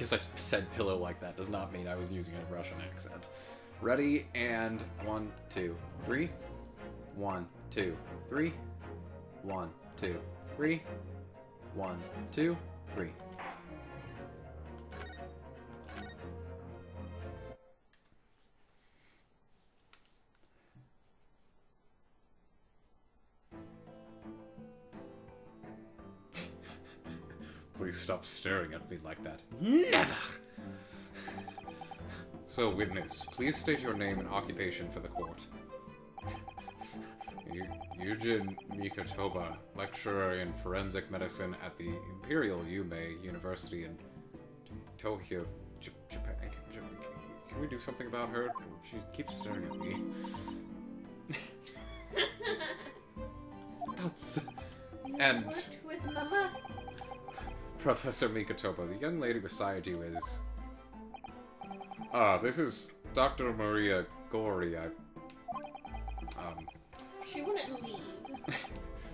because I said pillow like that does not mean I was using a Russian accent. Ready, and 1, 2, 3. 1, 2, 3. 1, 2, 3. 1, 2, 3. Please stop staring at me like that. Never! So, witness, please state your name and occupation for the court. Eugene Mikotoba, lecturer in forensic medicine at the Imperial Yume University in Tokyo, Japan. Can we do something about her? She keeps staring at me. That's... And... With Mama? Professor Mikotoba, the young lady beside you is... this is Dr. Maria Gori. She wouldn't leave.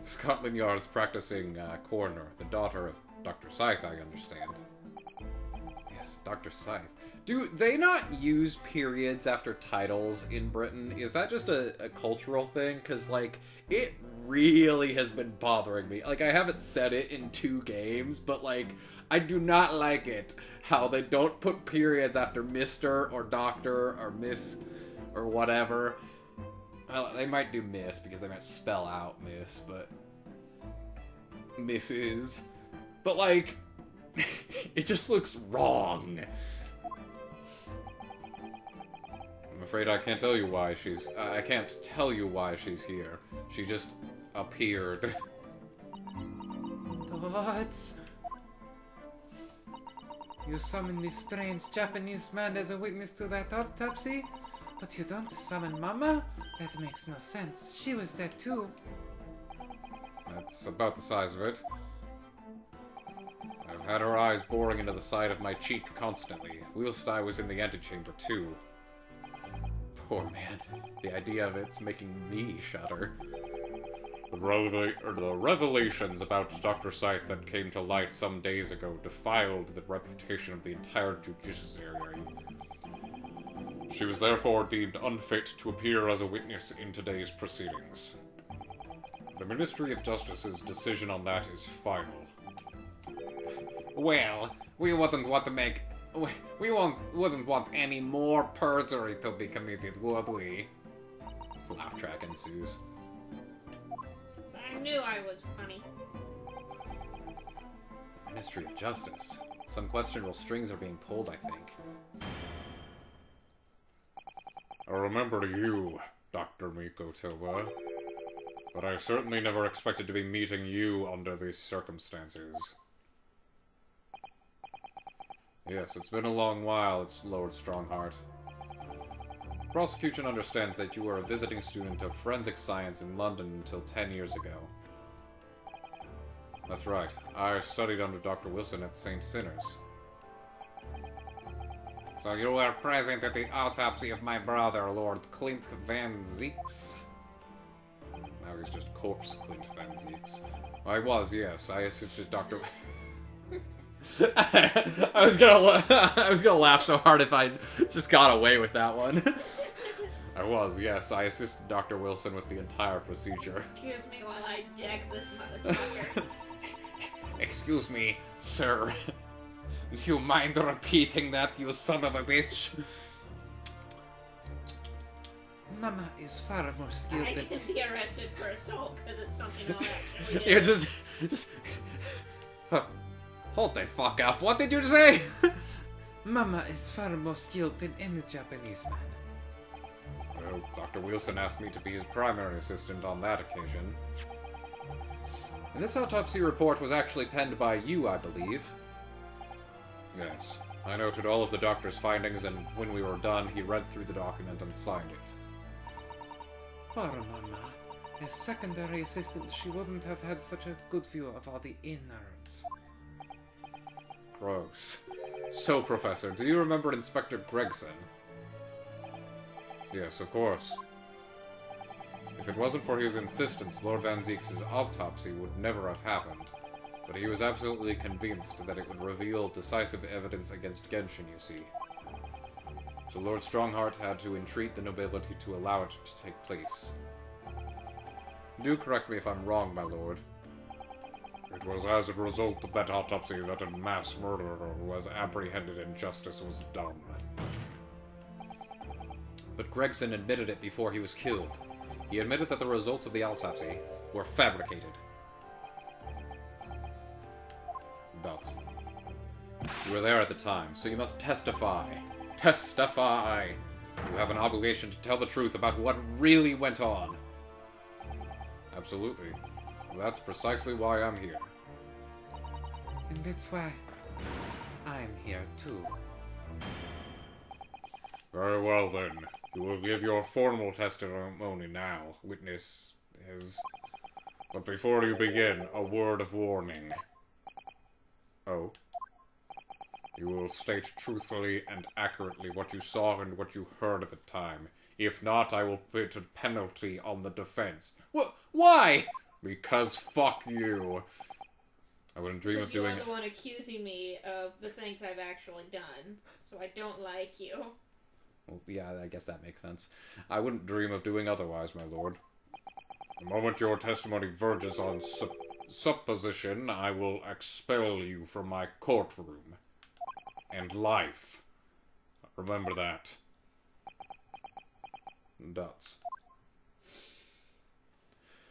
Scotland Yard's practicing coroner, the daughter of Dr. Scythe, I understand. Yes, Dr. Scythe. Do they not use periods after titles in Britain? Is that just a cultural thing? Because, like, it really has been bothering me. Like, I haven't said it in 2 games, but, like, I do not like it how they don't put periods after Mr. or Doctor or Miss or whatever. Well, they might do Miss because they might spell out Miss, but... Mrs. But, like, it just looks wrong. I'm afraid I can't tell you why she's... I can't tell you why she's here. She just appeared. What? You summon this strange Japanese man as a witness to that autopsy? But you don't summon Mama? That makes no sense. She was there too. That's about the size of it. I've had her eyes boring into the side of my cheek constantly, whilst I was in the antechamber too. Poor man. The idea of it's making me shudder. The revelations about Dr. Scythe that came to light some days ago defiled the reputation of the entire judiciary. She was therefore deemed unfit to appear as a witness in today's proceedings. The Ministry of Justice's decision on that is final. Well, we wouldn't want to make... wouldn't want any more perjury to be committed, would we? Laugh track ensues. I knew I was funny. The Ministry of Justice. Some questionable strings are being pulled, I think. I remember you, Dr. Mikotoba, but I certainly never expected to be meeting you under these circumstances. Yes, it's been a long while, Lord Strongheart. The prosecution understands that you were a visiting student of forensic science in London until 10 years ago. That's right. I studied under Dr. Wilson at St. Sinners. So you were present at the autopsy of my brother, Lord Clint Van Zeeks? Now he's just corpse Clint Van Zeeks. I was, yes. I assisted Dr. I was gonna laugh so hard if I just got away with that one. I was, yes. I assisted Dr. Wilson with the entire procedure. Excuse me while I deck this motherfucker. Excuse me, sir. Do you mind repeating that, you son of a bitch? Mama is far more skilled I than... can be arrested for assault because it's something I'll actually do. You're just... Hold the fuck up. What did you say? Mama is far more skilled than any Japanese man. Well, Dr. Wilson asked me to be his primary assistant on that occasion. And this autopsy report was actually penned by you, I believe. Yes. I noted all of the doctor's findings, and when we were done, he read through the document and signed it. Poor Mama. As secondary assistant, she wouldn't have had such a good view of all the innards. Gross. So, Professor, do you remember Inspector Gregson? Yes, of course. If it wasn't for his insistence, Lord Van Zeeks' autopsy would never have happened. But he was absolutely convinced that it would reveal decisive evidence against Genshin, you see. So Lord Strongheart had to entreat the nobility to allow it to take place. Do correct me if I'm wrong, my lord. It was as a result of that autopsy that a mass murderer was apprehended and justice was done. But Gregson admitted it before he was killed. He admitted that the results of the autopsy were fabricated. Belts. You were there at the time, so you must testify. Testify! You have an obligation to tell the truth about what really went on. Absolutely. That's precisely why I'm here. And that's why I'm here too. Very well then. You will give your formal testimony now, witness is. But before you begin, a word of warning. Oh? You will state truthfully and accurately what you saw and what you heard at the time. If not, I will put a penalty on the defense. Why? Because fuck you. I wouldn't dream of doing You're it. the one accusing me of the things I've actually done, so I don't like you. Well, yeah, I guess that makes sense. I wouldn't dream of doing otherwise, my lord. The moment your testimony verges on supposition, I will expel you from my courtroom. And life. Remember that. Dots.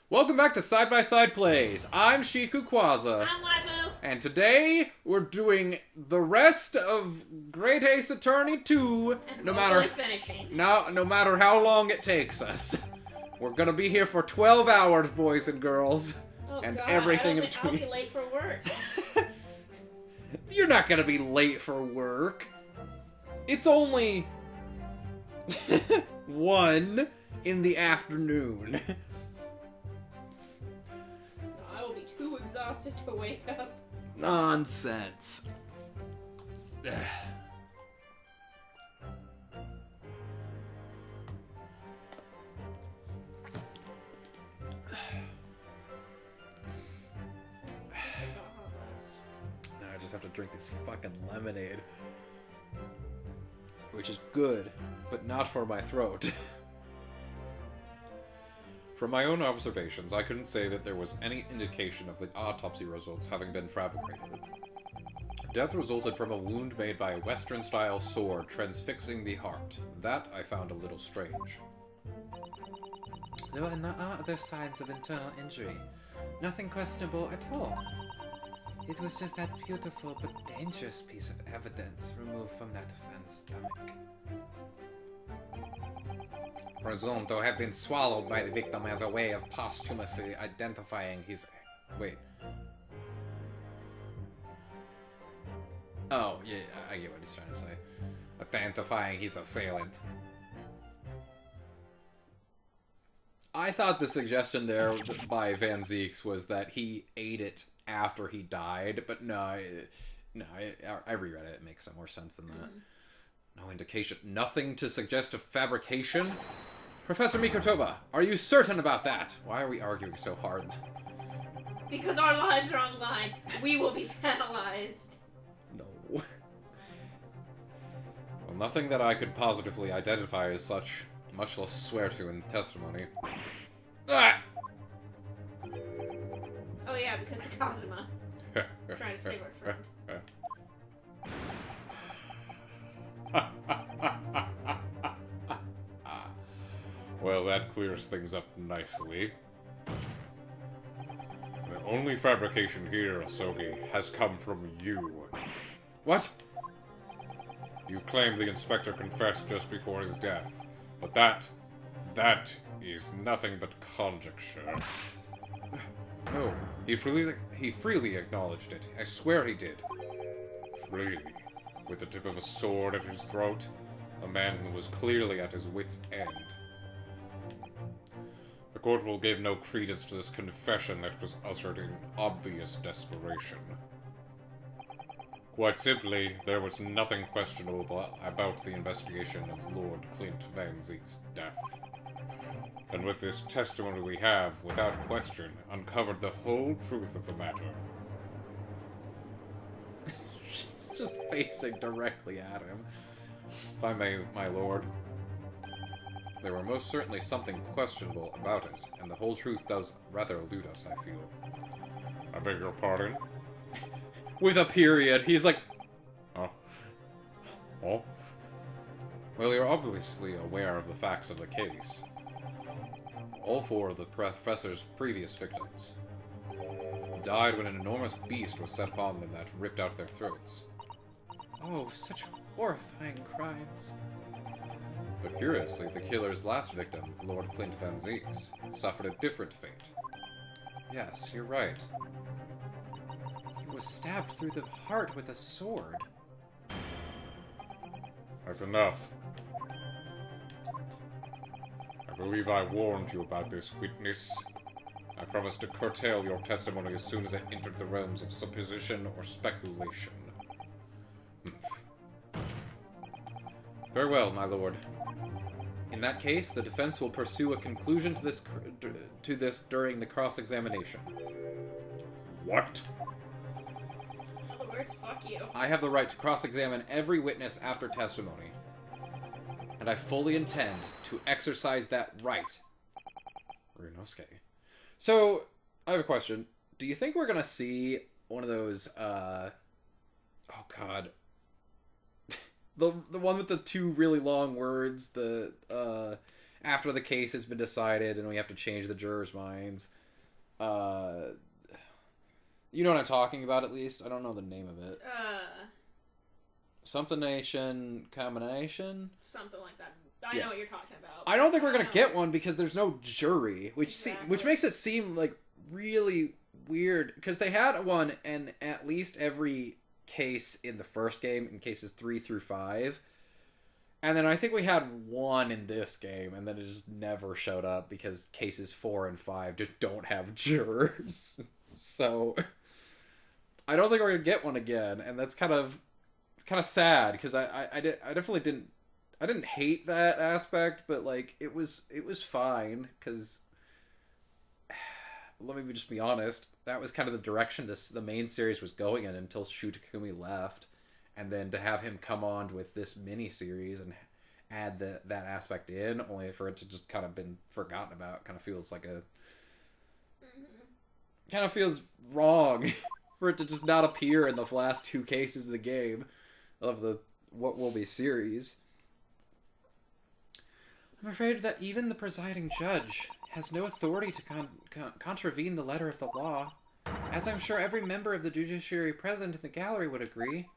Welcome back to Side by Side Plays. I'm Shikuquaza. I'm Waifu. And today, we're doing the rest of Great Ace Attorney 2, And no matter finishing. no matter how long it takes us. We're gonna be here for 12 hours, boys and girls. Oh, and God, everything I in don't think I'll between. be late for work. You're not gonna be late for work. It's only 1 in the afternoon. I will be too exhausted to wake up. Nonsense. Now I just have to drink this fucking lemonade. Which is good, but not for my throat. From my own observations, I couldn't say that there was any indication of the autopsy results having been fabricated. Death resulted from a wound made by a Western-style sword transfixing the heart. That I found a little strange. There were no other signs of internal injury. Nothing questionable at all. It was just that beautiful but dangerous piece of evidence removed from that man's stomach. Presumed to have been swallowed by the victim as a way of posthumously identifying his... Wait. Oh, yeah, I get what he's trying to say. Identifying his assailant. I thought the suggestion there by Van Zeeks was that he ate it after he died, but no, I reread it. It makes some more sense than that. No indication. Nothing to suggest a fabrication? Professor Mikotoba, are you certain about that? Why are we arguing so hard? Because our lives are on the line. We will be penalized. No. Well, nothing that I could positively identify as such, much less swear to in testimony. Ah! Oh yeah, because of Kazuma. Trying to save our friend. Well, that clears things up nicely. The only fabrication here, Asogi, has come from you. What? You claim the inspector confessed just before his death, but that is nothing but conjecture. No, he freely acknowledged it. I swear he did. Freely, with the tip of a sword at his throat, a man who was clearly at his wit's end. The court will give no credence to this confession that was uttered in obvious desperation. Quite simply, there was nothing questionable about the investigation of Lord Clint Van Zeek's death. And with this testimony we have, without question, uncovered the whole truth of the matter. just facing directly at him. If I may, my lord. There were most certainly something questionable about it, and the whole truth does rather elude us, I feel. I beg your pardon? With a period, he's like... Oh. Oh? Well, you're obviously aware of the facts of the case. All 4 of the professor's previous victims died when an enormous beast was set upon them that ripped out their throats. Oh, such horrifying crimes. But curiously, the killer's last victim, Lord Clint Van Zeeks, suffered a different fate. Yes, you're right. He was stabbed through the heart with a sword. That's enough. I believe I warned you about this, witness. I promised to curtail your testimony as soon as it entered the realms of supposition or speculation. Very well, my lord. In that case, the defense will pursue a conclusion to this during the cross-examination. What? In other words, fuck you. I have the right to cross-examine every witness after testimony. And I fully intend to exercise that right. Ryunosuke. So, I have a question. Do you think we're gonna see one of those, oh god. The one with the 2 really long words, after the case has been decided and we have to change the jurors' minds. You know what I'm talking about, at least? I don't know the name of it. Something Nation Combination? Something like that. I know what you're talking about. I don't think we're gonna get one because there's no jury, which makes it seem like really weird. Because they had one in at least every case in the first game, in cases 3 through 5. And then I think we had one in this game, and then it just never showed up because cases 4 and 5 just don't have jurors. So I don't think we're gonna get one again, and that's kind of sad because I definitely didn't hate that aspect, but like it was fine because let me just be honest, that was kind of the direction the main series was going in until Shu Takumi left, and then to have him come on with this mini series and add that aspect in, only for it to just kind of been forgotten about, kind of feels like kind of feels wrong for it to just not appear in the last 2 cases of the game of the what will be series. I'm afraid that even the presiding judge has no authority to contravene the letter of the law, as I'm sure every member of the judiciary present in the gallery would agree.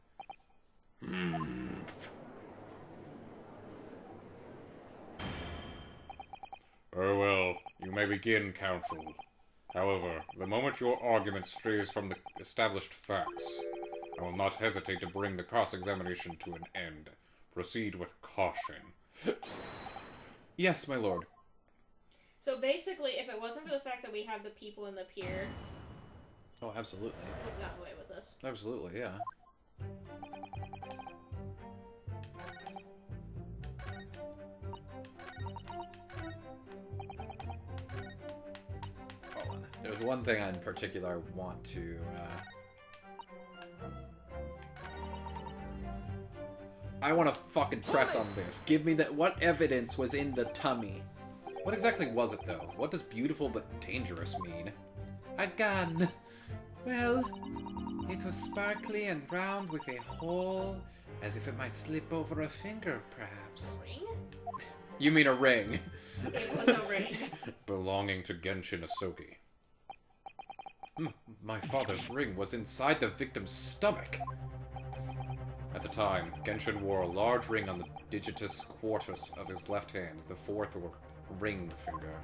Very well, you may begin, counsel. However, the moment your argument strays from the established facts, I will not hesitate to bring the cross-examination to an end. Proceed with caution. Yes, my lord. So basically, if it wasn't for the fact that we have the people in the pier, Oh, absolutely. we've gotten away with this. Absolutely, yeah. Hold on. There's one thing in particular I want to, I want to fucking press on this. Give me that. What evidence was in the tummy? What exactly was it, though? What does beautiful but dangerous mean? A gun. Well, it was sparkly and round with a hole, as if it might slip over a finger, perhaps. Ring? You mean a ring? It was a ring. Belonging to Genshin Asogi. My father's ring was inside the victim's stomach. At the time, Genshin wore a large ring on the digitus quartus of his left hand, the 4th or ring finger.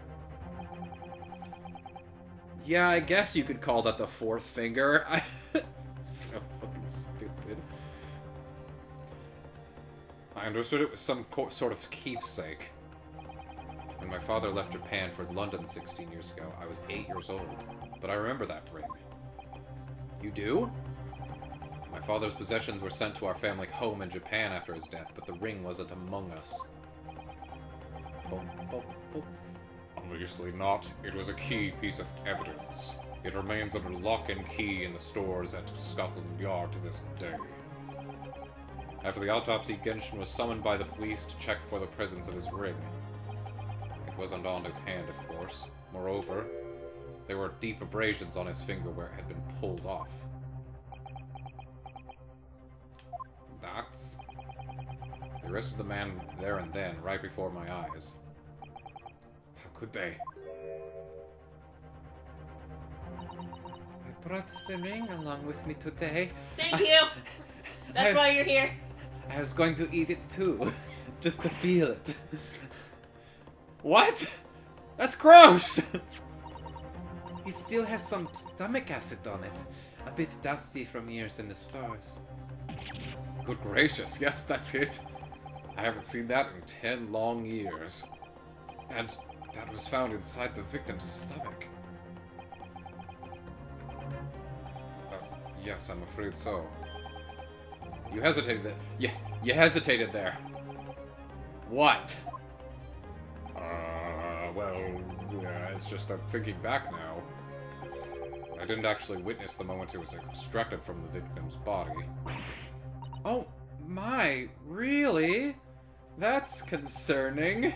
Yeah, I guess you could call that the 4th finger. So fucking stupid. I understood it was some sort of keepsake. When my father left Japan for London 16 years ago, I was 8 years old. But I remember that ring. You do? My father's possessions were sent to our family home in Japan after his death, but the ring wasn't among us. Boom, boom, boom. Obviously not. It was a key piece of evidence. It remains under lock and key in the stores at Scotland Yard to this day. After the autopsy, Genshin was summoned by the police to check for the presence of his ring. It wasn't on his hand, of course. Moreover, there were deep abrasions on his finger where it had been pulled off. That's... They arrested the man there and then, right before my eyes. How could they? I brought the ring along with me today. Thank you! That's why you're here. I was going to eat it too, just to feel it. What? That's gross! It still has some stomach acid on it. A bit dusty from years in the stores. Good gracious, yes, that's it. I haven't seen that in 10 long years. And that was found inside the victim's stomach. Yes, I'm afraid so. You hesitated there. You hesitated there. What? Well, it's just that thinking back now, I didn't actually witness the moment it was extracted from the victim's body. Oh my, really? That's concerning.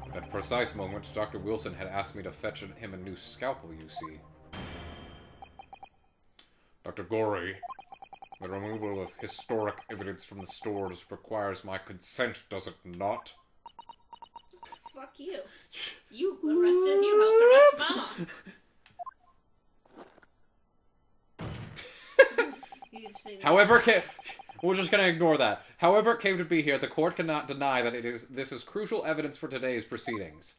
At that precise moment, Dr. Wilson had asked me to fetch him a new scalpel, you see. Dr. Gorey, the removal of historic evidence from the stores requires my consent, does it not? Fuck you. You arrested him, you helped arrest Mama. However, we're just gonna ignore that. However it came to be here, the court cannot deny that this is crucial evidence for today's proceedings.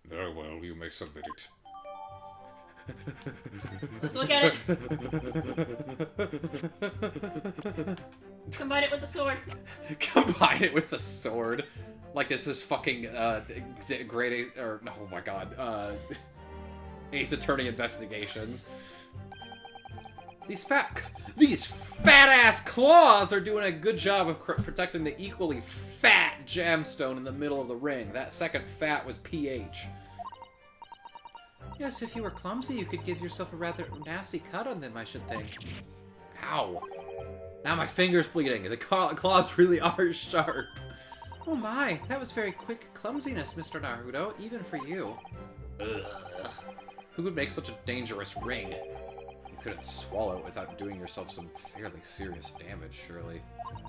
Very well, you may submit it. Let's look at it. Combine it with the sword. Combine it with the sword. Like this is fucking, grade A, or, oh my god, Ace Attorney Investigations. These fat-ass claws are doing a good job of protecting the equally fat gemstone in the middle of the ring. That second fat was PH. Yes, if you were clumsy, you could give yourself a rather nasty cut on them, I should think. Ow. Now my finger's bleeding. The claws really are sharp. Oh my, that was very quick clumsiness, Mr. Naruto, even for you. Ugh. Who would make such a dangerous ring? You couldn't swallow it without doing yourself some fairly serious damage, surely.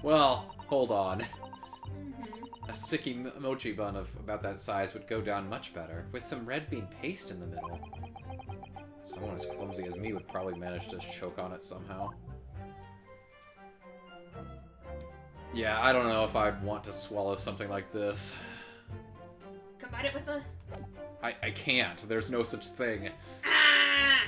Well, hold on. A sticky mochi bun of about that size would go down much better, with some red bean paste in the middle. Someone as clumsy as me would probably manage to choke on it somehow. Yeah, I don't know if I'd want to swallow something like this. Combine it with the... I can't. There's no such thing. Ah!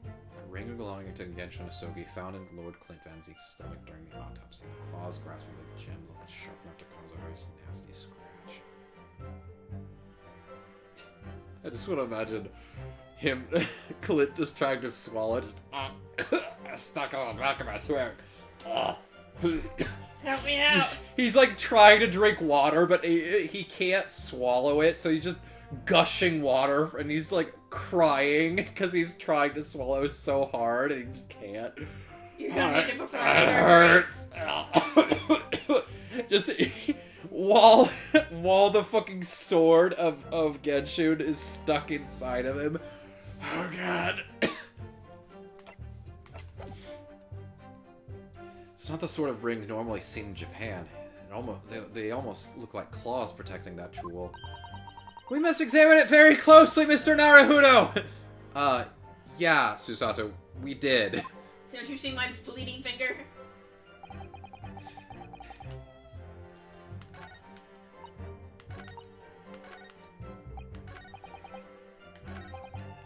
A ring belonging to Genshin Asogi found in Lord Clint Van Zeke's stomach during the autopsy. The claws grasping the gem looked sharp enough to cause a very nasty scratch. I just want to imagine him, Clint, just trying to swallow it. Stuck on the back of my throat. Help me out! He's like trying to drink water, but he can't swallow it, so he's just gushing water, and he's like crying because he's trying to swallow so hard, and he just can't. You're gonna make it before It I hurts. Just while the fucking sword of Genshin is stuck inside of him. Oh god. It's not the sort of ring normally seen in Japan. They almost look like claws protecting that jewel. We must examine it very closely, Mr. Naruto! Yeah, Susato, we did. Don't you see my bleeding finger?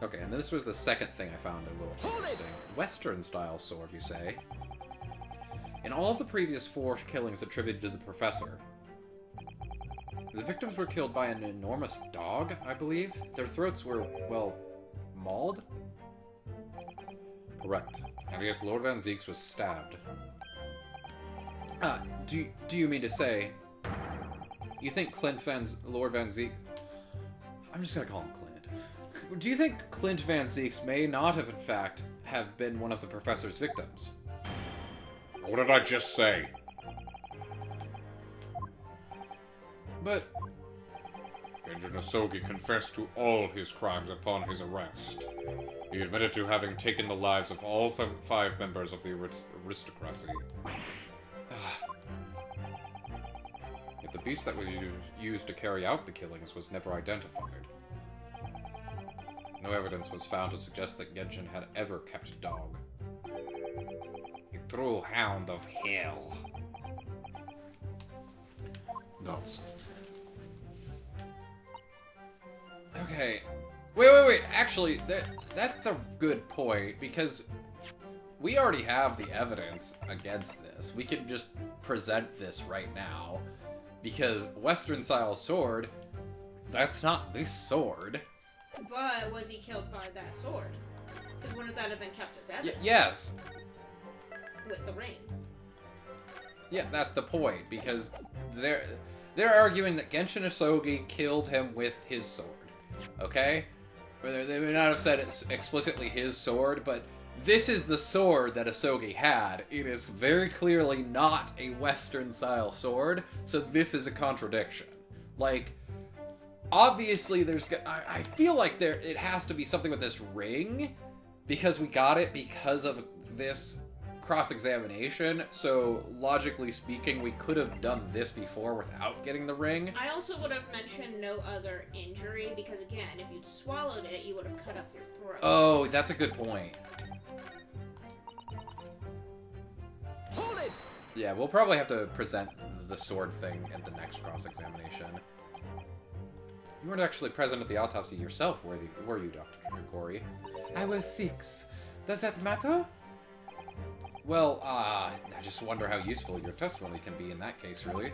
Okay, and this was the second thing I found a little interesting. Western-style sword, you say? In all of the previous 4 killings attributed to the professor, the victims were killed by an enormous dog, I believe. Their throats were, well, mauled? Correct. And yet Lord Van Zeke's was stabbed. Do you mean to say you think Lord Van Zeke... I'm just gonna call him Clint. Do you think Clint Van Zeke's may not have, in fact, have been one of the professor's victims. What did I just say? But Genjin Asogi confessed to all his crimes upon his arrest. He admitted to having taken the lives of all 5 members of the aristocracy. yet the beast that was used to carry out the killings was never identified. No evidence was found to suggest that Genjin had ever kept a dog. A true hound of hell. Nuts. Okay. Wait. Actually, that's a good point, because we already have the evidence against this. We can just present this right now. Because Western-style sword, that's not this sword. But was he killed by that sword? Because wouldn't that have been kept as evidence? Yes. With the ring. Yeah, that's the point, because they're arguing that Genshin Asogi killed him with his sword. Okay? They may not have said it's explicitly his sword, but this is the sword that Asogi had. It is very clearly not a Western-style sword, so this is a contradiction. Like, obviously I feel like it has to be something with this ring, because we got it because of this cross-examination, so logically speaking, we could have done this before without getting the ring. I also would have mentioned no other injury, because again, if you'd swallowed it, you would have cut up your throat. Oh, that's a good point. Hold it! Yeah, we'll probably have to present the sword thing at the next cross-examination. You weren't actually present at the autopsy yourself, were you, Dr. Grigori? I was 6. Does that matter? Well, I just wonder how useful your testimony can be in that case, really.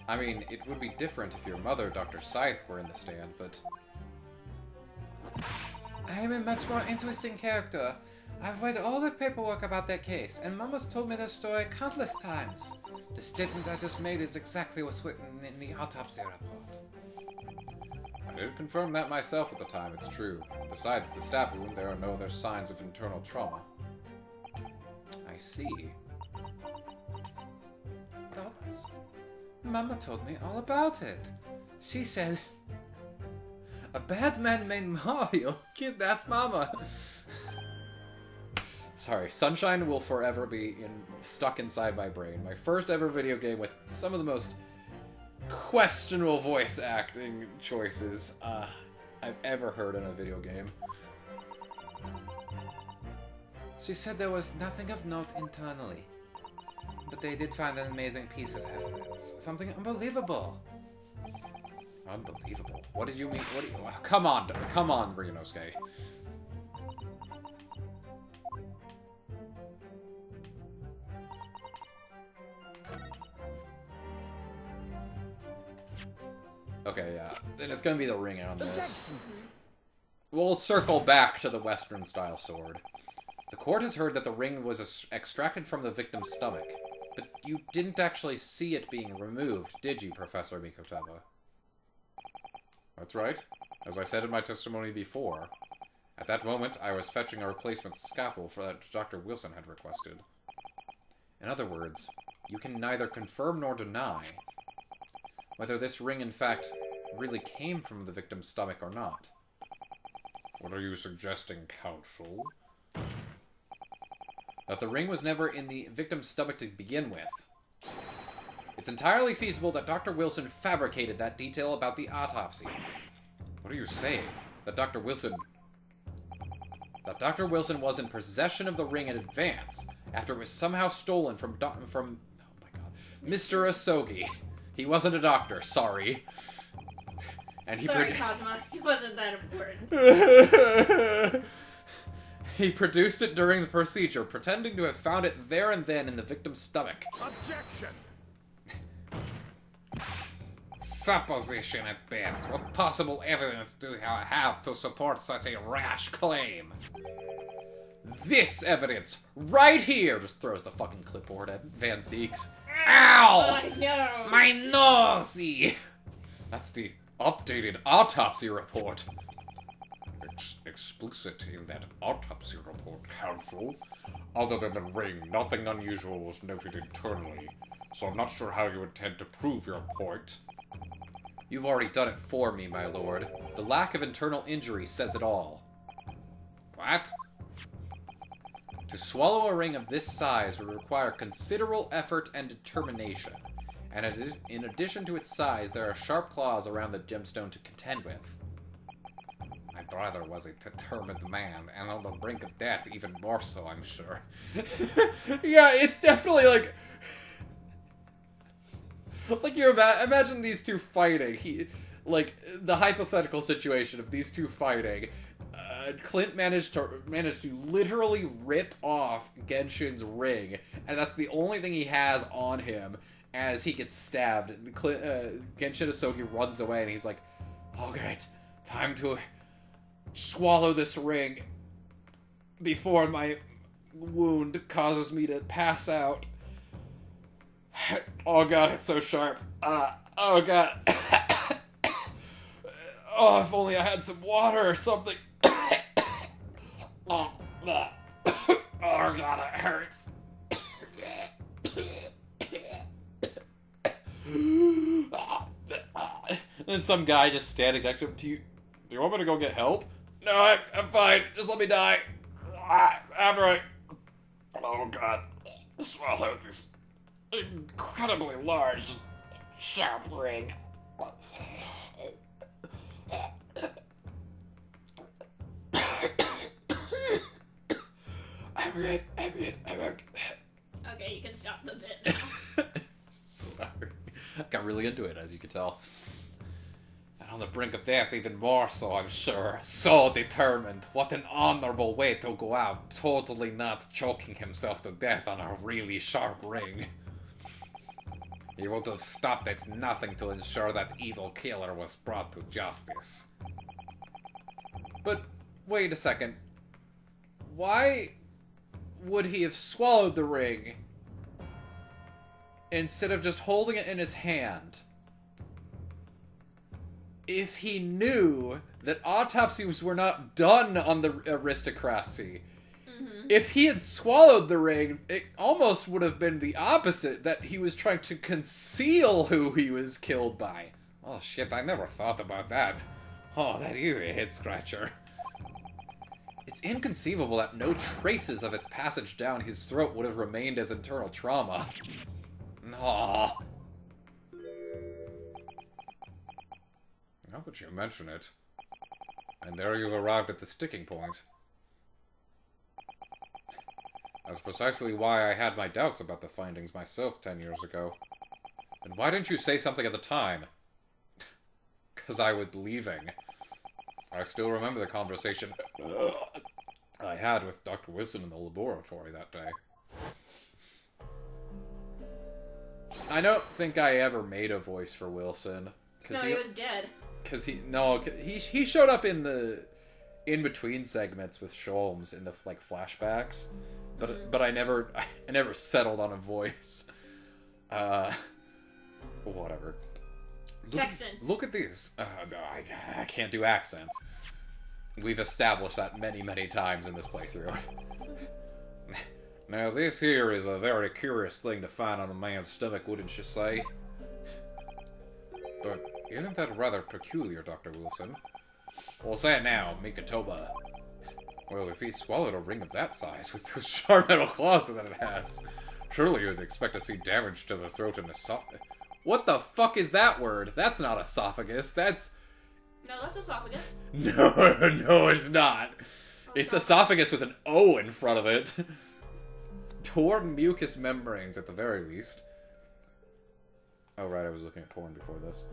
I mean, it would be different if your mother, Dr. Scythe, were in the stand, but... I am a much more interesting character. I've read all the paperwork about that case, and Mama's told me the story countless times. The statement I just made is exactly what's written in the autopsy report. I did confirm that myself at the time, it's true. Besides the stab wound, there are no other signs of internal trauma. I see. Thoughts? Mama told me all about it. She said, a bad man named Mario kidnapped Mama. Sorry, Sunshine will forever be stuck inside my brain. My first ever video game with some of the most questionable voice acting choices I've ever heard in a video game. She said there was nothing of note internally. But they did find an amazing piece of evidence. Something unbelievable. Unbelievable. What did you mean? What do you... Come on, Ryunosuke. Okay, yeah. Then it's gonna be the ring on this. We'll circle back to the Western-style sword. The court has heard that the ring was extracted from the victim's stomach, but you didn't actually see it being removed, did you, Professor Mikotaba? That's right. As I said in my testimony before, at that moment I was fetching a replacement scalpel that Dr. Wilson had requested. In other words, you can neither confirm nor deny whether this ring in fact really came from the victim's stomach or not. What are you suggesting, counsel? That the ring was never in the victim's stomach to begin with. It's entirely feasible that Dr. Wilson fabricated that detail about the autopsy. What are you saying? That Dr. Wilson was in possession of the ring in advance, after it was somehow stolen from oh my god, Mr. Asogi. He wasn't a doctor, sorry. And he Sorry, Cosma. He wasn't that important. He produced it during the procedure, pretending to have found it there and then in the victim's stomach. Objection! Supposition at best. What possible evidence do you have to support such a rash claim? This evidence, right here! Just throws the fucking clipboard at Van Seeks. Ow! My nose! My nosey! That's the updated autopsy report. explicit in that autopsy report, Counsel. Other than the ring, nothing unusual was noted internally, so I'm not sure how you intend to prove your point. You've already done it for me, my lord. The lack of internal injury says it all. What? To swallow a ring of this size would require considerable effort and determination. And in addition to its size, there are sharp claws around the gemstone to contend with. My brother was a determined man, and on the brink of death even more so, I'm sure. Yeah, it's definitely like... Like, imagine these two fighting. Like, the hypothetical situation of these two fighting. Clint managed to literally rip off Genshin's ring, and that's the only thing he has on him as he gets stabbed. Genshin Asogi runs away, and he's like, "Oh, great, time to swallow this ring before my wound causes me to pass out. Oh god, it's so sharp. Oh god. Oh, if only I had some water or something." Oh god, it hurts. Then some guy just standing next to him. Do you want me to go get help? No, I'm fine. Just let me die. After I... Oh god. Swallow this incredibly large, sharp ring. I'm good. Okay, you can stop the bit now. Sorry. I got really into it, as you can tell. And on the brink of death, even more so, I'm sure. So determined. What an honorable way to go out, totally not choking himself to death on a really sharp ring. He would have stopped at nothing to ensure that evil killer was brought to justice. But, wait a second. Why would he have swallowed the ring instead of just holding it in his hand if he knew that autopsies were not done on the aristocracy? Mm-hmm. If he had swallowed the ring, it almost would have been the opposite, that he was trying to conceal who he was killed by. Oh shit, I never thought about that. Oh, that is a head-scratcher. It's inconceivable that no traces of its passage down his throat would have remained as internal trauma. No. Now that you mention it, and there you've arrived at the sticking point. That's precisely why I had my doubts about the findings myself 10 years ago. And why didn't you say something at the time? 'Cause I was leaving. I still remember the conversation I had with Dr. Wilson in the laboratory that day. I don't think I ever made a voice for Wilson. No, he was dead. Because he showed up in the in-between segments with Sholmes in the like flashbacks, but I never settled on a voice. Whatever. Texan. Look at these. I can't do accents. We've established that many, many times in this playthrough. Now this here is a very curious thing to find on a man's stomach, wouldn't you say? But isn't that rather peculiar, Dr. Wilson? Well, say it now, Mikatoba. Well, if he swallowed a ring of that size with those sharp metal claws that it has, surely you'd expect to see damage to the throat and esophagus. What the fuck is that word? That's not esophagus. That's... No, that's esophagus. No, it's not. It's esophagus with an O in front of it. Torn mucous membranes, at the very least. Oh, right, I was looking at porn before this.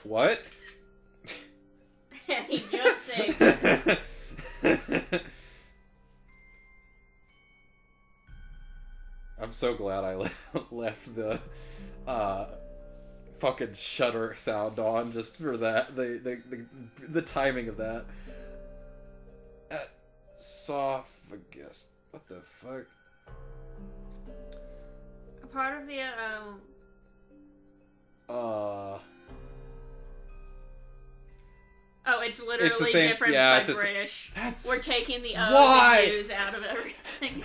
What? He just said. I'm so glad I left the fucking shutter sound on just for that. The timing of that. Esophagus. What the fuck? A part of the Oh, it's literally It's the same- different yeah, by it's the same- British. That's We're taking the O's why? and U's out of everything.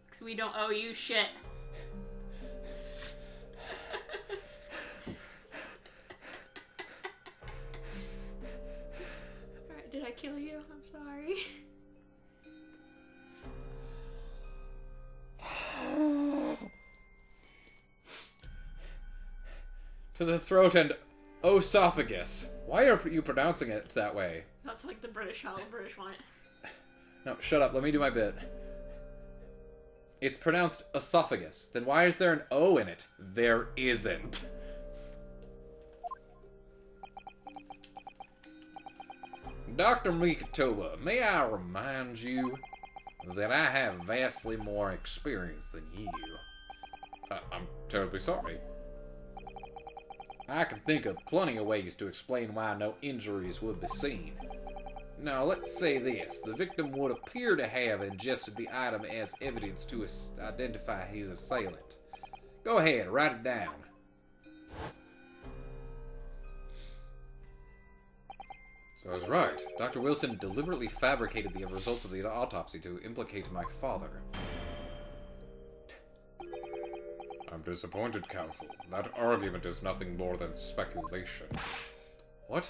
Because we don't owe you shit. Alright, did I kill you? I'm sorry. To the throat and esophagus. Why are you pronouncing it that way? That's like the British how the British want it. No, shut up. Let me do my bit. It's pronounced esophagus. Then why is there an O in it? There isn't. Dr. Mikatoba, may I remind you that I have vastly more experience than you. I'm terribly sorry. I can think of plenty of ways to explain why no injuries would be seen. Now, let's say this. The victim would appear to have ingested the item as evidence to identify his assailant. Go ahead, write it down. So I was right. Dr. Wilson deliberately fabricated the results of the autopsy to implicate my father. I'm disappointed, counsel. That argument is nothing more than speculation. What?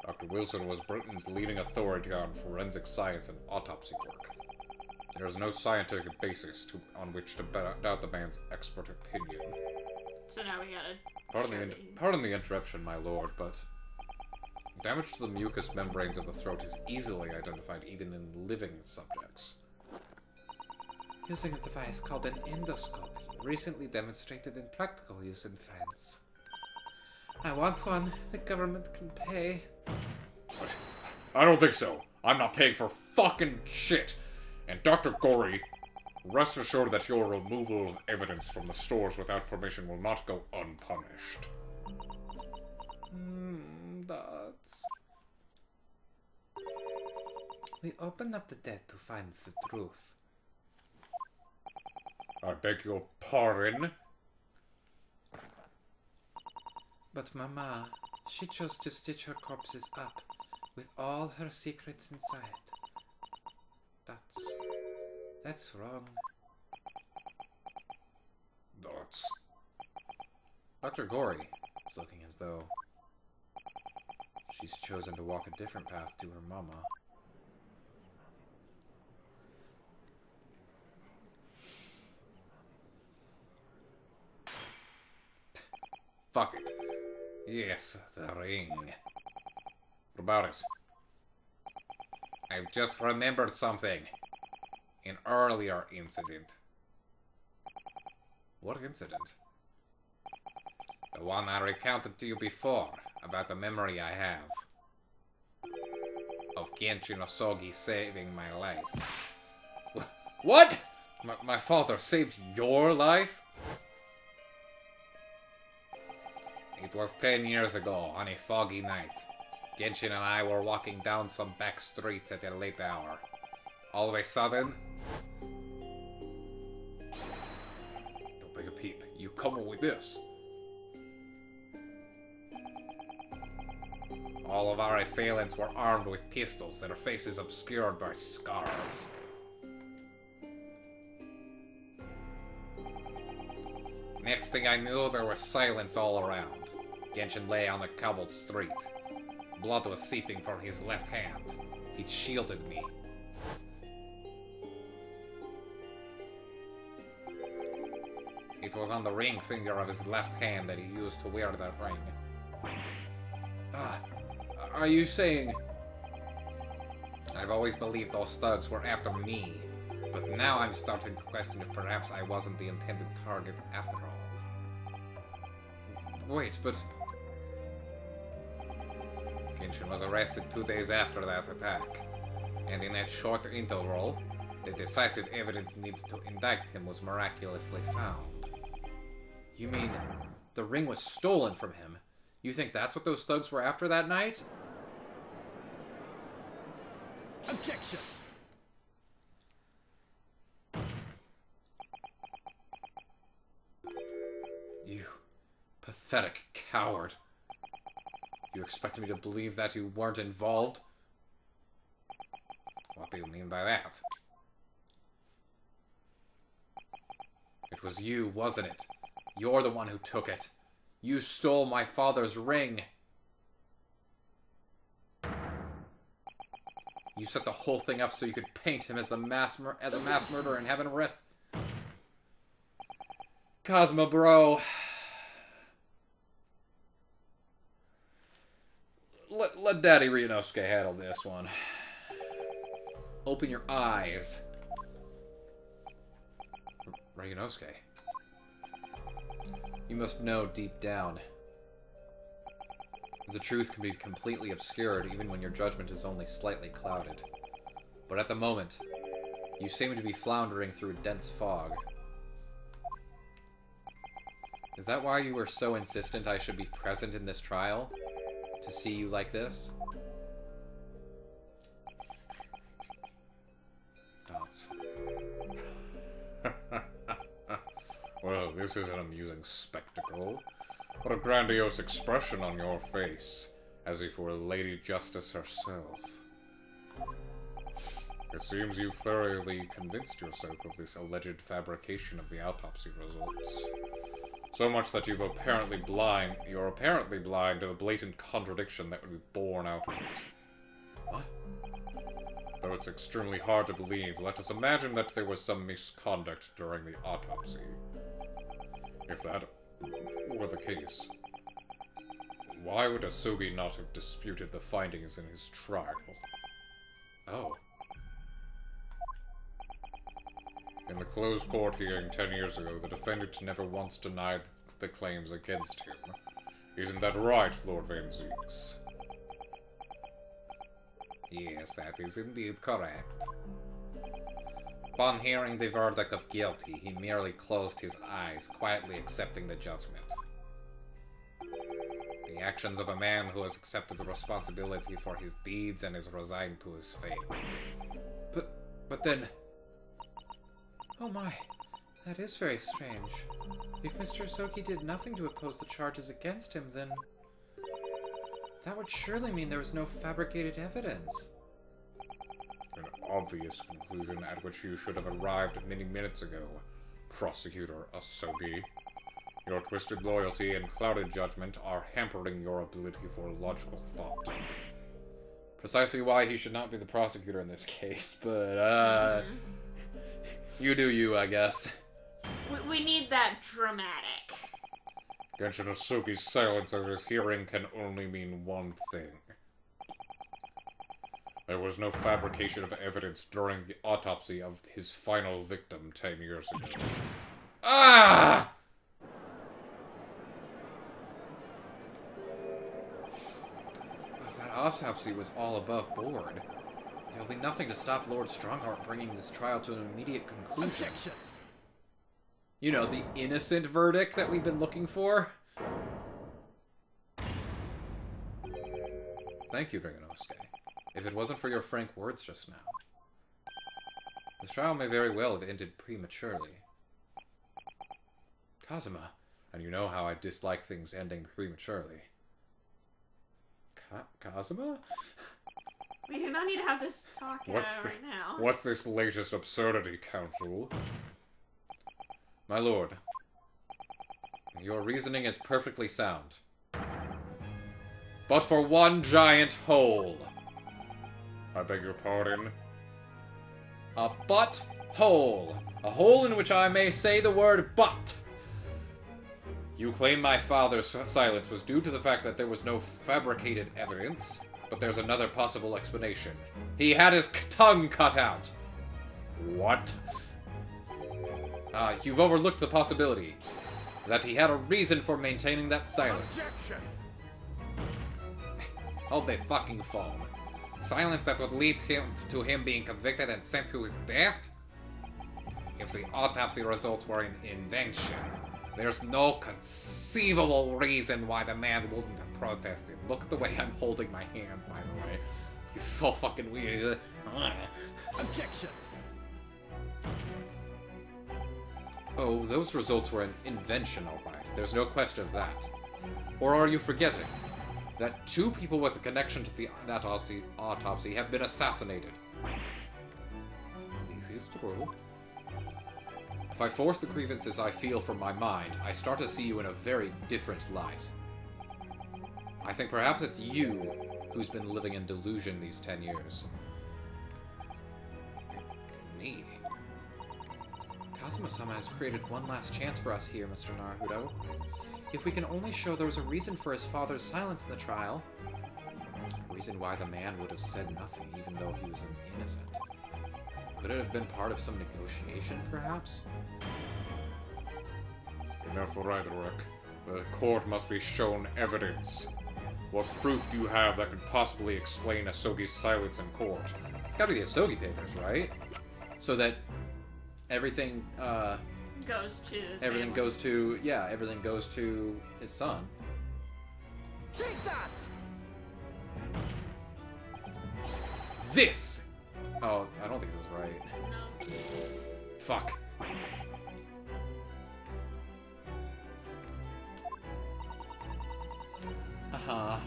Dr. Wilson was Britain's leading authority on forensic science and autopsy work. There is no scientific basis on which to doubt the man's expert opinion. So now we gotta... Pardon the interruption, my lord, but damage to the mucous membranes of the throat is easily identified even in living subjects. Using a device called an endoscope, recently demonstrated in practical use in France. I want one. The government can pay. I don't think so. I'm not paying for fucking shit. And Dr. Gorey, rest assured that your removal of evidence from the stores without permission will not go unpunished. That's... We open up the dead to find the truth. I beg your pardon? But Mama, she chose to stitch her corpses up with all her secrets inside. That's wrong. That's... Dr. Gorey is looking as though she's chosen to walk a different path to her mama. Fuck it. Yes, the ring. What about it? I've just remembered something. An earlier incident. What incident? The one I recounted to you before, about the memory I have. Of Genshin Osogi saving my life. What? My father saved your life? It was 10 years ago, on a foggy night. Genshin and I were walking down some back streets at a late hour. All of a sudden... Don't make a peep. You come with this. All of our assailants were armed with pistols, their faces obscured by scarves. Next thing I knew, there was silence all around. Genshin lay on the cobbled street. Blood was seeping from his left hand. He'd shielded me. It was on the ring finger of his left hand that he used to wear that ring. Are you saying... I've always believed those thugs were after me, but now I'm starting to question if perhaps I wasn't the intended target after all. Wait, but... Genshin was arrested 2 days after that attack, and in that short interval, the decisive evidence needed to indict him was miraculously found. You mean, the ring was stolen from him? You think that's what those thugs were after that night? Objection! Pathetic coward. You expected me to believe that you weren't involved? What do you mean by that? It was you, wasn't it? You're the one who took it. You stole my father's ring. You set the whole thing up so you could paint him as a mass murderer and have an arrest. Cosmo, bro. Let Daddy Ryunosuke handle this one. Open your eyes. Ryunosuke. You must know deep down. The truth can be completely obscured even when your judgment is only slightly clouded. But at the moment, you seem to be floundering through a dense fog. Is that why you were so insistent I should be present in this trial? To see you like this? Dots. Well, this is an amusing spectacle. What a grandiose expression on your face, as if you were Lady Justice herself. It seems you've thoroughly convinced yourself of this alleged fabrication of the autopsy results. So much that you're apparently blind to the blatant contradiction that would be born out of it. What? Though it's extremely hard to believe, let us imagine that there was some misconduct during the autopsy. If that were the case, why would Asugi not have disputed the findings in his trial? Oh. In the closed court hearing 10 years ago, the defendant never once denied the claims against him. Isn't that right, Lord Van Zeeks? Yes, that is indeed correct. Upon hearing the verdict of guilty, he merely closed his eyes, quietly accepting the judgment. The actions of a man who has accepted the responsibility for his deeds and is resigned to his fate. But then... Oh my, that is very strange. If Mr. Soki did nothing to oppose the charges against him, then... that would surely mean there was no fabricated evidence. An obvious conclusion at which you should have arrived many minutes ago, Prosecutor Asogi. Your twisted loyalty and clouded judgment are hampering your ability for logical thought. Precisely why he should not be the prosecutor in this case, but, you do you, I guess. We need that dramatic. Genshin Asugi's silence at his hearing can only mean one thing. There was no fabrication of evidence during the autopsy of his final victim 10 years ago. Ah! If that autopsy was all above board, there'll be nothing to stop Lord Strongheart bringing this trial to an immediate conclusion. Objection. You know, the innocent verdict that we've been looking for. Thank you, Ryunosuke. If it wasn't for your frank words just now, this trial may very well have ended prematurely. Kazuma, and you know how I dislike things ending prematurely. Kazuma? We do not need to have this talk right now. What's this latest absurdity, Counsel? My lord, your reasoning is perfectly sound. But for one giant hole. I beg your pardon? A butt hole. A hole in which I may say the word butt. You claim my father's silence was due to the fact that there was no fabricated evidence, but there's another possible explanation. He had his tongue cut out. What? You've overlooked the possibility that he had a reason for maintaining that silence. Objection. Hold the fucking phone. Silence that would lead to him being convicted and sent to his death? If the autopsy results were an invention, there's no conceivable reason why the man wouldn't have protested. Look at the way I'm holding my hand, by the way. He's so fucking weird. Objection. Oh, those results were an invention, alright. There's no question of that. Or are you forgetting that 2 people with a connection to that autopsy have been assassinated? This is true. If I force the grievances I feel from my mind, I start to see you in a very different light. I think perhaps it's you who's been living in delusion these 10 years. Me? Kazuma-sama has created one last chance for us here, Mr. Naruto. If we can only show there was a reason for his father's silence in the trial, a reason why the man would have said nothing even though he was innocent. Could it have been part of some negotiation, perhaps? Enough rhetoric. The court must be shown evidence. What proof do you have that could possibly explain Asogi's silence in court? It's gotta be the Asogi papers, right? So that everything, Goes to his everything family. goes to, yeah, everything goes to his son. Take that! This! Oh, I don't think this is right. No. Fuck. Uh-huh.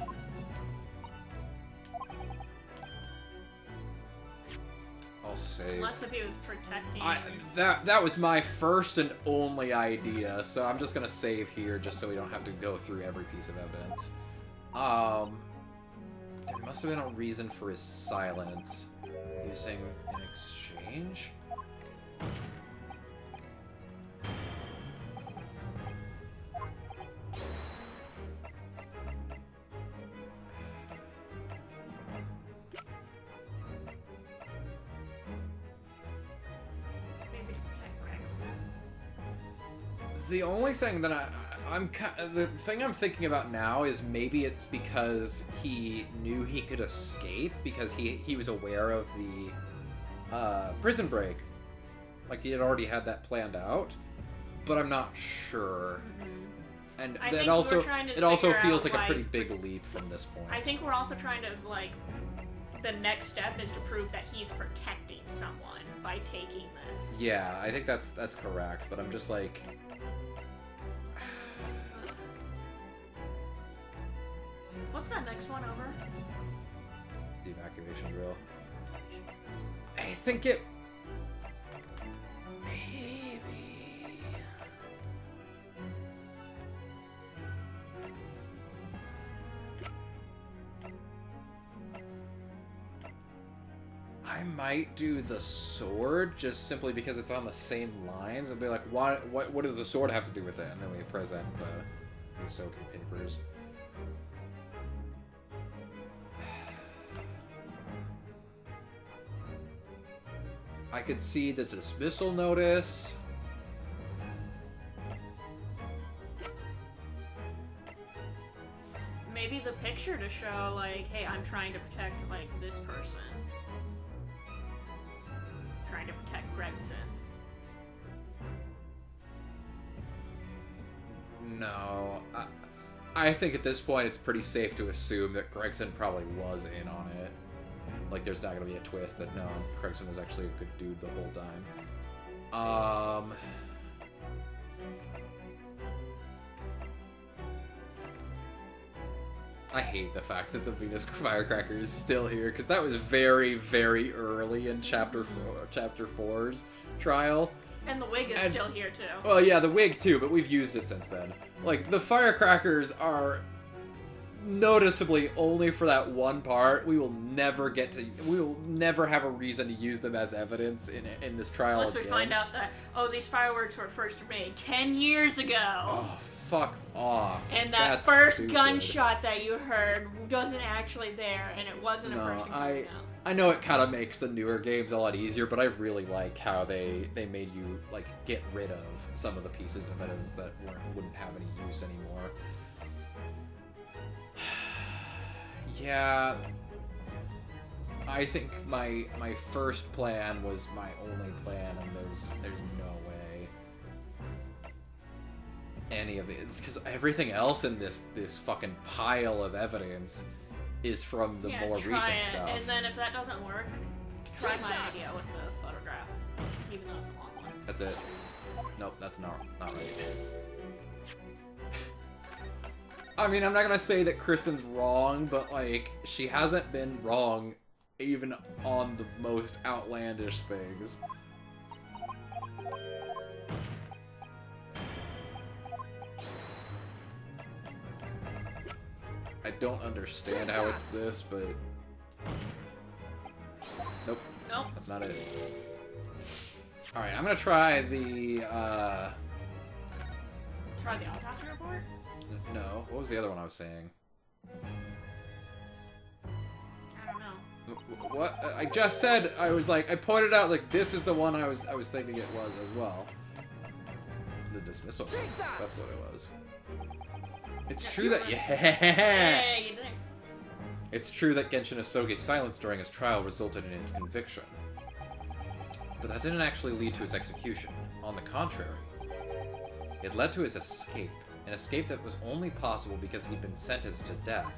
I'll save. Unless if he was protecting. That was my first and only idea, so I'm just gonna save here just so we don't have to go through every piece of evidence. There must have been a reason for his silence. Using in exchange? Maybe to protect Gregson. The only thing that the thing I'm thinking about now is maybe it's because he knew he could escape because he was aware of the prison break. Like he had already had that planned out, but I'm not sure. And I that think also we're trying to it also figure feels out like a why pretty he's big leap from this point. I think we're also trying to, like, the next step is to prove that he's protecting someone by taking this. Yeah, I think that's correct, but I'm just like What's that next one over? the evacuation drill. I think it maybe I might do the sword just simply because it's on the same lines. I'll be like, what does the sword have to do with it? And then we present the Asogi papers. I could see the dismissal notice. Maybe the picture to show, like, hey, I'm trying to protect, like, this person. Trying to protect Gregson. No, I think at this point it's pretty safe to assume that Gregson probably was in on it. Like, there's not gonna be a twist that no, Gregson was actually a good dude the whole time. I hate the fact that the Venus Firecracker is still here because that was very, very early in Chapter 4's trial. And the wig is still here, too. Well, yeah, the wig too, but we've used it since then. Like, the firecrackers are noticeably only for that one part. We will never have a reason to use them as evidence in this trial Unless again. we find out that, oh, these fireworks were first made 10 years ago. Oh, fuck off. And that That's first stupid. gunshot that you heard wasn't actually there, and it wasn't a No, person coming out. I know it kind of makes the newer games a lot easier, but I really like how they made you, like, get rid of some of the pieces of evidence that wouldn't have any use anymore. Yeah, I think my first plan was my only plan, and there's no way any of it, because everything else in this fucking pile of evidence is from the more try recent it. stuff. And then if that doesn't work, try my idea with the photograph, even though it's a long one. That's it. Nope, that's not right. I mean, I'm not gonna say that Kristen's wrong, but, like, she hasn't been wrong even on the most outlandish things. I don't understand how it's this, but... Nope. Nope. That's not it. Alright, I'm gonna try the, Try the autopsy report? No, what was the other one I was saying? I don't know. What? I just said, I was like, I pointed out, like, this is the one I was thinking it was as well. The dismissal notice, that's what it was. It's true that, yeah! Hey, you did. It's true that Genshin Asogi's silence during his trial resulted in his conviction. But that didn't actually lead to his execution. On the contrary, it led to his escape. An escape that was only possible because he'd been sentenced to death.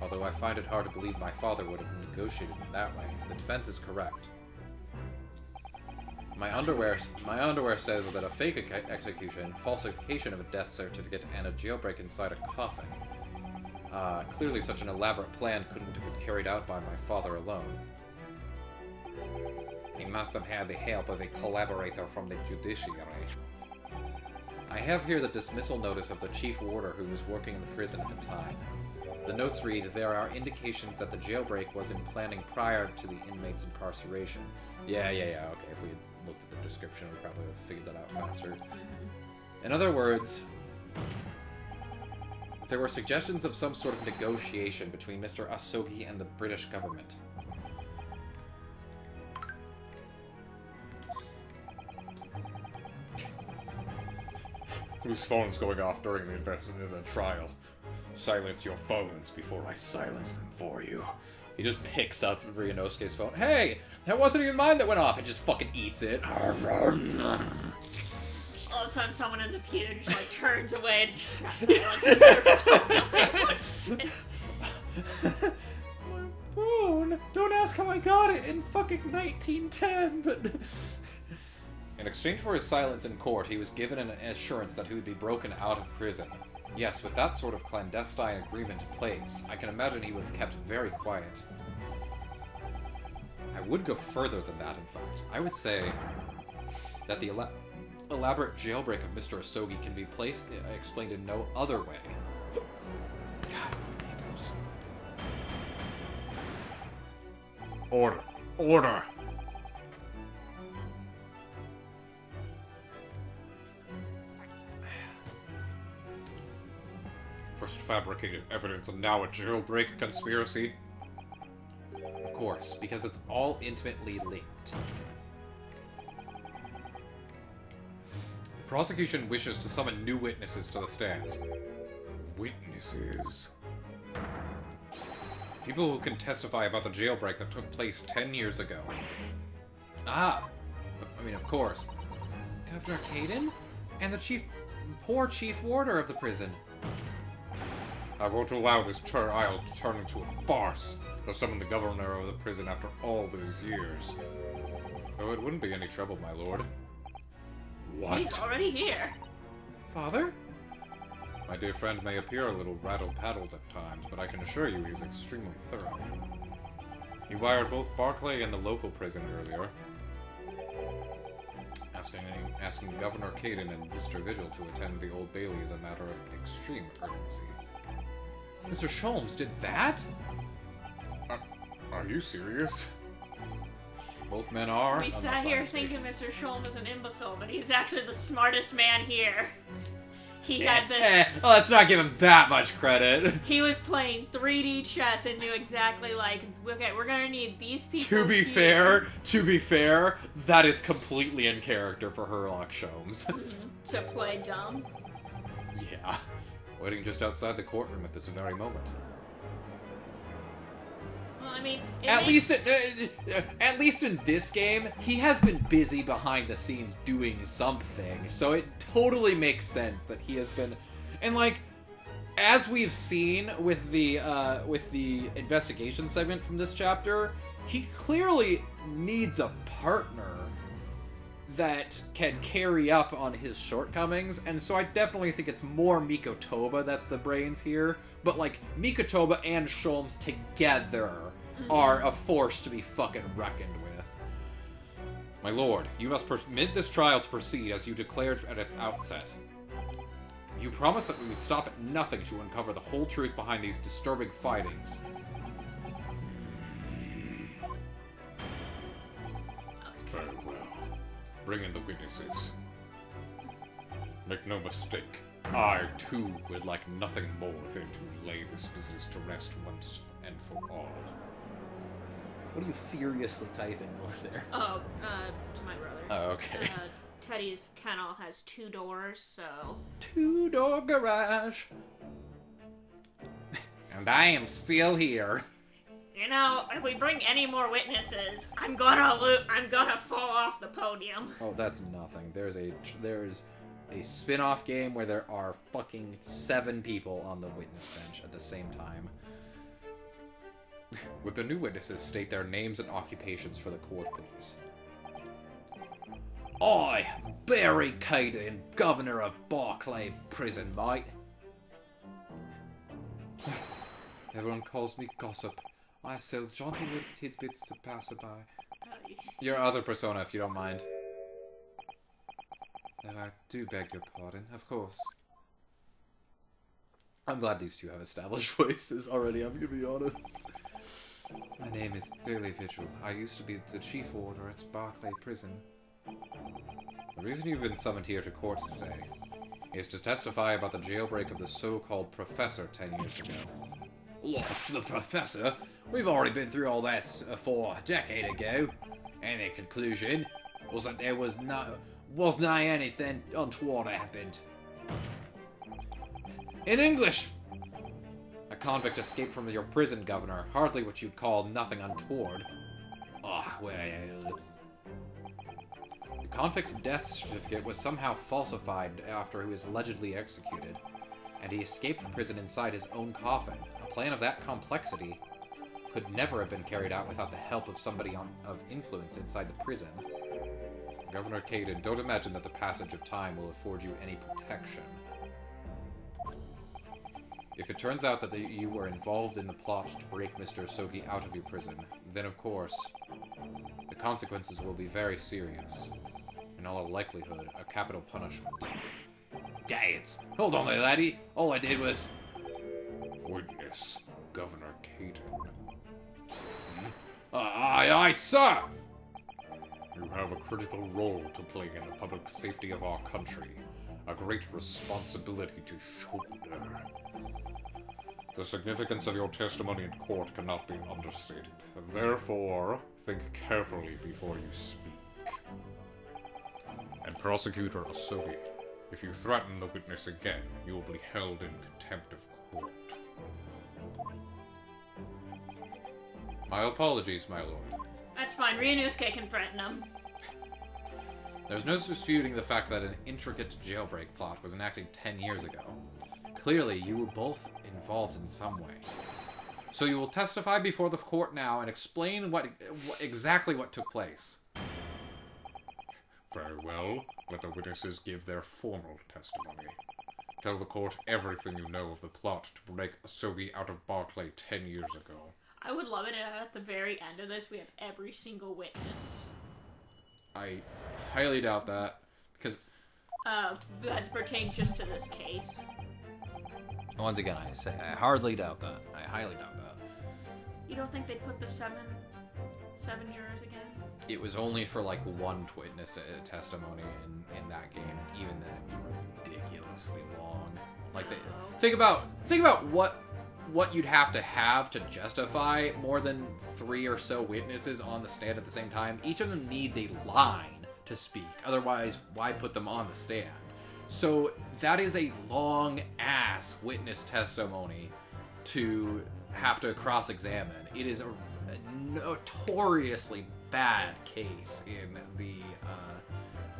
Although I find it hard to believe my father would have negotiated in that way. The defense is correct. My underwear says that a fake execution, falsification of a death certificate, and a jailbreak inside a coffin. Clearly such an elaborate plan couldn't have been carried out by my father alone. He must have had the help of a collaborator from the judiciary. I have here the dismissal notice of the chief warder who was working in the prison at the time. The notes read, there are indications that the jailbreak was in planning prior to the inmate's incarceration. Yeah, okay, if we had looked at the description, we probably would have figured that out faster. In other words, there were suggestions of some sort of negotiation between Mr. Asogi and the British government. Whose phone's going off during the trial? Silence your phones before I silence them for you. He just picks up Ryunosuke's phone. Hey, that wasn't even mine that went off, and just fucking eats it. All of a sudden, someone in the pew just like turns away and just My phone. Don't ask how I got it in fucking 1910, but... In exchange for his silence in court, he was given an assurance that he would be broken out of prison. Yes, with that sort of clandestine agreement in place, I can imagine he would have kept very quiet. I would go further than that, in fact. I would say that the elaborate jailbreak of Mr. Asogi can be explained in no other way. God, hiccups. Order! Order! First fabricated evidence and now a jailbreak conspiracy? Of course, because it's all intimately linked. The prosecution wishes to summon new witnesses to the stand. Witnesses? People who can testify about the jailbreak that took place 10 years ago. Ah! I mean, of course. Governor Caden? And the poor chief warder of the prison. I won't allow this trial to turn into a farce to summon the governor of the prison after all these years. Oh, it wouldn't be any trouble, my lord. What? he's already here. Father? My dear friend may appear a little rattle-paddled at times, but I can assure you he's extremely thorough. He wired both Barclay and the local prison earlier, asking Governor Caden and Mr. Vigil to attend the Old Bailey as a matter of extreme urgency. Mr. Sholmes did that? Are you serious? Both men are. We sat here thinking Mr. Sholm was an imbecile, but he's actually the smartest man here. He had this. Oh, let's not give him that much credit. He was playing 3D chess and knew exactly, like, okay, we're gonna need these people. To be fair, that is completely in character for Herlock Sholmes. To play dumb. Yeah. Waiting just outside the courtroom at this very moment. Well, I mean, At least in this game, he has been busy behind the scenes doing something, so it totally makes sense that he has been, and like, as we've seen with the investigation segment from this chapter, he clearly needs a partner that can carry up on his shortcomings, and so I definitely think it's more Mikotoba that's the brains here, but like Mikotoba and Sholmes together are a force to be fucking reckoned with. My lord, you must permit this trial to proceed as you declared at its outset. You promised that we would stop at nothing to uncover the whole truth behind these disturbing findings. Very well. Bring in the witnesses. Make no mistake, I too would like nothing more than to lay this business to rest once and for all. What are you furiously typing over there? Oh, to my brother. Oh, okay. Teddy's kennel has 2 doors, so... 2-door garage. And I am still here. You know, if we bring any more witnesses, I'm gonna fall off the podium. Oh, that's nothing. There's a spin-off game where there are fucking 7 people on the witness bench at the same time. Would the new witnesses state their names and occupations for the court, please? I, Barry Caden, Governor of Barclay Prison, mate. Everyone calls me Gossip. I sell jaunty little tidbits to passerby. Your other persona, if you don't mind. I do beg your pardon, of course. I'm glad these two have established voices already, I'm gonna be honest. My name is Daily Vigil. I used to be the chief warder at Barclay Prison. The reason you've been summoned here to court today is to testify about the jailbreak of the so-called professor 10 years ago. Lost the professor? We've already been through all that a decade ago. And the conclusion was that there was not anything untoward happened. In English! A convict escaped from your prison, Governor. Hardly what you'd call nothing untoward. Ah, well... The convict's death certificate was somehow falsified after he was allegedly executed, and he escaped the prison inside his own coffin. A plan of that complexity could never have been carried out without the help of somebody of influence inside the prison. Governor Caden, don't imagine that the passage of time will afford you any protection. If it turns out that you were involved in the plot to break Mr. Sogi out of your prison, then of course, the consequences will be very serious. In all likelihood, a capital punishment. Gads! Hold on there, laddie. All I did was... Witness, Governor Caden. Aye, sir! You have a critical role to play in the public safety of our country. A great responsibility to shoulder. The significance of your testimony in court cannot be understated. Therefore, think carefully before you speak. And Prosecutor Asogi, if you threaten the witness again, you will be held in contempt of court. My apologies, my lord. That's fine. Ryunosuke can threaten him. There's no disputing the fact that an intricate jailbreak plot was enacted 10 years ago. Clearly, you were both involved in some way. So you will testify before the court now and explain exactly what took place. Very well. Let the witnesses give their formal testimony. Tell the court everything you know of the plot to break Asogi out of Barclay 10 years ago. I would love it if at the very end of this we have every single witness. I highly doubt that, because... as pertains just to this case. Once again, I say, I hardly doubt that. I highly doubt that. You don't think they'd put the seven jurors again? It was only for, like, one witness testimony in that game, and even then it was ridiculously long. Like, think about what you'd have to justify more than 3 or so witnesses on the stand at the same time. Each of them needs a line to speak. Otherwise, why put them on the stand? So that is a long-ass witness testimony to have to cross-examine. It is a notoriously bad case in the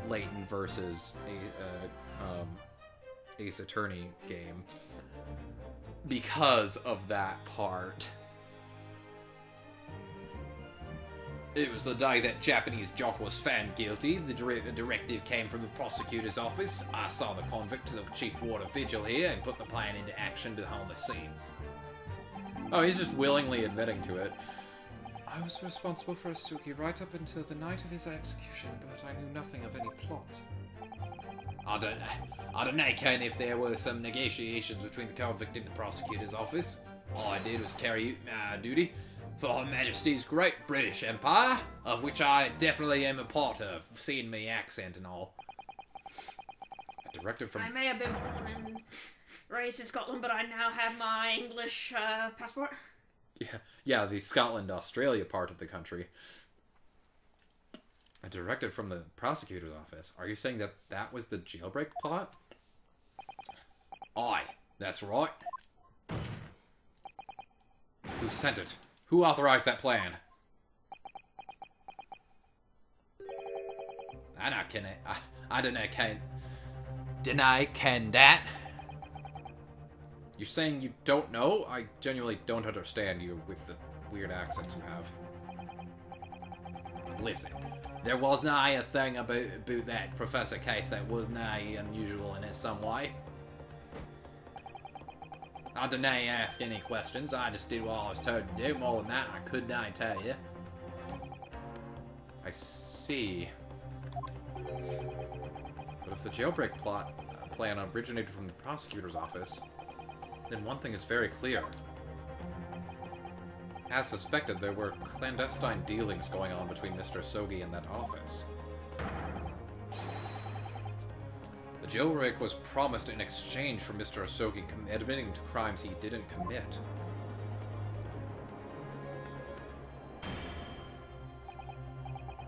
Layton versus Ace Attorney game because of that part. It was the day that Japanese jock was found guilty. The directive came from the prosecutor's office. I saw the convict to the chief ward of vigil here and put the plan into action behind the scenes. Oh, he's just willingly admitting to it. I was responsible for Asuki right up until the night of his execution, but I knew nothing of any plot. I don't know, Ken, if there were some negotiations between the convict and the prosecutor's office. All I did was carry out my duty for Her Majesty's Great British Empire, of which I definitely am a part of, seeing me accent and all. A directive from... I may have been born and raised in Scotland, but I now have my English passport. Yeah, the Scotland-Australia part of the country. A directive from the prosecutor's office. Are you saying that that was the jailbreak plot? Aye, that's right. Who sent it? Who authorized that plan? I don't know, can deny can that? You're saying you don't know? I genuinely don't understand you with the weird accent you have. Listen, there was not a thing about that professor case that was not unusual in some way. I didn't ask any questions, I just did what I was told to do. More than that, I could not tell you. I see. But if the jailbreak plan originated from the prosecutor's office, then one thing is very clear. As suspected, there were clandestine dealings going on between Mr. Sogi and that office. The jailbreak was promised in exchange for Mr. Asogi admitting to crimes he didn't commit.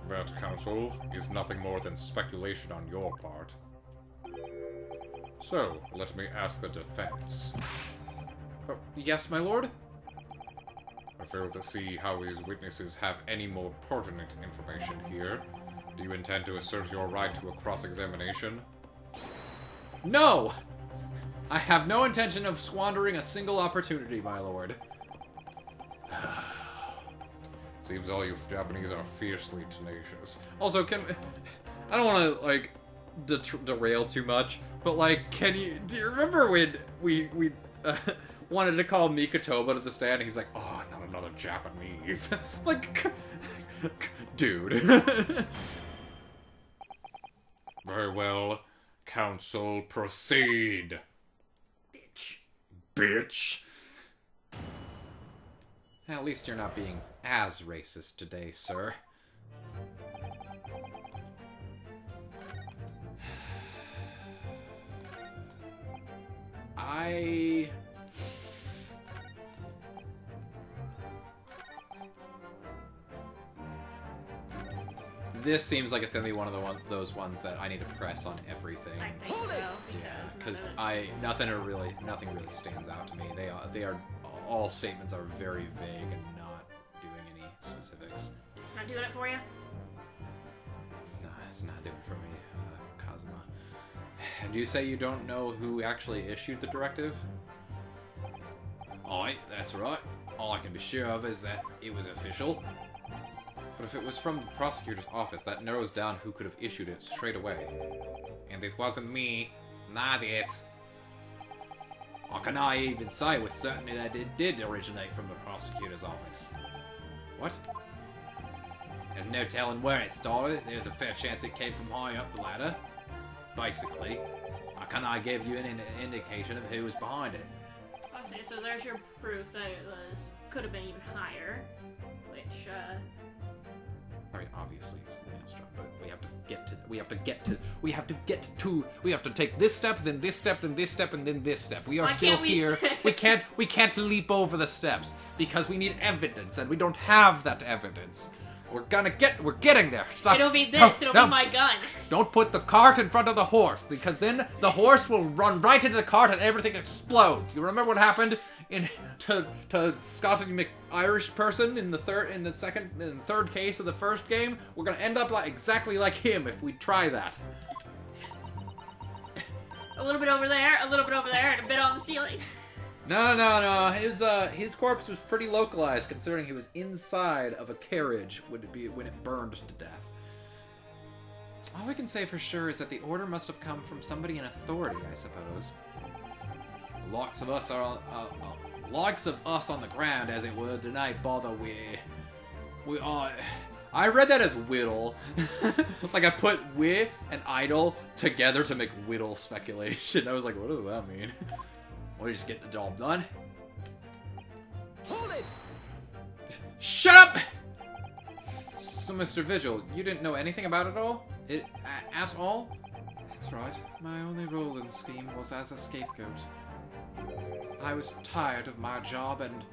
That, counsel, is nothing more than speculation on your part. So, let me ask the defense. Oh, yes, my lord? I fail to see how these witnesses have any more pertinent information here. Do you intend to assert your right to a cross-examination? No! I have no intention of squandering a single opportunity, my lord. Seems all you Japanese are fiercely tenacious. Also, I don't want to, like, derail too much, but, like, do you remember when we wanted to call Mikotoba to the stand, and he's like, oh, not another Japanese. Like, dude. Very well. Counsel, proceed. Bitch. At least you're not being as racist today, sir. This seems like it's gonna be one of those ones that I need to press on everything. I think so. Yeah, because nothing really stands out to me. They are all statements are very vague and not doing any specifics. Not doing it for you? No, it's not doing it for me, Kazuma. And you say you don't know who actually issued the directive? Aye, that's right. All I can be sure of is that it was official. But if it was from the prosecutor's office, that narrows down who could have issued it straight away. And it wasn't me. Not it. Or can I even say with certainty that it did originate from the prosecutor's office? What? There's no telling where it started. There's a fair chance it came from high up the ladder. Basically, can I give you an indication of who was behind it? Okay, so there's your proof that it could have been even higher, which, I mean, obviously it was the maelstrom, but we have to take this step, then this step, then this step, and then this step. We are still here. we can't leap over the steps because we need evidence, and we don't have that evidence. We're getting there. Stop. It'll be this. It'll be my gun. Don't put the cart in front of the horse, because then the horse will run right into the cart and everything explodes. You remember what happened to Scottish Irish person in the third case of the first game? We're gonna end up exactly like him if we try that. A little bit over there, and a bit on the ceiling. No. His corpse was pretty localized, considering he was inside of a carriage when it burned to death. All we can say for sure is that the order must have come from somebody in authority, I suppose. The likes of us on the ground, as it were, do not bother we are. I read that as whittle. Like I put we and idle together to make whittle speculation. I was like, what does that mean? Well, you just get the job done. Hold it! Shut up! So, Mr. Vigil, you didn't know anything about it all? At all? That's right. My only role in the scheme was as a scapegoat. I was tired of my job and...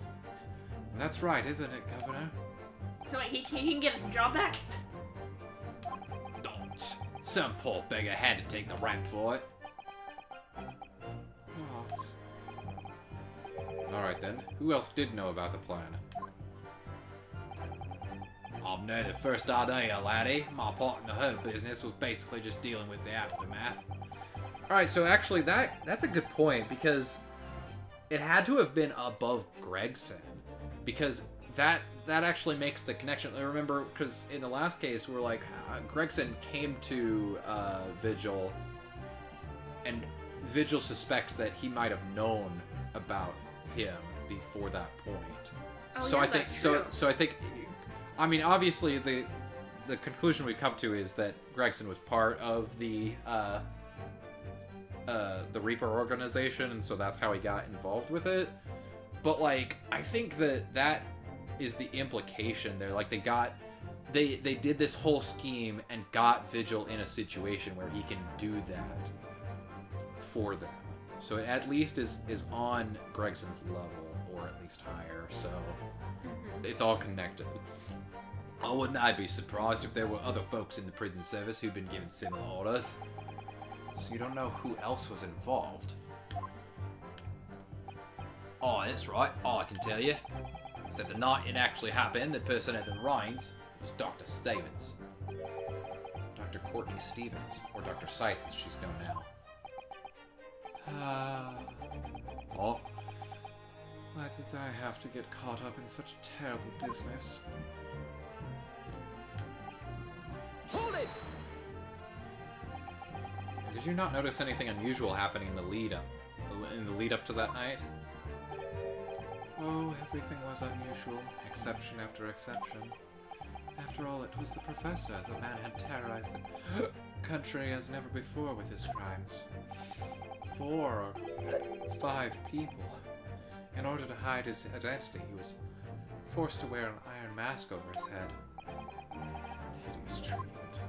That's right, isn't it, Governor? So wait, he can get his job back? Don't. Some poor beggar had to take the rap for it. What? Alright then, who else did know about the plan? I've known the first idea, laddie. My part in the whole business was basically just dealing with the aftermath. Alright, so actually that's a good point, because it had to have been above Gregson. Because that actually makes the connection. I remember, because in the last case, we're like, Gregson came to Vigil, and Vigil suspects that he might have known about him before that point. Oh, so yeah, I think that's true. so I think, I mean, obviously the conclusion we come to is that Gregson was part of the Reaper organization, and so that's how he got involved with it. But like, I think that is the implication there. Like they did this whole scheme and got Vigil in a situation where he can do that for them. So it at least is on Gregson's level, or at least higher. So it's all connected. Oh, wouldn't I be surprised if there were other folks in the prison service who'd been given similar orders? So you don't know who else was involved? Oh, that's right. Oh, I can tell you. Is that the night it actually happened, the person at the reins was Dr. Stevens. Dr. Courtney Stevens, or Dr. Scythe as she's known now. Oh? Why did I have to get caught up in such terrible business? Hold it! Did you not notice anything unusual happening in the lead up to that night? Oh, everything was unusual, exception after exception. After all, it was the professor. The man had terrorized the country as never before with his crimes. 4 or 5 people. In order to hide his identity, he was forced to wear an iron mask over his head. Hideous treatment.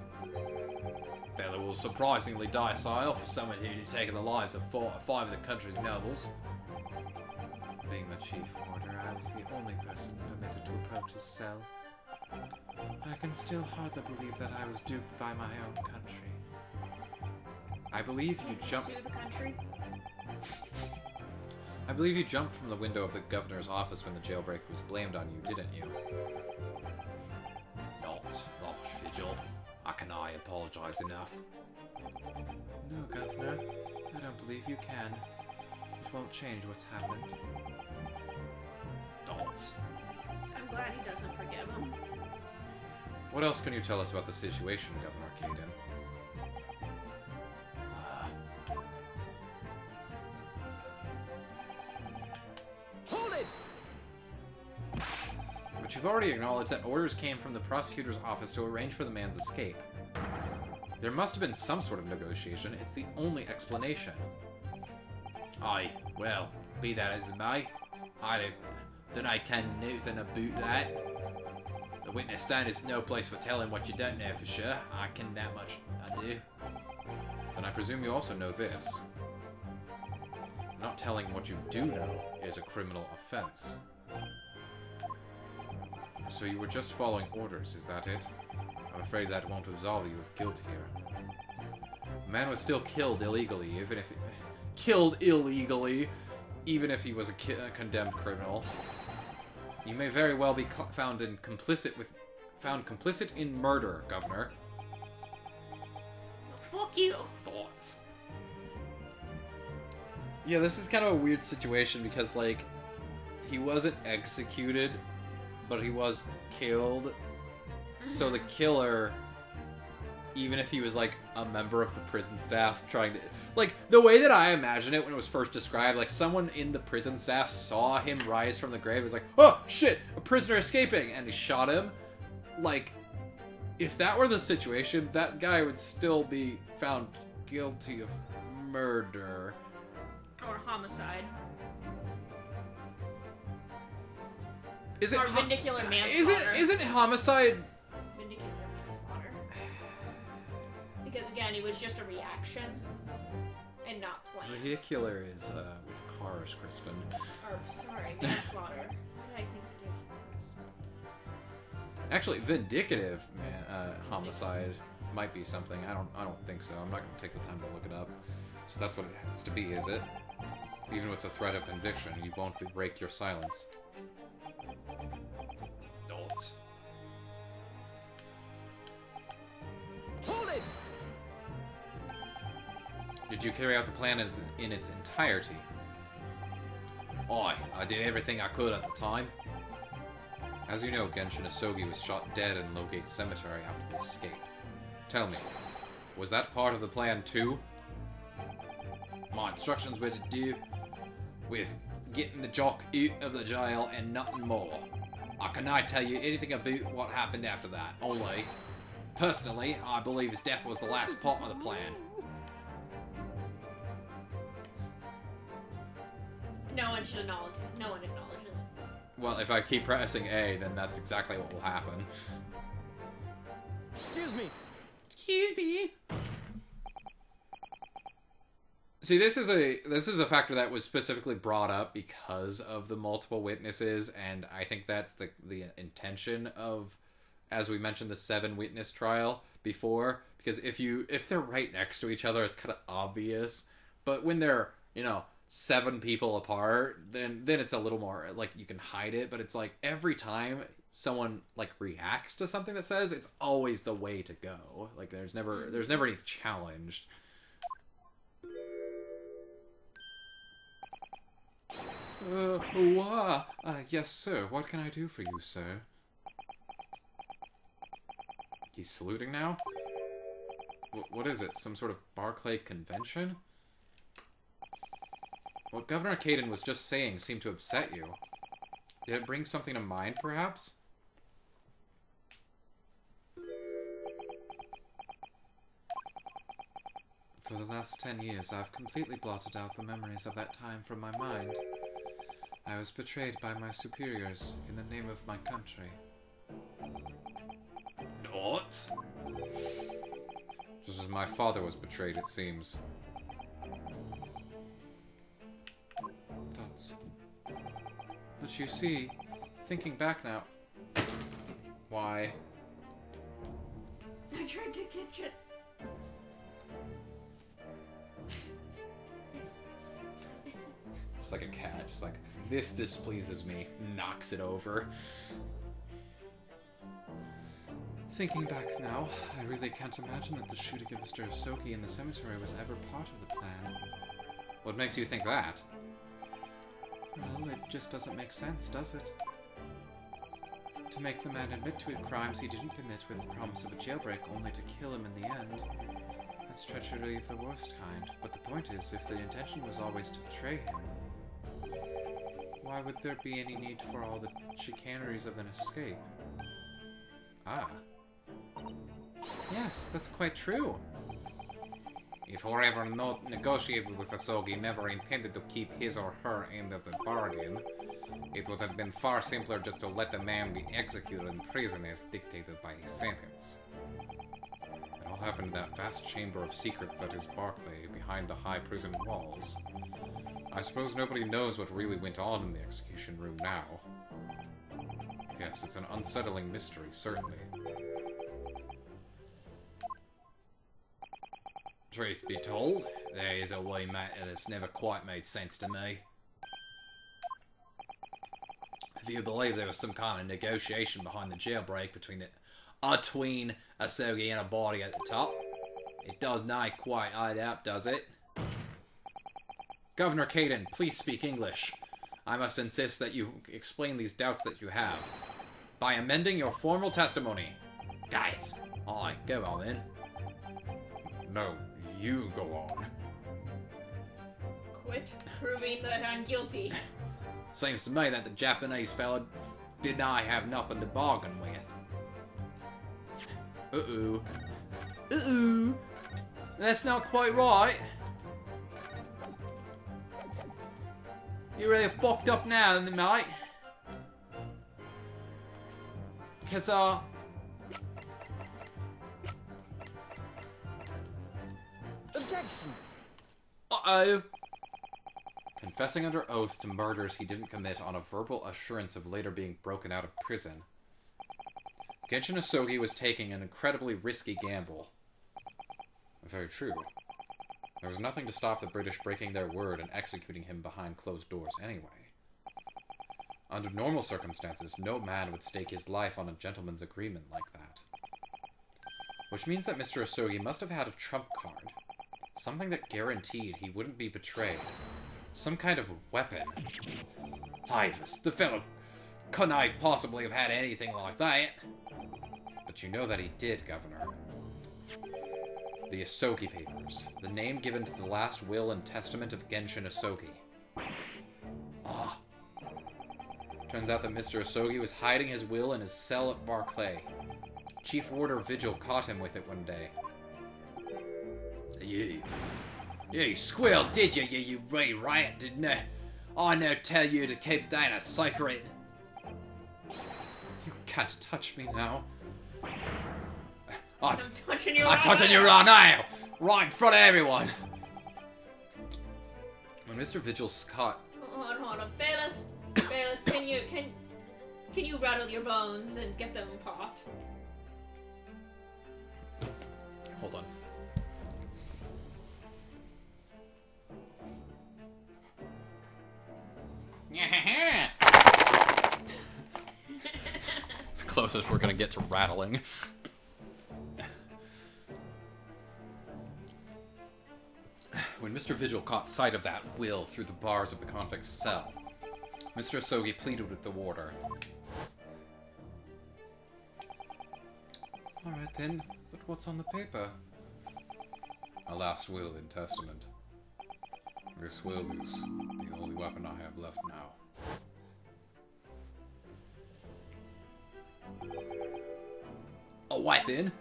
Fellow was surprisingly docile for someone who had taken the lives of 4 or 5 of the country's nobles. Being the chief warder, I was the only person permitted to approach his cell. I can still hardly believe that I was duped by my own country. I believe you jumped. Sue the country? I believe you jumped from the window of the governor's office when the jailbreak was blamed on you, didn't you? Not, Vigil. I apologize enough. No, Governor. I don't believe you can. It won't change what's happened. Don't. I'm glad he doesn't forgive him. What else can you tell us about the situation, Governor Caden? Hold it! But you've already acknowledged that orders came from the prosecutor's office to arrange for the man's escape. There must have been some sort of negotiation. It's the only explanation. Aye, well, be that as it may, I don't ken nothing about that. The witness stand is no place for telling what you don't know for sure. I ken that much, I do. And I presume you also know this. Not telling what you do know is a criminal offense. So you were just following orders, is that it? I'm afraid that won't absolve you of guilt here. The man was still killed illegally, even if... even if he was a condemned criminal. You may very well be found complicit in murder, Governor. Fuck you. Thoughts. Yeah, this is kind of a weird situation because, like, he wasn't executed, but he was killed. So the killer, even if he was, like, a member of the prison staff trying to... Like, the way that I imagine it when it was first described, like, someone in the prison staff saw him rise from the grave, was like, oh, shit, a prisoner escaping, and he shot him. Like, if that were the situation, that guy would still be found guilty of murder. Or homicide. Is it Or vindicular manslaughter. Isn't homicide... Vindicular manslaughter. Because again, it was just a reaction and not planned. Vehicular is with cars, Kristen. Or, sorry, manslaughter. What did I think ridiculous? Actually, vindicative homicide might be something. I don't think so. I'm not going to take the time to look it up. So that's what it has to be, is it? Even with the threat of conviction, you won't break your silence. Dolls. Hold it! Did you carry out the plan in its entirety? I did everything I could at the time. As you know, Genshin Asogi was shot dead in Lowgate Cemetery after the escape. Tell me, was that part of the plan too? My instructions were to do with getting the jock out of the jail and nothing more. I cannot tell you anything about what happened after that, only, personally, I believe his death was the last part of the plan. No one should acknowledge. No one acknowledges. Well, if I keep pressing A, then that's exactly what will happen. Excuse me. Excuse me. See, this is a factor that was specifically brought up because of the multiple witnesses, and I think that's the intention of, as we mentioned, the 7-witness trial before. Because if they're right next to each other, it's kind of obvious. But when they're 7 people apart, then it's a little more like you can hide it. But it's like every time someone like reacts to something that says, it's always the way to go. Like there's never any challenged. Yes, sir. What can I do for you, sir? He's saluting now? What is it? Some sort of Barclay convention? What Governor Caden was just saying seemed to upset you. Did it bring something to mind, perhaps? For the last 10 years, I've completely blotted out the memories of that time from my mind. I was betrayed by my superiors in the name of my country. What? Just as my father was betrayed, it seems. Dots. But you see, thinking back now... Why? I tried to catch it. Just like a cat, just like, this displeases me, knocks it over. Thinking back now, I really can't imagine that the shooting of Mr. Asogi in the cemetery was ever part of the plan. What makes you think that? Well, it just doesn't make sense, does it? To make the man admit to crimes he didn't commit with the promise of a jailbreak only to kill him in the end. That's treachery of the worst kind, but the point is, if the intention was always to betray him, why would there be any need for all the chicaneries of an escape? Ah. Yes, that's quite true. If whoever negotiated with Asogi never intended to keep his or her end of the bargain, it would have been far simpler just to let the man be executed in prison as dictated by his sentence. It all happened in that vast chamber of secrets that is Barclay, behind the high prison walls. I suppose nobody knows what really went on in the execution room now. Yes, it's an unsettling mystery, certainly. Truth be told, there is a wee matter that's never quite made sense to me. If you believe there was some kind of negotiation behind the jailbreak between Asogi and a body at the top, it does not quite add up, does it? Governor Caden, please speak English. I must insist that you explain these doubts that you have by amending your formal testimony. Guys, aye, go on then. No, you go on. Quit proving that I'm guilty. Seems to me that the Japanese fella did not have nothing to bargain with. Uh-oh. Uh-oh. That's not quite right. You really fucked up now, mate. Because, Objection. uh-oh. Confessing under oath to murders he didn't commit on a verbal assurance of later being broken out of prison, Genshin Asogi was taking an incredibly risky gamble. Very true. There was nothing to stop the British breaking their word and executing him behind closed doors anyway. Under normal circumstances, no man would stake his life on a gentleman's agreement like that. Which means that Mr. Asogi must have had a trump card. Something that guaranteed he wouldn't be betrayed. Some kind of weapon. Hivus, the fellow couldn't possibly have had anything like that. But you know that he did, Governor. The Asogi Papers. The name given to the last will and testament of Genshin Asogi. Ah. Turns out that Mr. Asogi was hiding his will in his cell at Barclay. Chief Warder Vigil caught him with it one day. You squealed, did you, you wee rat, didn't you? I now tell you to keep that a secret. You can't touch me now. I'm touching you I'm touching you right now! Right in front of everyone! When Mr. Vigil's caught... Hold on. Bailiff, can you rattle your bones and get them popped? Hold on. It's the closest we're gonna get to rattling. When Mr. Vigil caught sight of that will through the bars of the convict's cell, Mr. Asogi pleaded with the warder. Alright then, but what's on the paper? A last will and testament. This will is the only weapon I have left now. A weapon?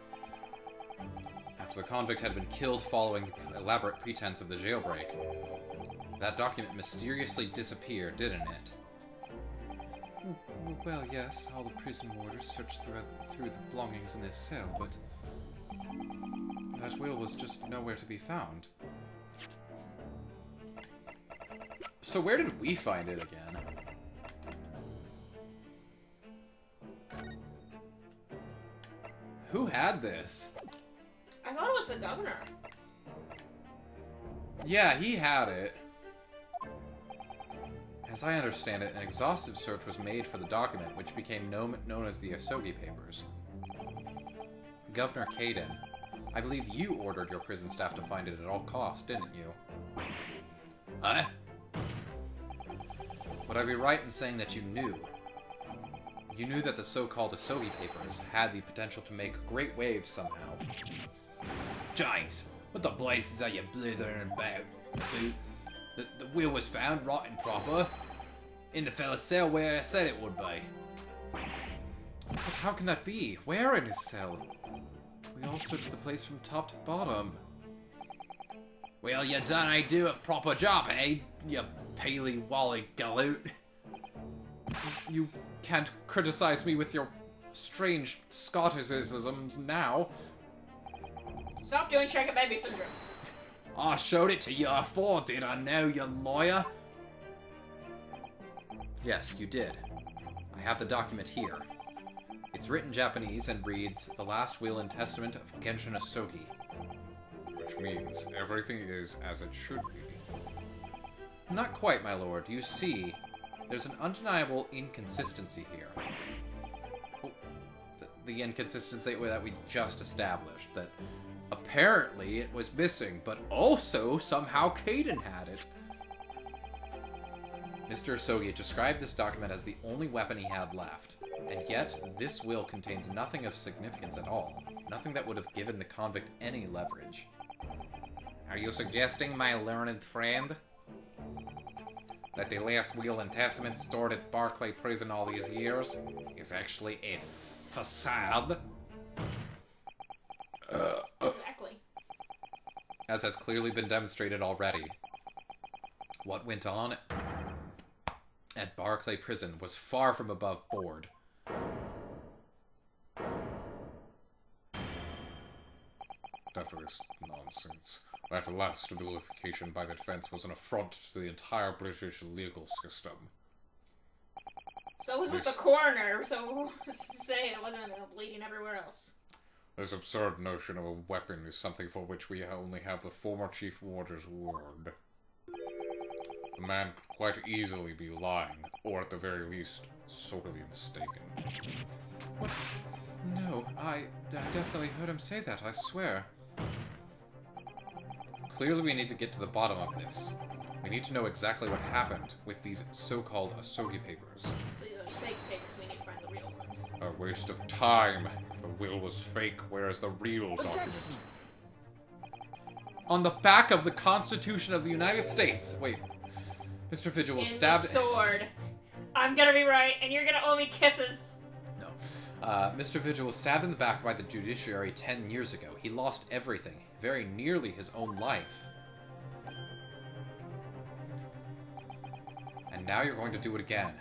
After the convict had been killed following the elaborate pretense of the jailbreak, that document mysteriously disappeared, didn't it? Well, yes, all the prison warders searched through the belongings in this cell, but that will was just nowhere to be found. So where did we find it again? Who had this? I thought it was the governor. Yeah, he had it. As I understand it, an exhaustive search was made for the document, which became known as the Asogi Papers. Governor Caden, I believe you ordered your prison staff to find it at all costs, didn't you? Huh? Would I be right in saying that you knew? You knew that the so-called Asogi Papers had the potential to make great waves somehow. James, what the blazes are you blithering about? The will was found right and proper in the fella's cell where I said it would be. But how can that be? Where in his cell? We all searched the place from top to bottom. Well, you done do a proper job, eh? You peely-wally galoot. You can't criticize me with your strange Scotticisms now. Stop doing Check Baby Syndrome. I showed it to you afore, did I know, you lawyer? Yes, you did. I have the document here. It's written Japanese and reads, The Last Will and Testament of Genshin Asogi. Which means everything is as it should be. Not quite, my lord. You see, there's an undeniable inconsistency here. Well, the inconsistency that we just established, that apparently it was missing, but also somehow Caden had it. Mr. Asogi described this document as the only weapon he had left, and yet this will contains nothing of significance at all. Nothing that would have given the convict any leverage. Are you suggesting, my learned friend, that the last will and testament stored at Barclay Prison all these years is actually a facade? Exactly. As has clearly been demonstrated already. What went on at Barclay Prison was far from above board. That is nonsense. That last vilification by the defense was an affront to the entire British legal system. So was with the coroner, so what's to say it wasn't bleeding everywhere else? This absurd notion of a weapon is something for which we only have the former Chief Warder's word. The man could quite easily be lying, or at the very least, sorely mistaken. What? No, I definitely heard him say that, I swear. Clearly we need to get to the bottom of this. We need to know exactly what happened with these so-called Asogi papers. So these are fake papers, we need to find the real ones. A waste of time. If the will was fake, where is the real document? On the back of the Constitution of the United States! Wait. Mr. Vigil was stabbed... the sword. I'm gonna be right, and you're gonna owe me kisses. No. Mr. Vigil was stabbed in the back by the judiciary 10 years ago. He lost everything. Very nearly his own life. And now you're going to do it again.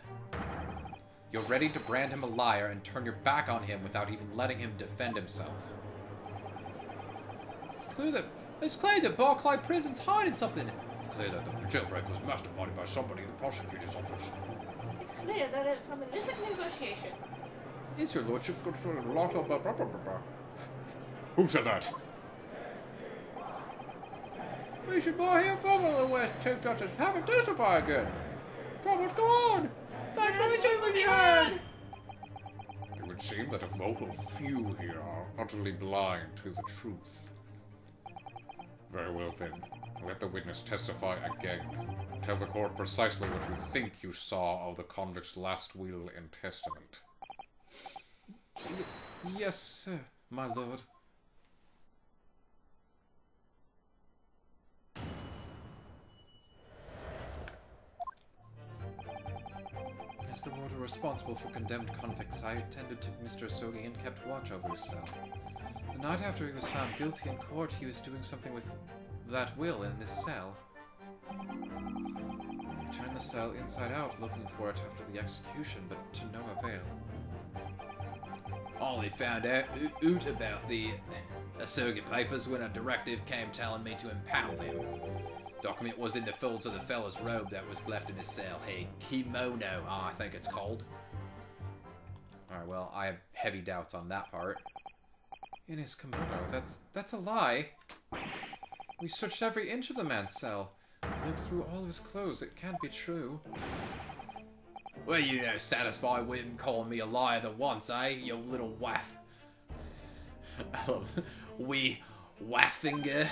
You're ready to brand him a liar and turn your back on him without even letting him defend himself. It's clear that Barclay Prison's hiding something. It's clear that the jailbreak was masterminded by somebody in the prosecutor's office. It's clear that it's some illicit negotiation. Is your lordship good for a lot of blah, blah, blah, blah, blah. Who said that? We should buy him from the West Chief Justice. Have him testify again. Problems go on. That's what we should be heard. It would seem that a vocal few here are utterly blind to the truth. Very well then. Let the witness testify again. Tell the court precisely what you think you saw of the convict's last will and testament. Yes, sir, my lord. As the warder responsible for condemned convicts, I attended to Mr. Asogi and kept watch over his cell. The night after he was found guilty in court, he was doing something with that will in this cell. I turned the cell inside out looking for it after the execution, but to no avail. I only found out about the Asogi papers when a directive came telling me to impound them. Document was in the folds of the fella's robe that was left in his cell. Hey, kimono, I think it's called. Alright, well, I have heavy doubts on that part. In his kimono? That's a lie. We searched every inch of the man's cell. We looked through all of his clothes. It can't be true. Well, you know, satisfied with him calling me a liar the once, eh, you little waff. I love wee waffinger.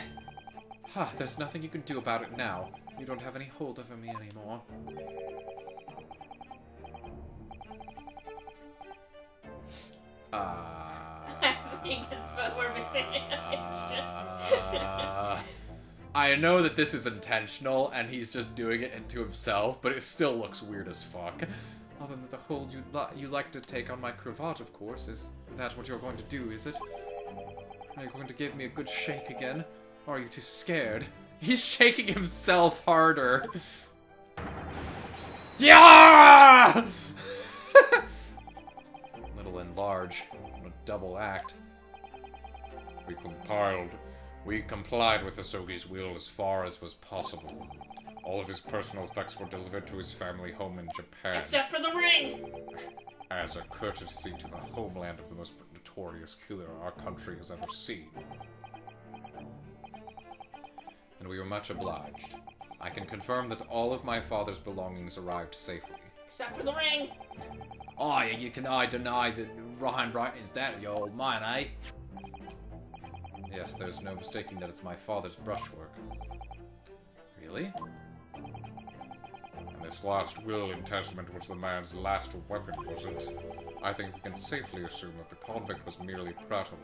Ha, there's nothing you can do about it now. You don't have any hold over me anymore. I think it's what we're missing. I know that this is intentional, and he's just doing it into himself, but it still looks weird as fuck. Other than the hold you like to take on my cravat, of course. Is that what you're going to do, is it? Are you going to give me a good shake again? Or are you too scared? He's shaking himself harder. Yeah! Little and large. A double act. We complied with Asogi's will as far as was possible. All of his personal effects were delivered to his family home in Japan. Except for the ring! As a courtesy to the homeland of the most notorious killer our country has ever seen. And we were much obliged. I can confirm that all of my father's belongings arrived safely. Except for the ring! Oh, you can deny that Ryan Bright is that of your old mine, eh? Yes, there's no mistaking that it's my father's brushwork. Really? I'm This last will and testament was the man's last weapon, was it? I think we can safely assume that the convict was merely prattling,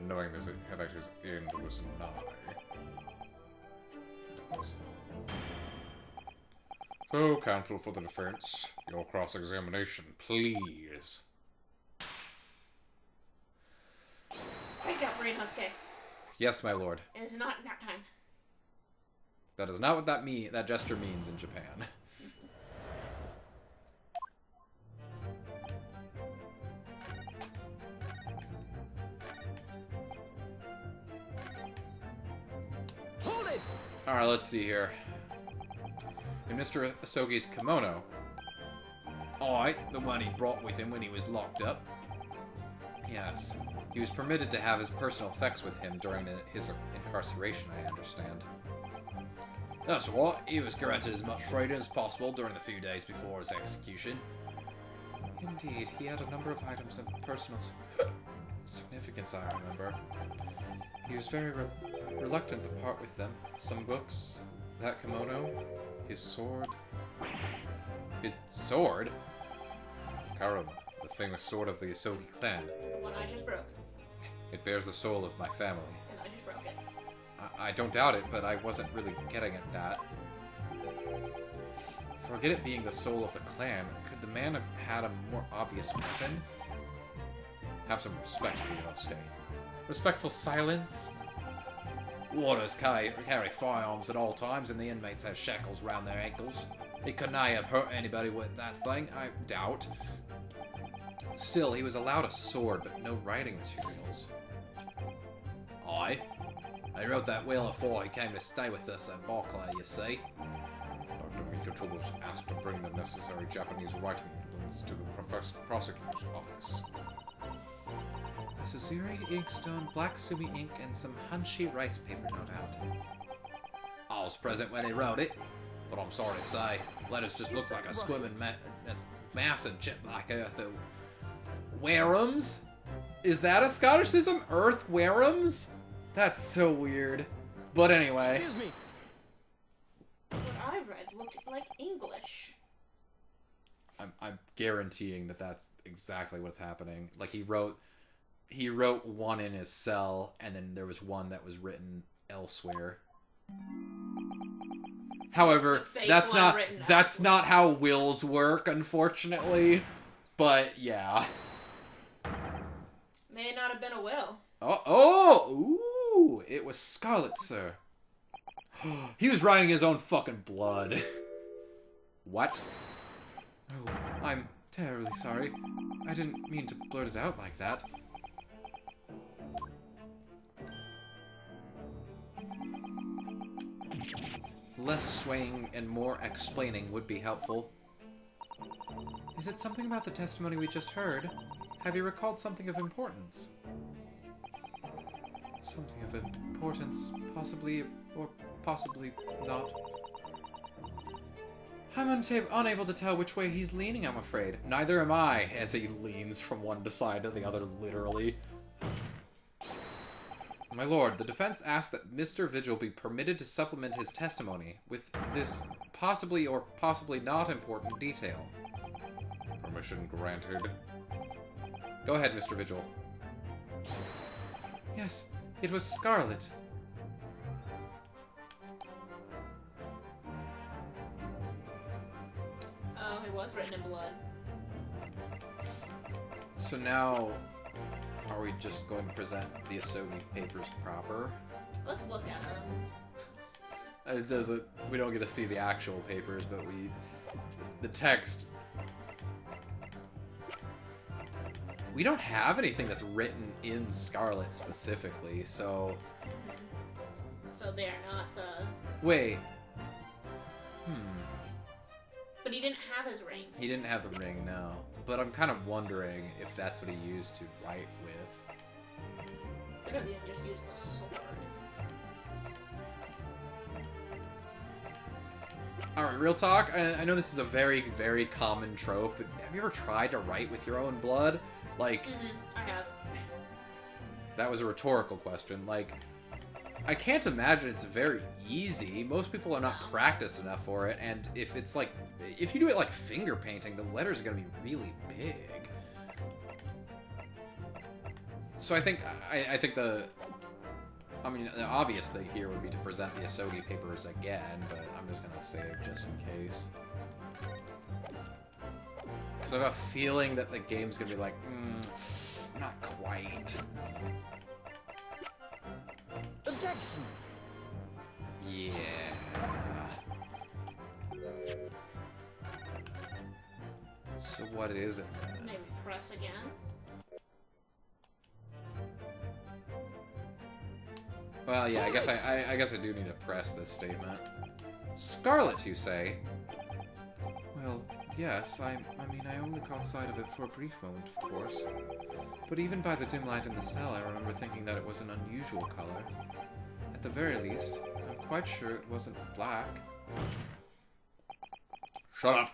knowing that his end was nigh. So, counsel for the defense, your cross-examination, please. Break that brain, Husky. Yes, my lord. It is not nap time. That is not what that gesture means in Japan. Hold it! Alright, let's see here. In Mr. Asogi's kimono. Aye, the one he brought with him when he was locked up. Yes. He was permitted to have his personal effects with him during his incarceration, I understand. That's right, he was granted as much freedom as possible during the few days before his execution. Indeed, he had a number of items of personal significance, I remember. He was very reluctant to part with them. Some books, that kimono, his sword. His sword? Karuma, the famous sword of the Asogi clan. The one I just broke. It bears the soul of my family. And I just broke it. I don't doubt it, but I wasn't really getting at that. Forget it being the soul of the clan. Could the man have had a more obvious weapon? Have some respect for Inosuke. Respectful silence? Warders carry firearms at all times, and the inmates have shackles round their ankles. He couldn't have hurt anybody with that thing, I doubt. Still, he was allowed a sword, but no writing materials. Aye. I wrote that will afore he came to stay with us at Barclay, you see. Dr. Mikoto was asked to bring the necessary Japanese writing implements to the prosecutor's office. A Suzuri inkstone, black sumi ink, and some Hanshi rice paper, no doubt. I was present when he wrote it, but I'm sorry to say, letters just look like a swimming mass of jet black earth. Warums? Is that a Scotticism? Earthworms? That's so weird. But anyway. Excuse me. What I read looked like English. I'm guaranteeing that that's exactly what's happening. Like he wrote one in his cell, and then there was one that was written elsewhere. However, that's not how wills work, unfortunately. But yeah. May not have been a will. Ooh, it was Scarlet, sir. He was writing his own fucking blood. What? Oh, I'm terribly sorry. I didn't mean to blurt it out like that. Less swaying and more explaining would be helpful. Is it something about the testimony we just heard? Have you recalled something of importance? Something of importance, possibly, or possibly not. I'm unable to tell which way he's leaning, I'm afraid. Neither am I, as he leans from one side to the other, literally. My lord, the defense asks that Mr. Vigil be permitted to supplement his testimony with this possibly or possibly not important detail. Permission granted. Go ahead, Mr. Vigil. Yes, it was Scarlet. Oh, it was written in blood. So now, are we just going to present the Asogi papers proper? Let's look at them. It doesn't. We don't get to see the actual papers, but the text. We don't have anything that's written in Scarlet specifically, so. So they are not the. Wait. But he didn't have his ring. He didn't have the ring, no. But I'm kind of wondering if that's what he used to write with. Could have even just used the sword. Alright, real talk. I know this is a very, very common trope, but have you ever tried to write with your own blood? Like, I have. that was a rhetorical question. Like, I can't imagine it's very easy. Most people are not practiced enough for it, and if it's like, if you do it like finger painting, the letters are gonna be really big. So I think the obvious thing here would be to present the Asogi papers again, but I'm just gonna save just in case. Because I have a feeling that the game's gonna be like, not quite. Objection. Yeah. So what is it then? Maybe press again. Well, yeah, I guess I do need to press this statement. Scarlet, you say? Well, yes, I mean, I only caught sight of it for a brief moment, of course. But even by the dim light in the cell, I remember thinking that it was an unusual color. At the very least, I'm quite sure it wasn't black. Shut up!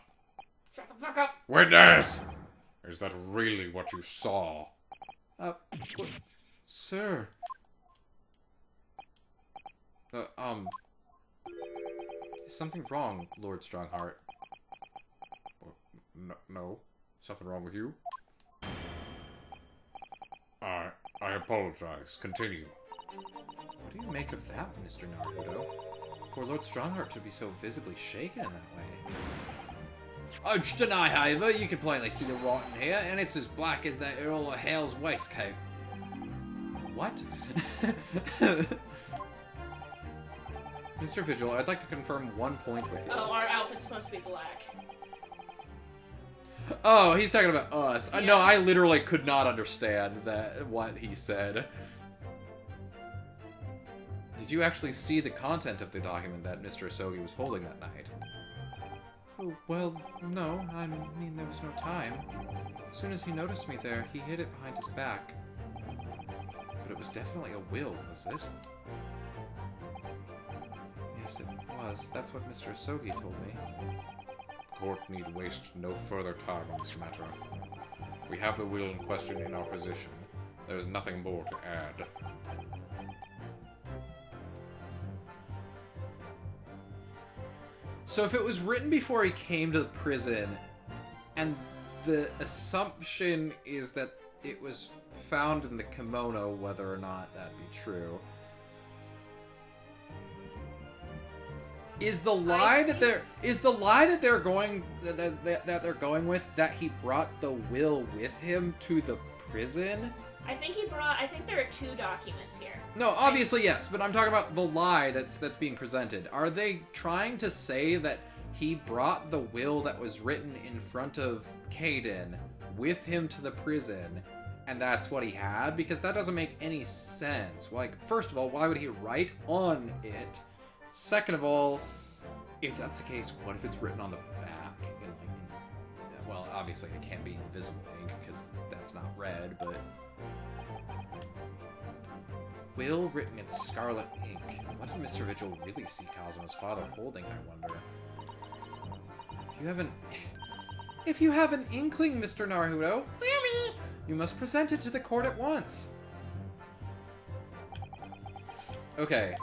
Shut the fuck up! Witness! Is that really what you saw? What? Sir. Is something wrong, Lord Strongheart? No. Something wrong with you? I apologize. Continue. What do you make of that, Mr. Naruto? For Lord Strongheart to be so visibly shaken in that way. I just deny, however, you can plainly see the writing here, and it's as black as that Earl of Hale's waistcoat. What? Mr. Vigil, I'd like to confirm one point with you. Oh, our outfit's supposed to be black. Oh, he's talking about us. Yeah. No, I literally could not understand what he said. Did you actually see the content of the document that Mr. Asogi was holding that night? Oh, well, no. I mean, there was no time. As soon as he noticed me there, he hid it behind his back. But it was definitely a will, was it? Yes, it was. That's what Mr. Asogi told me. The court need waste no further time on this matter. We have the will in question in our possession. There is nothing more to add. So if it was written before he came to the prison, and the assumption is that it was found in the kimono, whether or not that be true, is the lie that they're going with that he brought the will with him to the prison? I think there are two documents here. No, obviously yes, but I'm talking about the lie that's being presented. Are they trying to say that he brought the will that was written in front of Kaden with him to the prison, and that's what he had? Because that doesn't make any sense. Like, first of all, why would he write on it? Second of all, if that's the case, what if it's written on the back? Well, obviously it can't be invisible ink because that's not red, but will written in scarlet ink. What did Mr. Vigil really see Kazuma's father holding, I wonder? If you have an inkling, Mr. Naruto, you must present it to the court at once. Okay.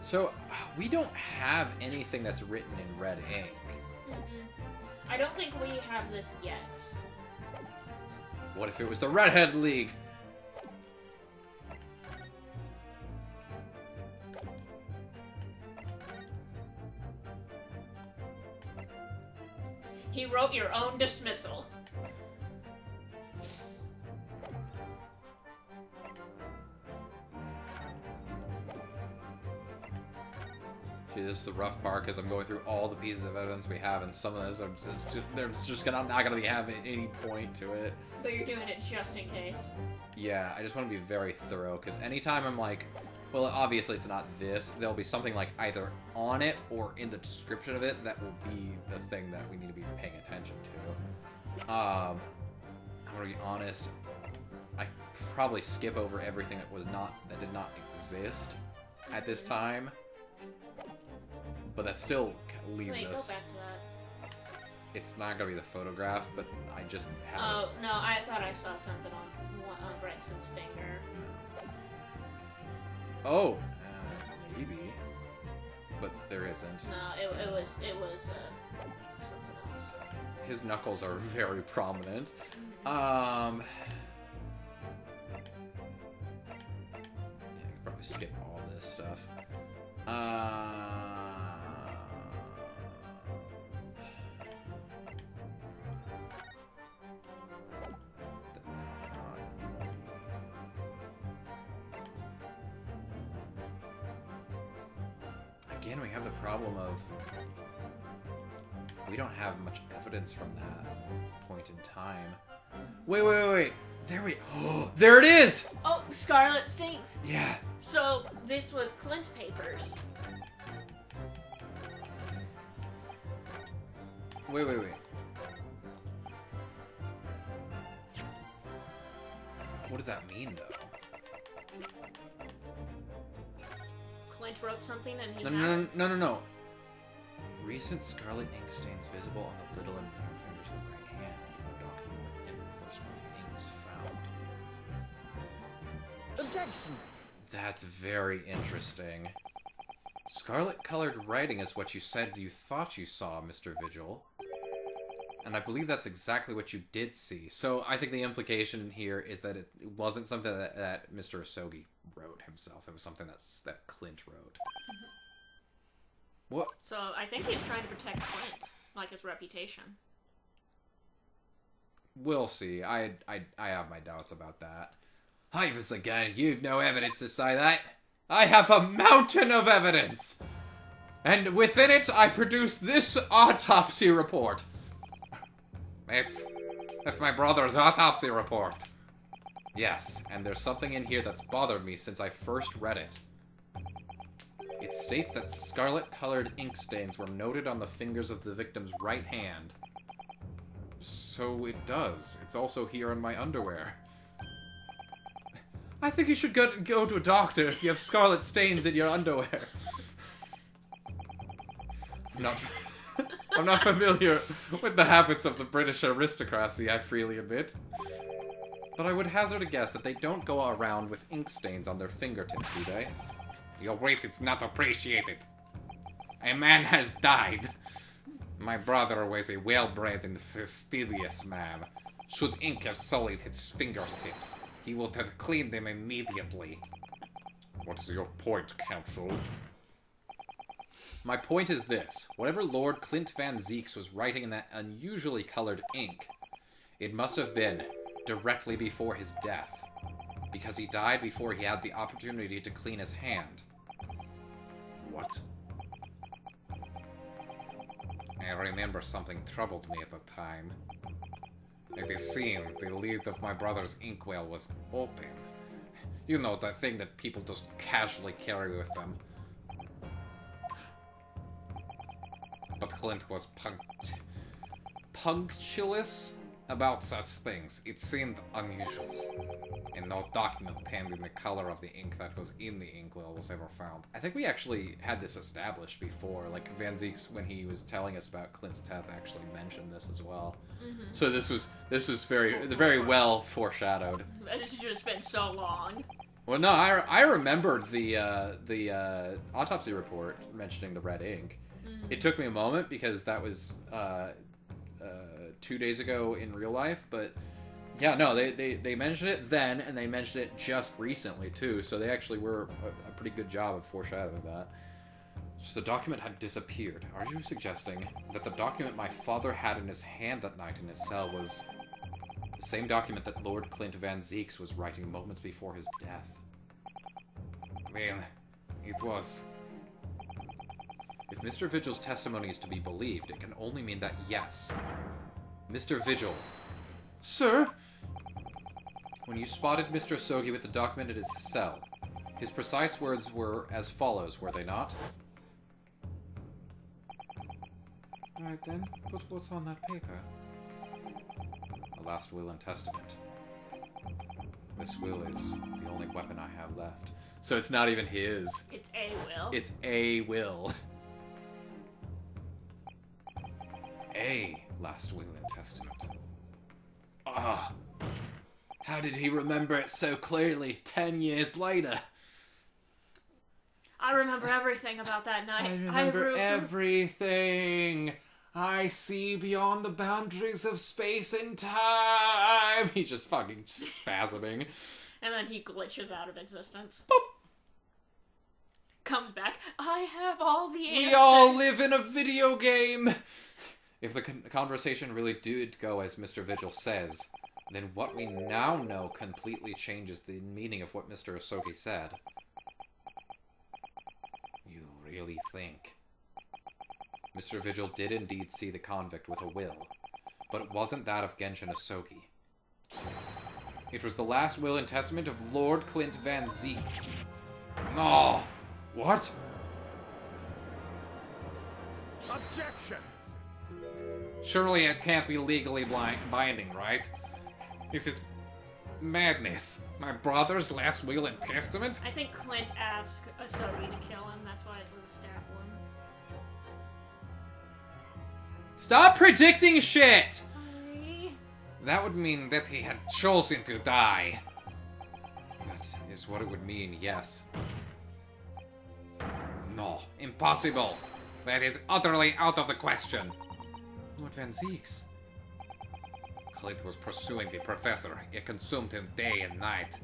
So, we don't have anything that's written in red ink. I don't think we have this yet. What if it was the Redhead League? He wrote your own dismissal. See, this is the rough part because I'm going through all the pieces of evidence we have, and some of those are not gonna have any point to it. But you're doing it just in case. Yeah, I just want to be very thorough because anytime I'm like, well, obviously it's not this. There'll be something like either on it or in the description of it that will be the thing that we need to be paying attention to. I'm gonna be honest. probably skip over everything that did not exist at this time. But that still leaves Wait, us. go back to that. It's not gonna be the photograph, but I just have Oh, no, I thought I saw something on Brenson's finger. Oh, maybe. But there isn't. No, it was something else. His knuckles are very prominent. Yeah, I could probably skip all this stuff. Again, we have the problem of we don't have much evidence from that point in time. Wait. There it is! Oh, Scarlet stinks. Yeah. So this was Clint's papers. Wait. What does that mean, though? Clint wrote something and he No. Recent scarlet ink stains visible on the little and ring fingers of the right hand. No document with corresponding ink was found. Objection. That's very interesting. Scarlet-colored writing is what you said you thought you saw, Mr. Vigil. And I believe that's exactly what you did see. So I think the implication here is that it wasn't something that Mr. Asogi wrote himself. It was something that Clint wrote. What? So I think he's trying to protect Clint, like his reputation. We'll see. I have my doubts about that. Hivers again, you've no evidence to say that. I have a mountain of evidence! And within it, I produce this autopsy report. That's my brother's autopsy report. Yes, and there's something in here that's bothered me since I first read it. It states that scarlet-colored ink stains were noted on the fingers of the victim's right hand. So it does. It's also here on my underwear. I think you should go to a doctor if you have scarlet stains in your underwear. I'm not familiar with the habits of the British aristocracy, I freely admit. But I would hazard a guess that they don't go around with ink stains on their fingertips, do they? Your weight is not appreciated. A man has died. My brother was a well-bred and fastidious man. Should ink have sullied his fingertips, he would have cleaned them immediately. What is your point, Counsel? My point is this. Whatever Lord Clint Van Zeeks was writing in that unusually colored ink, it must have been directly before his death, because he died before he had the opportunity to clean his hand. What? I remember something troubled me at the time. It seemed the lid of my brother's inkwell was open. You know, the thing that people just casually carry with them. But Clint was punctilious about such things. It seemed unusual. And no document penned in the color of the ink that was in the inkwell was ever found. I think we actually had this established before. Like, Van Zeeks, when he was telling us about Clint's death, actually mentioned this as well. Mm-hmm. So this was very well foreshadowed. This has just been so long. Well, no, I remembered the autopsy report mentioning the red ink. It took me a moment because that was 2 days ago in real life, but yeah, no, they mentioned it then, and they mentioned it just recently too, so they actually were a pretty good job of foreshadowing that. So the document had disappeared. Are you suggesting that the document my father had in his hand that night in his cell was the same document that Lord Clint Van Zeeks was writing moments before his death? Then, it was. If Mr. Vigil's testimony is to be believed, it can only mean that yes. Mr. Vigil. Sir? When you spotted Mr. Asogi with the document in his cell, his precise words were as follows, were they not? Alright then, but what's on that paper? A last will and testament. This will is the only weapon I have left. So it's not even his. It's a will. It's a will. A last will and testament. Ah. How did he remember it so clearly 10 years later? I remember everything about that night. I remember everything. I see beyond the boundaries of space and time. He's just fucking spasming. And then he glitches out of existence. Boop. Comes back. I have all the answers. We all live in a video game. If the conversation really did go as Mr. Vigil says, then what we now know completely changes the meaning of what Mr. Asogi said. You really think? Mr. Vigil did indeed see the convict with a will, but it wasn't that of Genshin Asogi. It was the last will and testament of Lord Clint Van Zeeks. No! What? Objection! Surely it can't be legally binding, right? This is madness. My brother's last will and testament? I think Clint asked Asogi to kill him. That's why it was a stab wound. Stop predicting shit! Sorry. That would mean that he had chosen to die. That is what it would mean, yes. No, impossible. That is utterly out of the question. Lord Van Zeeks. Clint was pursuing the professor. It consumed him day and night.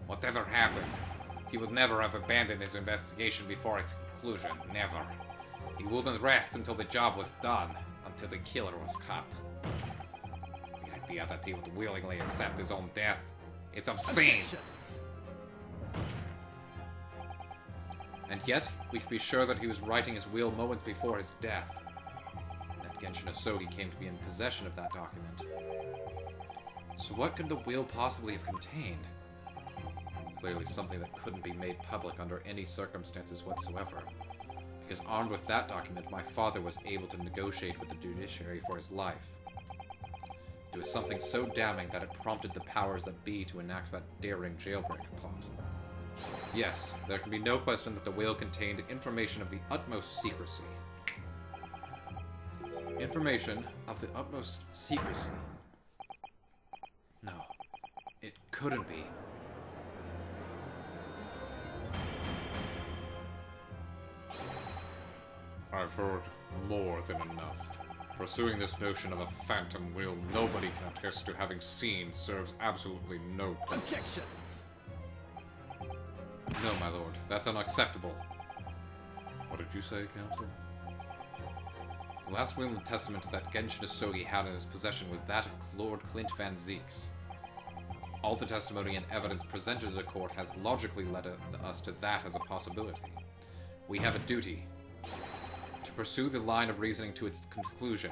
Whatever happened, he would never have abandoned his investigation before its conclusion. Never. He wouldn't rest until the job was done, until the killer was caught. The idea that he would willingly accept his own death, it's obscene. Objection. And yet, we could be sure that he was writing his will moments before his death. That Genshin Asogi came to be in possession of that document. So what could the will possibly have contained? Clearly something that couldn't be made public under any circumstances whatsoever. Because armed with that document, my father was able to negotiate with the judiciary for his life. It was something so damning that it prompted the powers that be to enact that daring jailbreak plot. Yes, there can be no question that the will contained information of the utmost secrecy. Information of the utmost secrecy. No, it couldn't be. I've heard more than enough. Pursuing this notion of a phantom will nobody can attest to having seen serves absolutely no purpose. Objection! No, my lord, that's unacceptable. What did you say, Counsel? The last will and testament that Genshin Asogi had in his possession was that of Lord Clint Van Zeeks. All the testimony and evidence presented to the court has logically led us to that as a possibility. We have a duty to pursue the line of reasoning to its conclusion.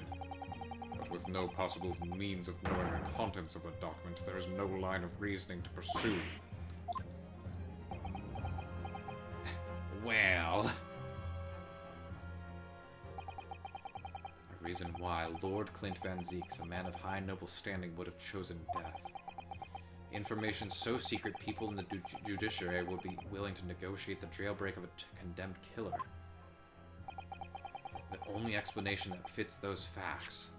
But with no possible means of knowing the contents of the document, there is no line of reasoning to pursue. Well... a reason why Lord Clint Van Zeeks, a man of high noble standing, would have chosen death. Information so secret people in the judiciary would be willing to negotiate the jailbreak of a condemned killer. The only explanation that fits those facts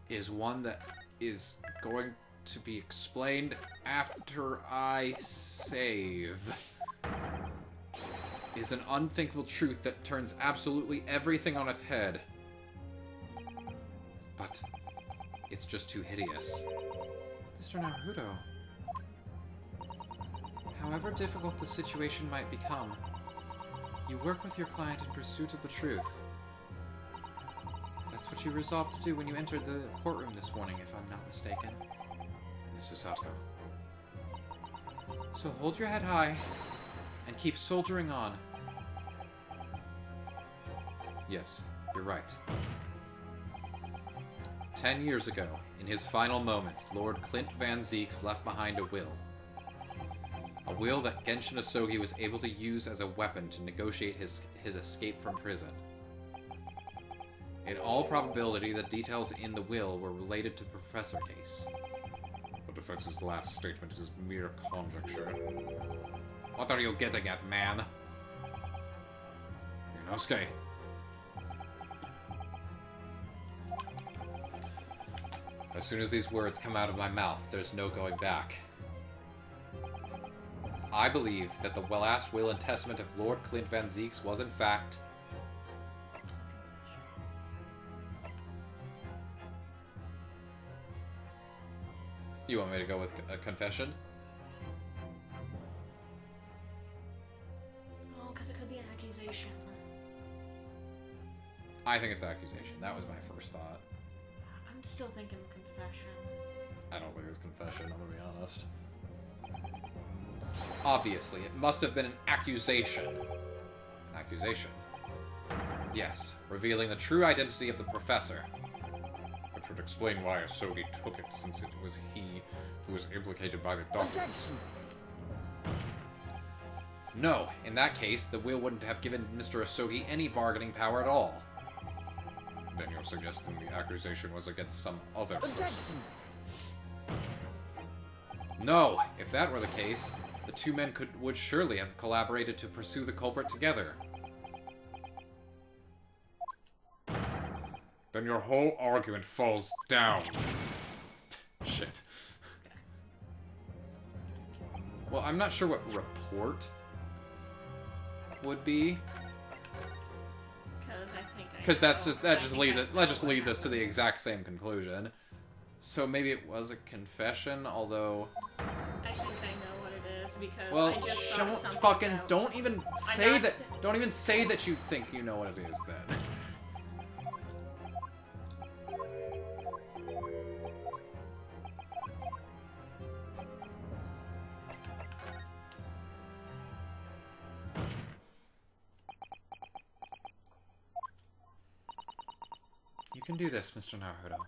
is one that is going to be explained after I save. Is an unthinkable truth that turns absolutely everything on its head. But it's just too hideous. Mr. Naruto, however difficult the situation might become, you work with your client in pursuit of the truth. That's what you resolved to do when you entered the courtroom this morning, if I'm not mistaken, Miss Usato. So hold your head high and keep soldiering on. Yes, you're right. 10 years ago, in his final moments, Lord Clint Van Zeeks left behind a will. A will that Genshin Asogi was able to use as a weapon to negotiate his escape from prison. In all probability, the details in the will were related to the Professor case. But if defense's last statement is mere conjecture. What are you getting at, man? Inosuke. As soon as these words come out of my mouth, there's no going back. I believe that the last will and testament of Lord Clint Van Zieks was in fact... You want me to go with a confession? Oh, because it could be an accusation. I think it's accusation. That was my first thought. I'm still thinking confession. I don't think it's confession, I'm gonna be honest. Obviously, it must have been an accusation. An accusation? Yes, revealing the true identity of the professor. Which would explain why Asogi took it, since it was he who was implicated by the document. No, in that case, the will wouldn't have given Mr. Asogi any bargaining power at all. Then you're suggesting the accusation was against some other person. No, if that were the case, the two men would surely have collaborated to pursue the culprit together. Then your whole argument falls down. Shit. Well, I'm not sure what report would be. Because I think Because that just leads us to the exact same conclusion. So maybe it was a confession, although. I think I know what it is because Well, I just thought of something fucking about- don't even say that. Don't even say that you think you know what it is. Then. You can do this, Mr. Naruto.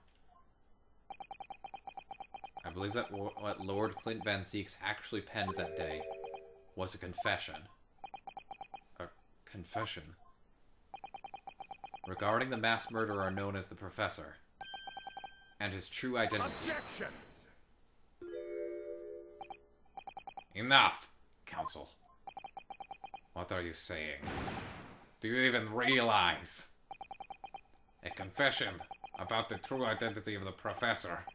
I believe that what Lord Clint Van Zieks actually penned that day was a confession. A confession? Regarding the mass murderer known as the Professor. And his true identity. Objection! Enough, Counsel. What are you saying? Do you even realize? A confession about the true identity of the Professor.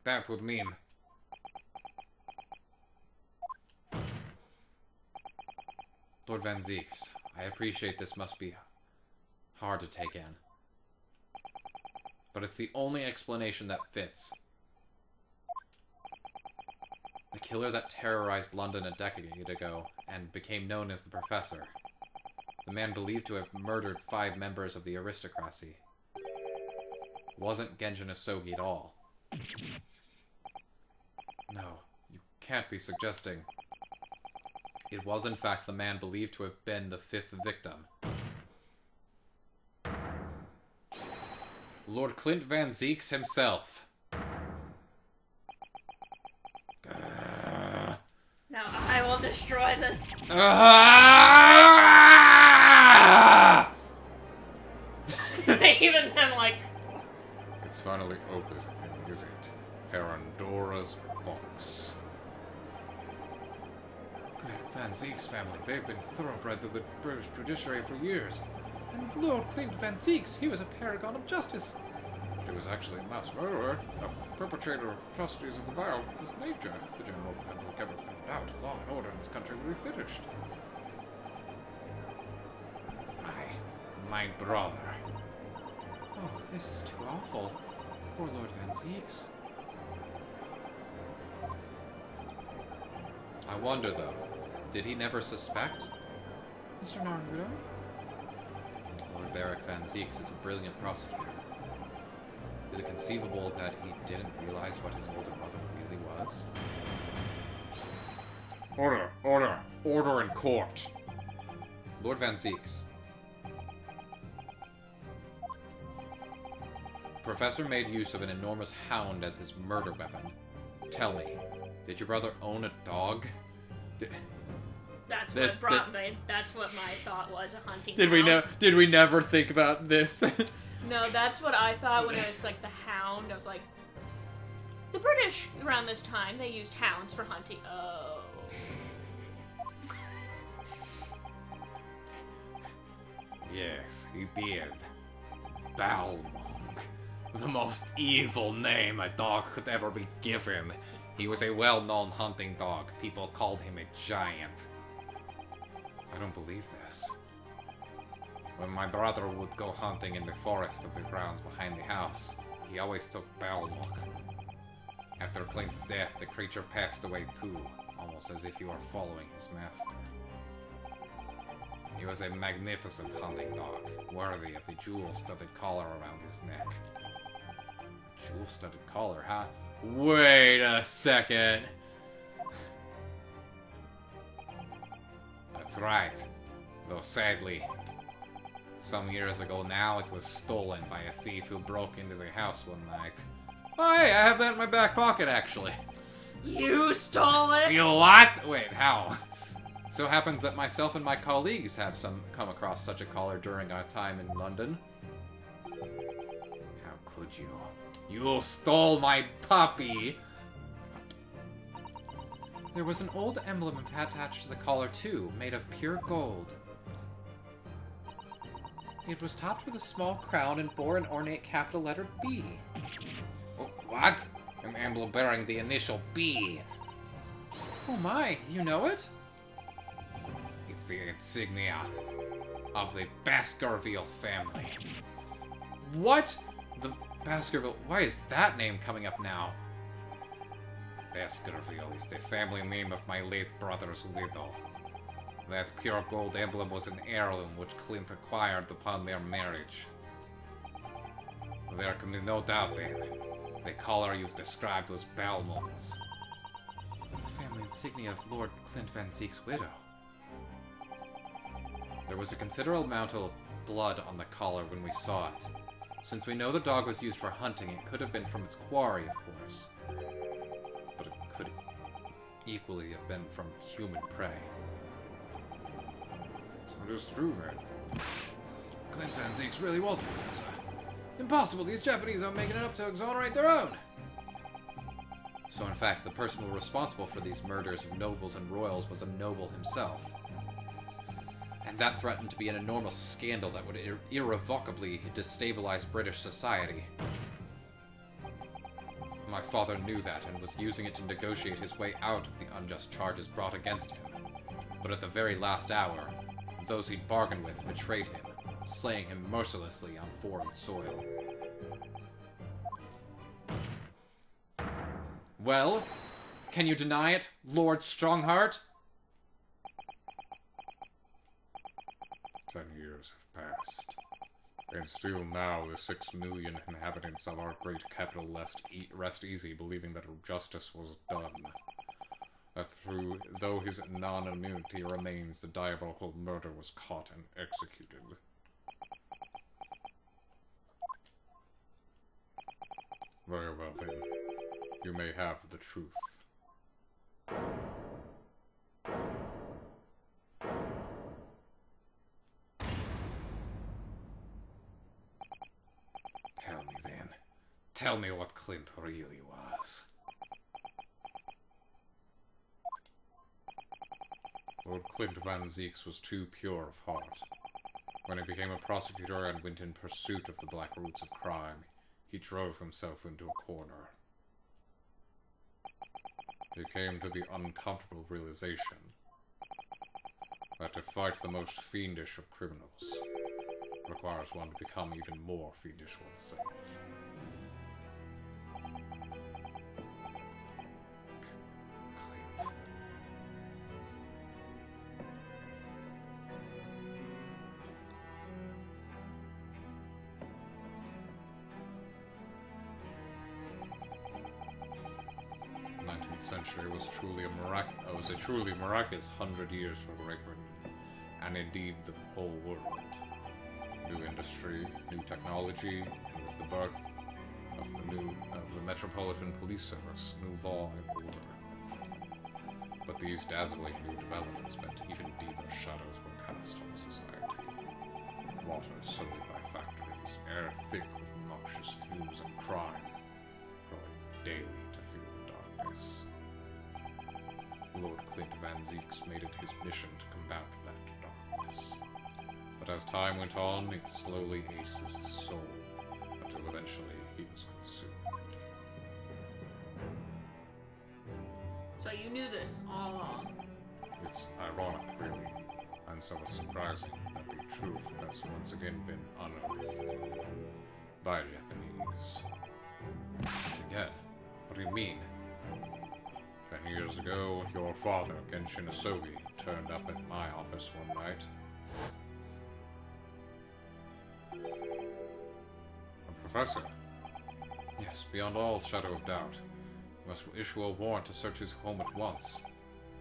That would mean... Lord Van Zieks, I appreciate this must be hard to take in. But it's the only explanation that fits. The killer that terrorized London a decade ago and became known as the Professor. The man believed to have murdered 5 members of the aristocracy. Wasn't Genjin Asogi at all. No, you can't be suggesting. It was in fact the man believed to have been the 5th victim. Lord Clint Van Zieks himself. Now I will destroy this. Even them like. It's finally open, is it? Pandora's box. Great Van Zieks family, they've been thoroughbreds of the British judiciary for years. And Lord Clint Van Zieks, he was a paragon of justice. But he was actually a mass murderer, a perpetrator of atrocities of the vilest nature. If the general public ever found out, law and order in this country would be finished. My brother. Oh, this is too awful. Poor Lord Van Zieks. I wonder though, did he never suspect? Mr. Naruto? Lord Barrack Van Zieks is a brilliant prosecutor. Is it conceivable that he didn't realize what his older brother really was? Order! Order! Order in court! Lord Van Zieks. The Professor made use of an enormous hound as his murder weapon. Tell me, did your brother own a dog? That's what brought me. That's what my thought was. A hunting. Did we never think about this? No, that's what I thought when it was like the hound. I was like, The British, around this time, they used hounds for hunting. Oh. Yes, he did. Balmung. The most evil name a dog could ever be given. He was a well-known hunting dog. People called him a giant. I don't believe this. When my brother would go hunting in the forest of the grounds behind the house, he always took Balmung. After Clint's death, the creature passed away too, almost as if he were following his master. He was a magnificent hunting dog, worthy of the jewel-studded collar around his neck. Jewel-studded collar, huh? Wait a second! That's right. Though sadly, some years ago now, it was stolen by a thief who broke into the house one night. Oh hey, I have that in my back pocket, actually. You stole it? You what? Wait, how? It so happens that myself and my colleagues have come across such a collar during our time in London. How could you? You stole my puppy! There was an old emblem attached to the collar too, made of pure gold. It was topped with a small crown and bore an ornate capital letter B. What? An emblem bearing the initial B. Oh my, you know it? It's the insignia of the Baskerville family. What? The Baskerville... Why is that name coming up now? Baskerville is the family name of my late brother's widow. That pure gold emblem was an heirloom which Clint acquired upon their marriage. There can be no doubt then. The collar you've described was Balmung's. The family insignia of Lord Clint Van Zeek's widow. There was a considerable amount of blood on the collar when we saw it. Since we know the dog was used for hunting, it could have been from its quarry, of course. But it could equally have been from human prey. So it is true then. Clint Van Zeek's really was a professor. Impossible, these Japanese are making it up to exonerate their own! So in fact, the person responsible for these murders of nobles and royals was a noble himself. And that threatened to be an enormous scandal that would irrevocably destabilize British society. My father knew that and was using it to negotiate his way out of the unjust charges brought against him. But at the very last hour, those he'd bargained with betrayed him, slaying him mercilessly on foreign soil. Well, can you deny it, Lord Strongheart? 10 years have passed, and still now the 6 million inhabitants of our great capital rest easy, believing that justice was done. That though his non-immunity remains, the diabolical murder was caught and executed. Very well then, you may have the truth. Tell me then. Tell me what Clint really was. Lord Clint Van Zeeks was too pure of heart. When he became a prosecutor and went in pursuit of the black roots of crime, he drove himself into a corner. He came to the uncomfortable realization that to fight the most fiendish of criminals requires one to become even more fiendish oneself. Clint. The 19th century was a truly miraculous 100 years for Great Britain, and indeed the whole world. New industry, new technology, and with the birth of the Metropolitan Police Service, new law and order. But these dazzling new developments meant even deeper shadows were cast on society. Water sullied by factories, air thick with noxious fumes and crime, growing daily to darkness. Lord Clint Van Zeeks made it his mission to combat that darkness. But as time went on, it slowly ate his soul, until eventually he was consumed. So you knew this all along. It's ironic, really, and somewhat surprising that the truth has once again been unearthed by Japanese. Once again, what do you mean? 10 years ago, your father, Genshin Asogi, turned up at my office one night. A professor? Yes, beyond all shadow of doubt. You must issue a warrant to search his home at once.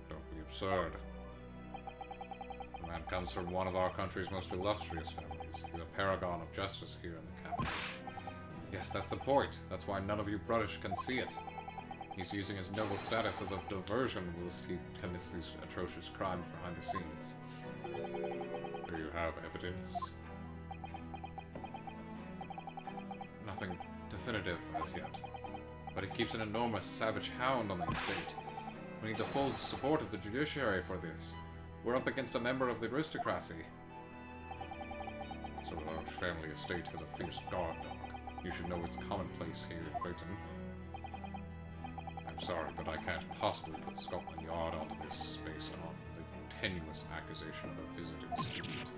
Don't be absurd. The man comes from one of our country's most illustrious families. He's a paragon of justice here in the capital. Yes, that's the point. That's why none of you British can see it. He's using his noble status as a diversion whilst he commits these atrocious crimes behind the scenes. Do you have evidence? Nothing definitive as yet. But he keeps an enormous savage hound on the estate. We need the full support of the judiciary for this. We're up against a member of the aristocracy. So a large family estate has a fierce guard dog. You should know it's commonplace here in Britain. I'm sorry, but I can't possibly put Scotland Yard onto this based on the tenuous accusation of a visiting student.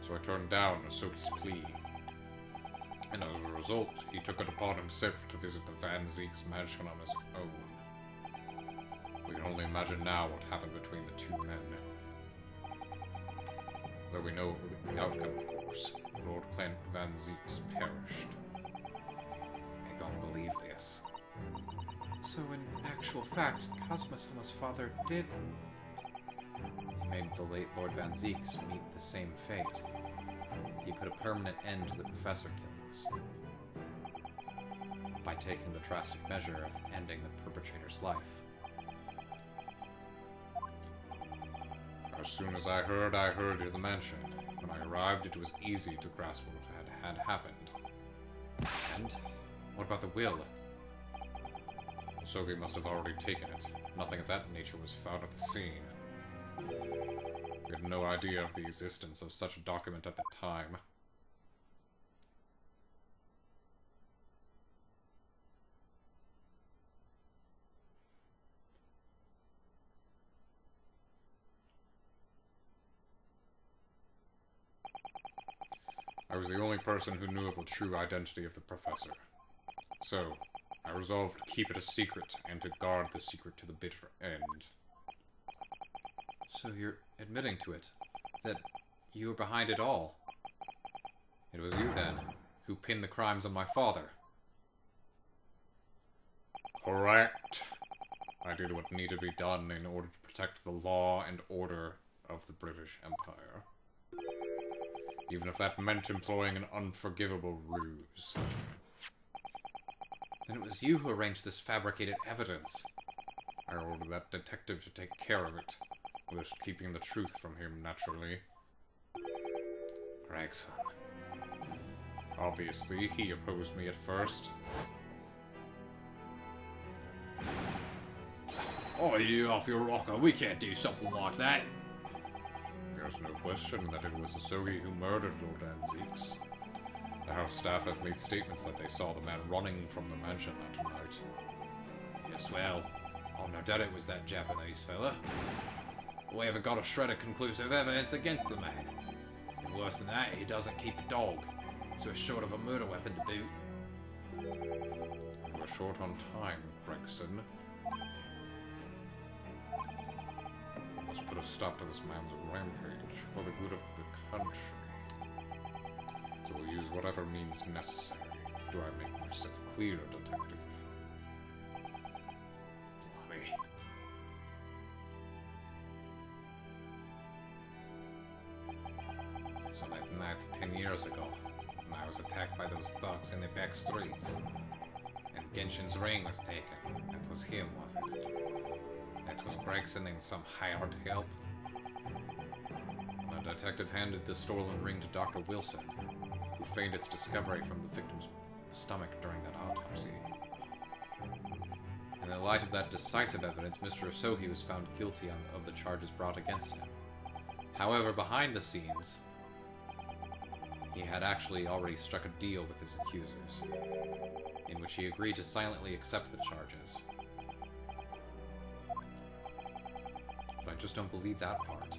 So I turned down Asoki's plea. And as a result, he took it upon himself to visit the Van Zeeks mansion on his own. We can only imagine now what happened between the two men. Though we know the outcome, of course. Lord Clint Van Zeeks perished. I don't believe this. So in actual fact, Kazuma-sama's father did... He made the late Lord Van Zeeks meet the same fate. He put a permanent end to the professor killings by taking the drastic measure of ending the perpetrator's life. As soon as I heard to the mansion. When I arrived, it was easy to grasp what had happened. And? What about the will? Asogi must have already taken it. Nothing of that nature was found at the scene. We had no idea of the existence of such a document at the time. I was the only person who knew of the true identity of the professor. So, I resolved to keep it a secret and to guard the secret to the bitter end. So you're admitting to it, that you were behind it all. It was you, then, who pinned the crimes on my father. Correct. I did what needed to be done in order to protect the law and order of the British Empire. Even if that meant employing an unforgivable ruse. Then it was you who arranged this fabricated evidence. I ordered that detective to take care of it, whilst keeping the truth from him, naturally. Gregson. Obviously, he opposed me at first. Oh, you off your rocker. We can't do something like that. There's no question that it was Asogi who murdered Lord Van Zeeks. The house staff have made statements that they saw the man running from the mansion that night. Yes, well, I've no doubt it was that Japanese fella. We haven't got a shred of conclusive evidence against the man. And worse than that, he doesn't keep a dog, so it's short of a murder weapon to boot. We're short on time, Gregson. Let's put a stop to this man's rampage for the good of the country. So we'll use whatever means necessary. Do I make myself clear, detective? Blimey. So that night 10 years ago, when I was attacked by those dogs in the back streets, and Genshin's ring was taken, that was him, was it? That was Gregson and some hired help? The detective handed the stolen ring to Dr. Wilson. who feigned its discovery from the victim's stomach during that autopsy. In the light of that decisive evidence, Mr. Osogi was found guilty of the charges brought against him. However, behind the scenes, he had actually already struck a deal with his accusers, in which he agreed to silently accept the charges. But I just don't believe that part.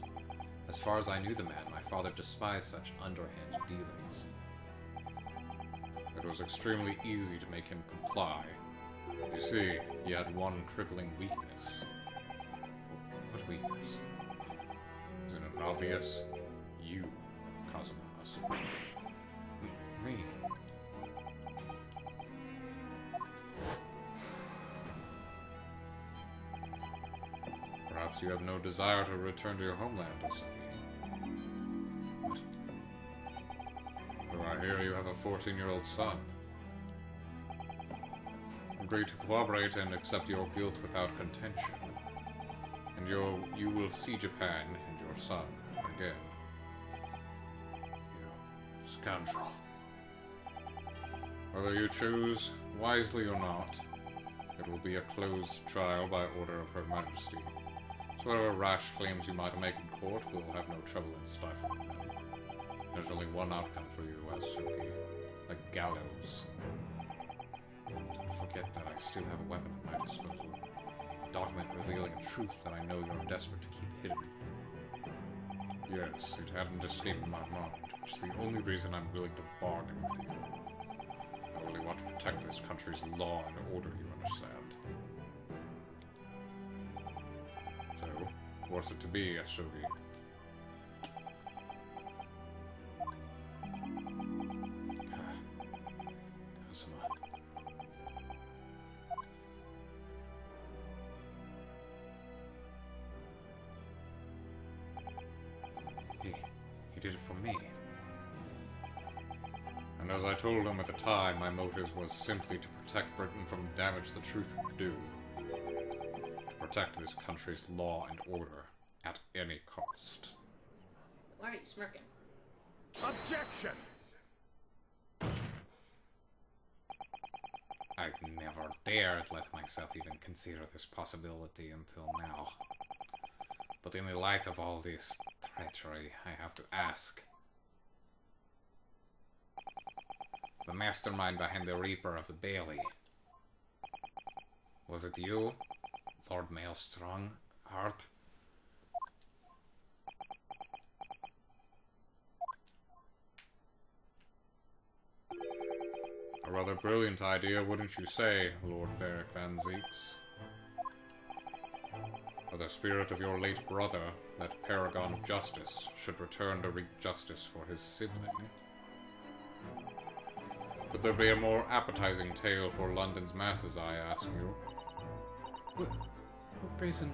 As far as I knew the man, my father despised such underhand dealings. It was extremely easy to make him comply. You see, he had one crippling weakness. What weakness? Isn't it obvious? You, Kazuma Asubi. Me? Perhaps you have no desire to return to your homeland, Asubi. What? Though I hear you have a 14-year-old son. Agree to cooperate and accept your guilt without contention. And you will see Japan and your son again. You scoundrel. Whether you choose wisely or not, it will be a closed trial by order of Her Majesty. So whatever rash claims you might make in court, we'll have no trouble in stifling them. There's only one outcome for you, Asuki. The gallows. Don't forget that I still have a weapon at my disposal. A document revealing a truth that I know you're desperate to keep hidden. Yes, it hadn't escaped my mind, which is the only reason I'm willing to bargain with you. I only want to protect this country's law and order, you understand. So, what's it to be, Asugi? Kazuma. He did it for me. And as I told him at the time, my motive was simply to protect Britain from the damage the truth would do. To protect this country's law and order at any cost. Why are you smirking? Objection! I've never dared let myself even consider this possibility until now. But in the light of all this treachery, I have to ask. The mastermind behind the Reaper of the Bailey. Was it you, Lord Maelstrom, Heart? A rather brilliant idea, wouldn't you say, Lord Varric Van Zeeks? By the spirit of your late brother, that paragon of justice should return to wreak justice for his sibling. Could there be a more appetizing tale for London's masses, I ask you? What reason?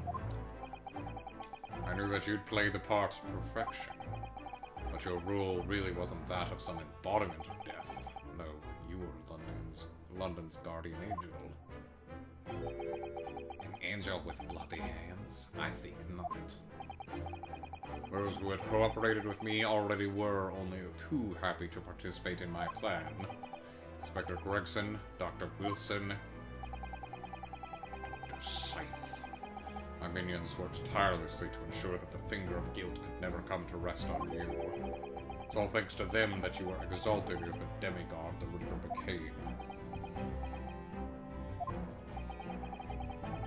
I knew that you'd play the part to perfection, but your role really wasn't that of some embodiment of death. No, you were London's guardian angel. An angel with bloody hands? I think not. Those who had cooperated with me already were only too happy to participate in my plan. Inspector Gregson, Dr. Wilson, Dr. Scythe. My minions worked tirelessly to ensure that the finger of guilt could never come to rest on you. It's all thanks to them that you were exalted as the demigod the Reaper became.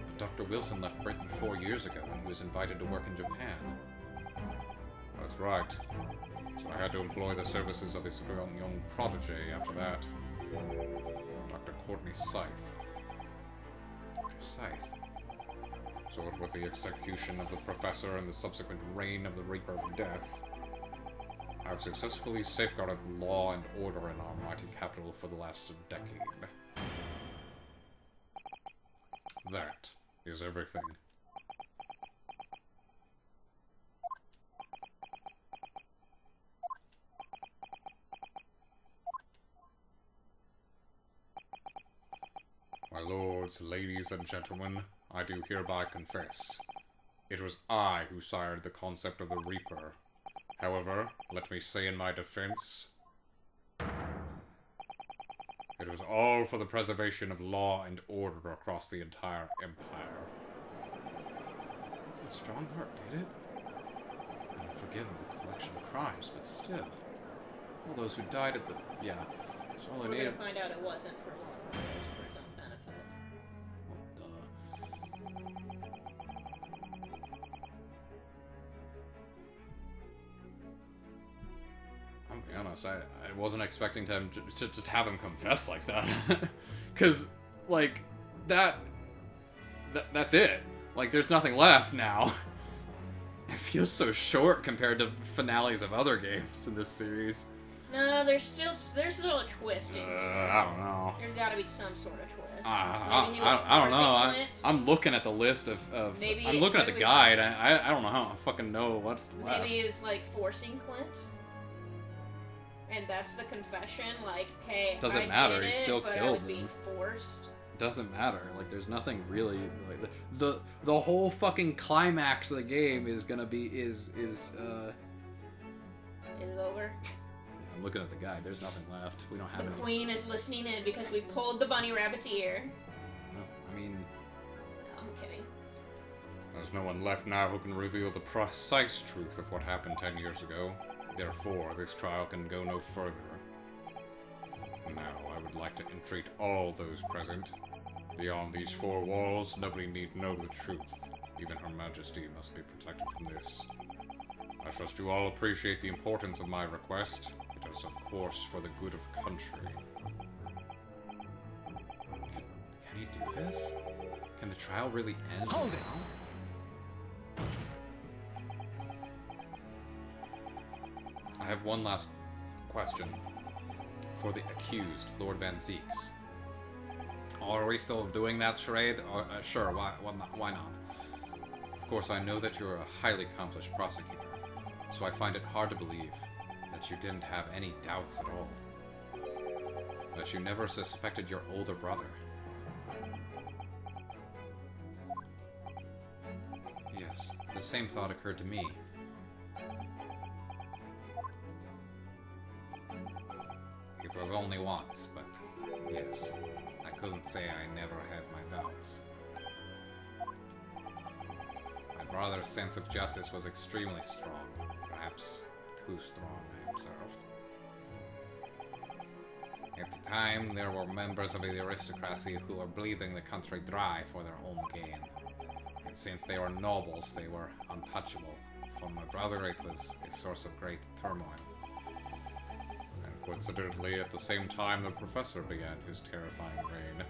But Dr. Wilson left Britain 4 years ago when he was invited to work in Japan. That's right. So I had to employ the services of his young protege after that. Dr. Courtney Scythe. Dr. Scythe? So what with the execution of the professor and the subsequent reign of the Reaper of Death, I've successfully safeguarded law and order in our mighty capital for the last decade. That is everything. My lords, ladies, and gentlemen, I do hereby confess. It was I who sired the concept of the Reaper. However, let me say in my defense, It was all for the preservation of law and order across the entire empire. Strongheart did it? An unforgivable collection of crimes, but still. All those who died at the... Yeah. It's all I We're need. gonna find out it wasn't for long. It was for his own benefit. I'll be honest, I wasn't expecting to just have him confess like that. Because, like, that's it. Like, there's nothing left now. It feels so short compared to finales of other games in this series. No, there's still a twist in here. I don't know. There's got to be some sort of twist. I Maybe he was don't know. forcing Clint. I'm looking at the list of Maybe I'm looking at the maybe- guide. I don't know how I fucking know what's left. Maybe he was like forcing Clint. And that's the confession, like, hey, Doesn't I matter, did he it, still but I killed was being him. forced. Doesn't matter. Like, there's nothing really. Like, the whole fucking climax of the game is gonna be Is over. I'm looking at the guide. There's nothing left. We don't have The any. queen is listening in because we pulled the bunny rabbit's ear. No, I mean, No, I'm kidding. There's no one left now who can reveal the precise truth of what happened 10 years ago. Therefore, this trial can go no further. Now, I would like to entreat all those present. Beyond these four walls, nobody need know the truth. Even Her Majesty must be protected from this. I trust you all appreciate the importance of my request. It is, of course, for the good of the country. can he do this? Can the trial really end Hold now? I have one last question for the accused, Lord Van Zeeks. Are we still doing that charade? Sure, why not? Of course, I know that you're a highly accomplished prosecutor, so I find it hard to believe that you didn't have any doubts at all. That you never suspected your older brother. Yes, the same thought occurred to me. It was only once, but yes, I couldn't say I never had my doubts. My brother's sense of justice was extremely strong, perhaps too strong, I observed. At the time, there were members of the aristocracy who were bleeding the country dry for their own gain. And since they were nobles, they were untouchable. For my brother, it was a source of great turmoil. And coincidentally, at the same time, the professor began his terrifying reign.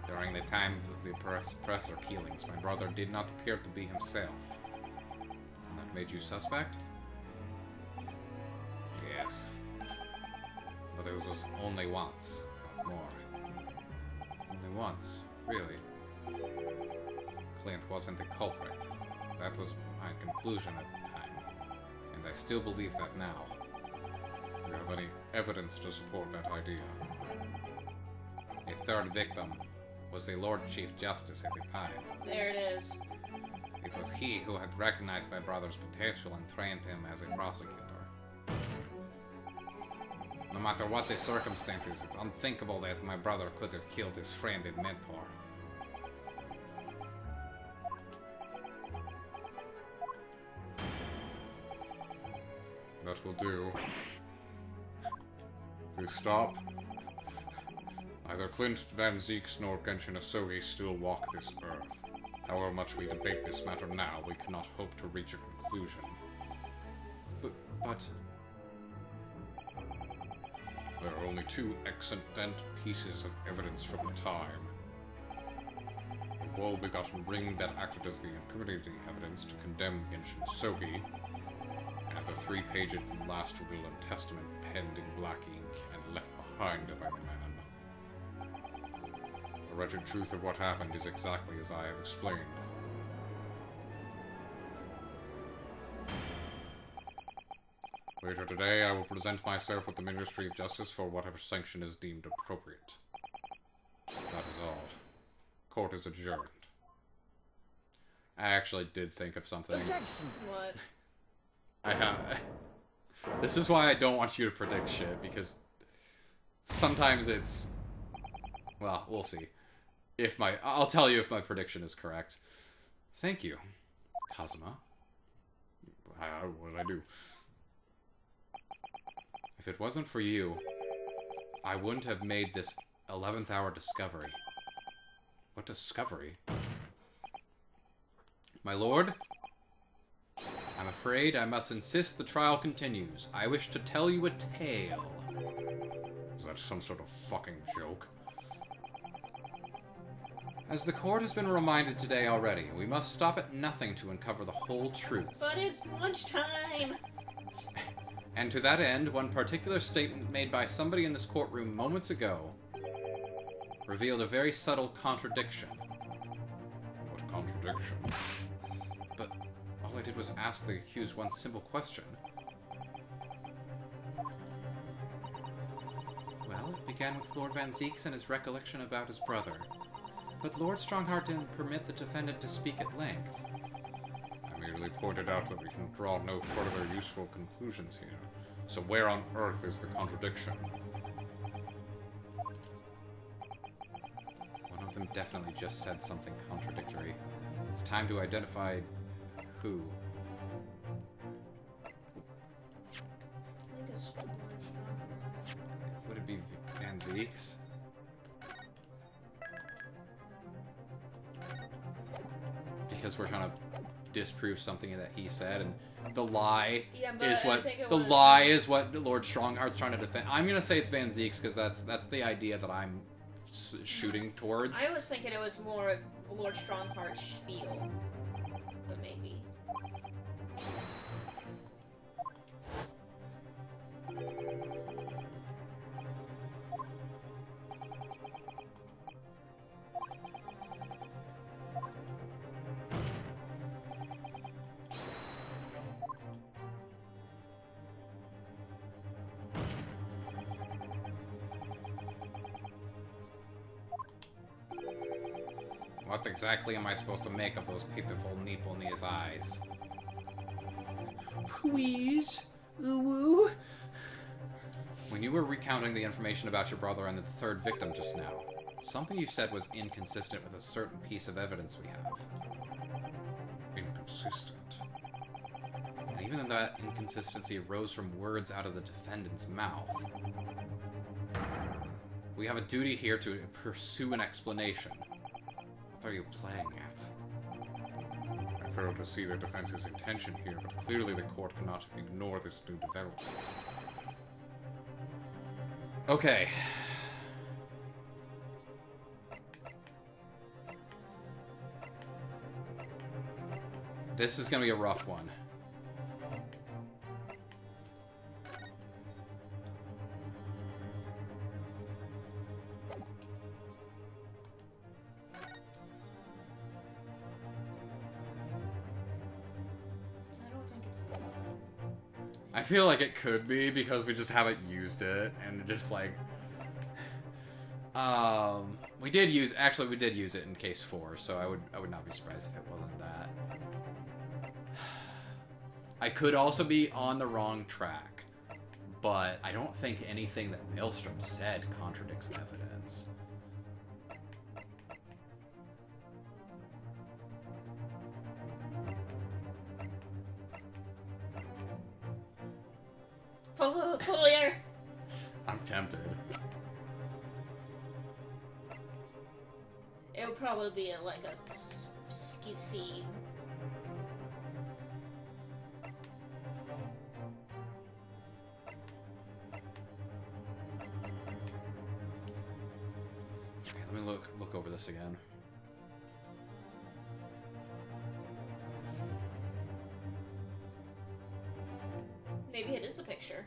During the time of the professor killings, my brother did not appear to be himself. And that made you suspect? Yes. But it was only once, not more. Only once, really. Clint wasn't the culprit. That was my conclusion at the time. And I still believe that now. Do you have any evidence to support that idea? A third victim was the Lord Chief Justice at the time. There it is. It was he who had recognized my brother's potential and trained him as a prosecutor. No matter what the circumstances, it's unthinkable that my brother could have killed his friend and mentor. That will do. Please stop. Neither Clint Van Zeeks nor Genshin Asogi still walk this earth. However much we debate this matter now, we cannot hope to reach a conclusion. But There are only two accidental pieces of evidence from the time. The woe-begotten ring that acted as the incriminating evidence to condemn Genshin Asogi, and the 3-paged last will and testament penned in black ink and left behind by the man. The wretched truth of what happened is exactly as I have explained. Later today, I will present myself at the Ministry of Justice for whatever sanction is deemed appropriate. That is all. Court is adjourned. I actually did think of something. What? I have. This is why I don't want you to predict shit, because Sometimes it's... Well, we'll see. I'll tell you if my prediction is correct. Thank you, Kazuma. What did I do? If it wasn't for you, I wouldn't have made this 11th hour discovery. What discovery? My lord, I'm afraid I must insist the trial continues. I wish to tell you a tale. Is that some sort of fucking joke? As the court has been reminded today already, we must stop at nothing to uncover the whole truth. But it's lunchtime! And to that end, one particular statement made by somebody in this courtroom moments ago revealed a very subtle contradiction. What contradiction? But all I did was ask the accused one simple question. Well, it began with Lord Van Zeeks and his recollection about his brother. But Lord Strongheart didn't permit the defendant to speak at length. I merely pointed out that we can draw no further useful conclusions here. So where on earth is the contradiction? One of them definitely just said something contradictory. It's time to identify who. I think it's Would it be Van Zeeks? Because we're trying to disprove something that he said, and the lie is what Lord Strongheart's trying to defend. I'm gonna say it's Van Zeeks because that's the idea that I'm shooting towards. I was thinking it was more Lord Strongheart's spiel, but maybe. What exactly am I supposed to make of those pitiful nipple in his eyes? Wheeze? Ooh. When you were recounting the information about your brother and the third victim just now, something you said was inconsistent with a certain piece of evidence we have. Inconsistent? And even though that inconsistency arose from words out of the defendant's mouth, we have a duty here to pursue an explanation. What are you playing at? I fail to see the defense's intention here, but clearly the court cannot ignore this new development. Okay. This is gonna be a rough one. I feel like it could be because we just haven't used it, and just like, we did use it in case 4, so I would not be surprised if it wasn't that. I could also be on the wrong track, but I don't think anything that Maelstrom said contradicts evidence. Pull here. I'm tempted. It would probably be like a ski scene. Okay, let me look over this again. Maybe it is a picture.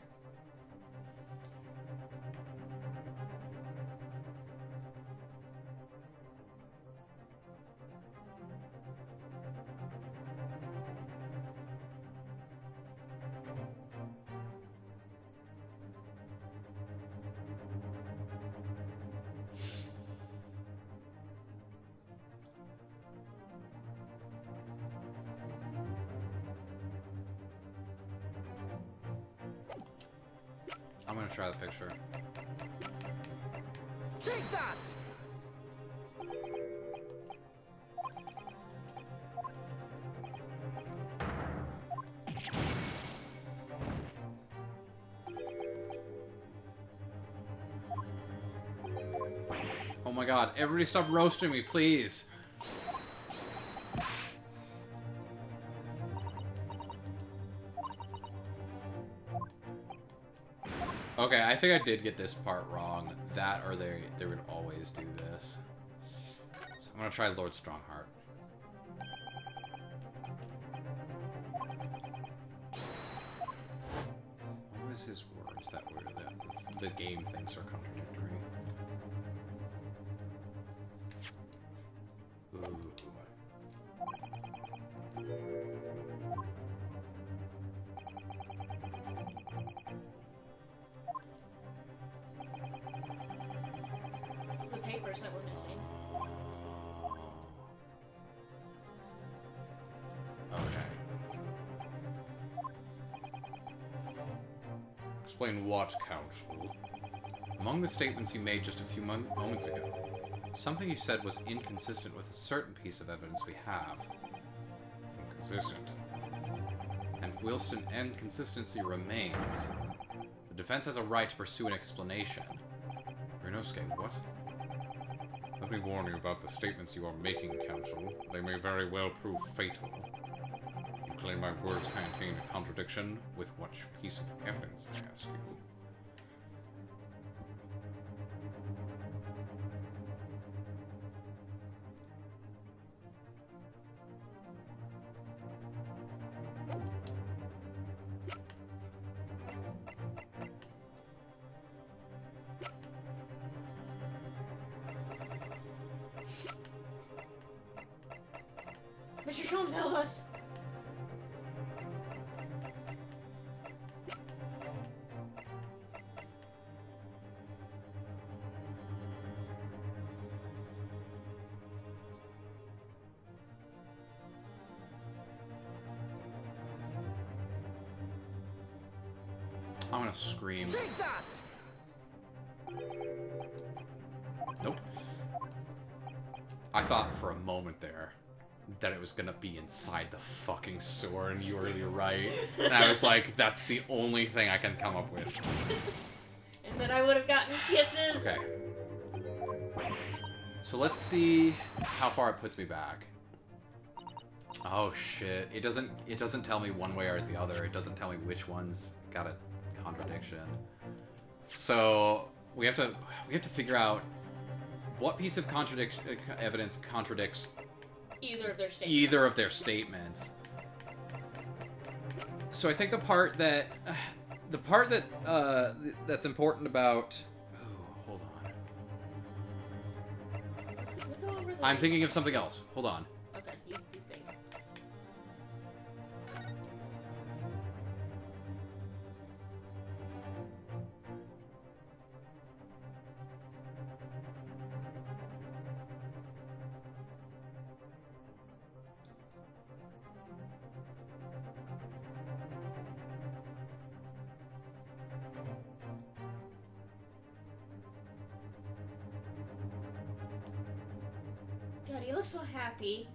I'm gonna try the picture. Take that! Oh my god, everybody stop roasting me, please. Okay, I think I did get this part wrong. That or they would always do this. So I'm gonna try Lord Strongheart. What was his words that were that the game thinks are contradictory? Ooh. The papers that were missing. Okay. Explain what, Counsel? Among the statements you made just a few moments ago, something you said was inconsistent with a certain piece of evidence we have. Inconsistent. And whilst an inconsistency remains, the defense has a right to pursue an explanation. Ryunosuke, what? Let me warn you about the statements you are making, Counsel. They may very well prove fatal. You claim my words contain a contradiction with what piece of evidence, I ask you? Mr. Sholmes, help us! I'm gonna scream. Take that! Nope. I thought for a moment there that it was gonna be inside the fucking sewer, and you were really right. And I was like, that's the only thing I can come up with. And then I would have gotten kisses! Okay. So let's see how far it puts me back. Oh shit. It doesn't tell me one way or the other. It doesn't tell me which one's got a contradiction. So we have to figure out what piece of evidence contradicts Either of their statements. So I think the part that that's important about. Oh, hold on. I'm thinking of something else. Hold on. Okay, you think. God, he looks so happy.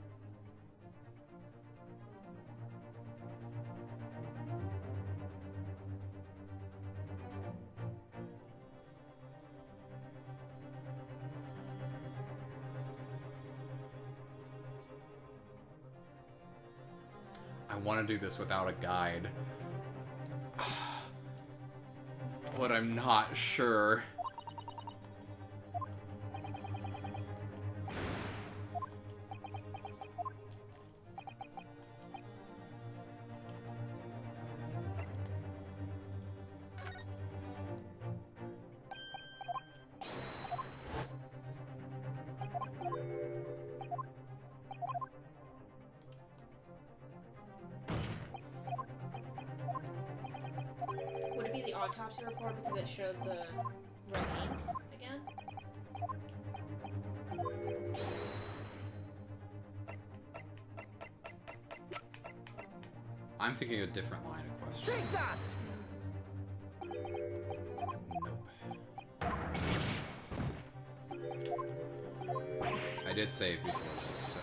I want to do this without a guide. But I'm not sure. Would it be the autopsy report because it showed the red ink again? I'm thinking a different line of question. Take that! Nope. I did save before this, so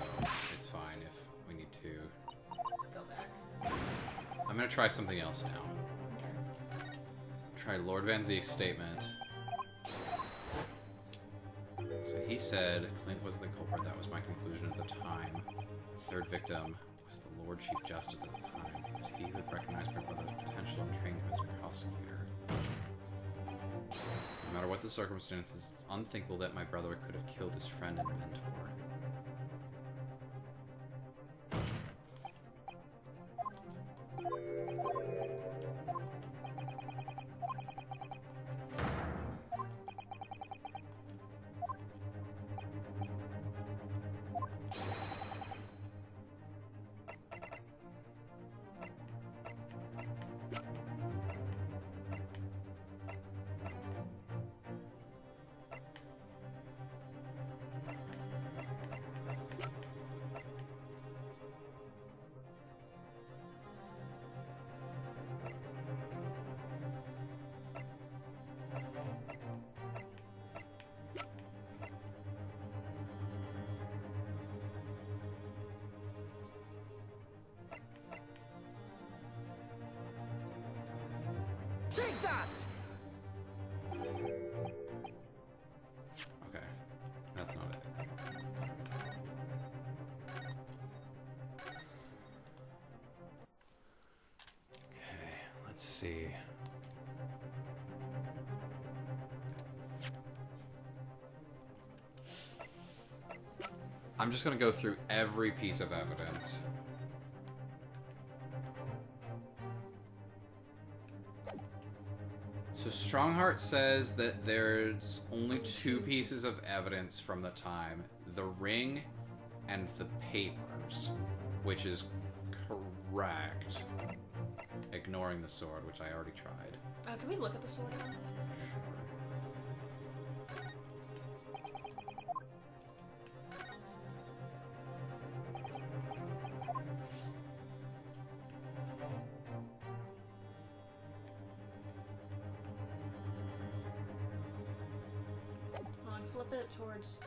it's fine if we need to. Go back. I'm gonna try something else now. Okay. Try Lord Van Zeek's statement. So he said Clint was the culprit. That was my conclusion at the time. The third victim was the Lord Chief Justice at the time. It was he who had recognized my brother's potential and trained him as a prosecutor. No matter what the circumstances, it's unthinkable that my brother could have killed his friend and mentor. Take that! Okay, that's not it. Okay, let's see. I'm just gonna go through every piece of evidence. So Strongheart says that there's only 2 pieces of evidence from the time. The ring and the papers, which is correct. Ignoring the sword, which I already tried. Can we look at the sword again? Flip it towards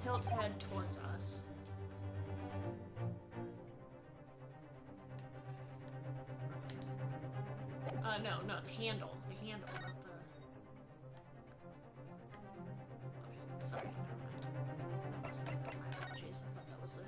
hilt head towards us. No, the handle, not the. Okay, sorry, never mind. That was my apologies. I thought that was the.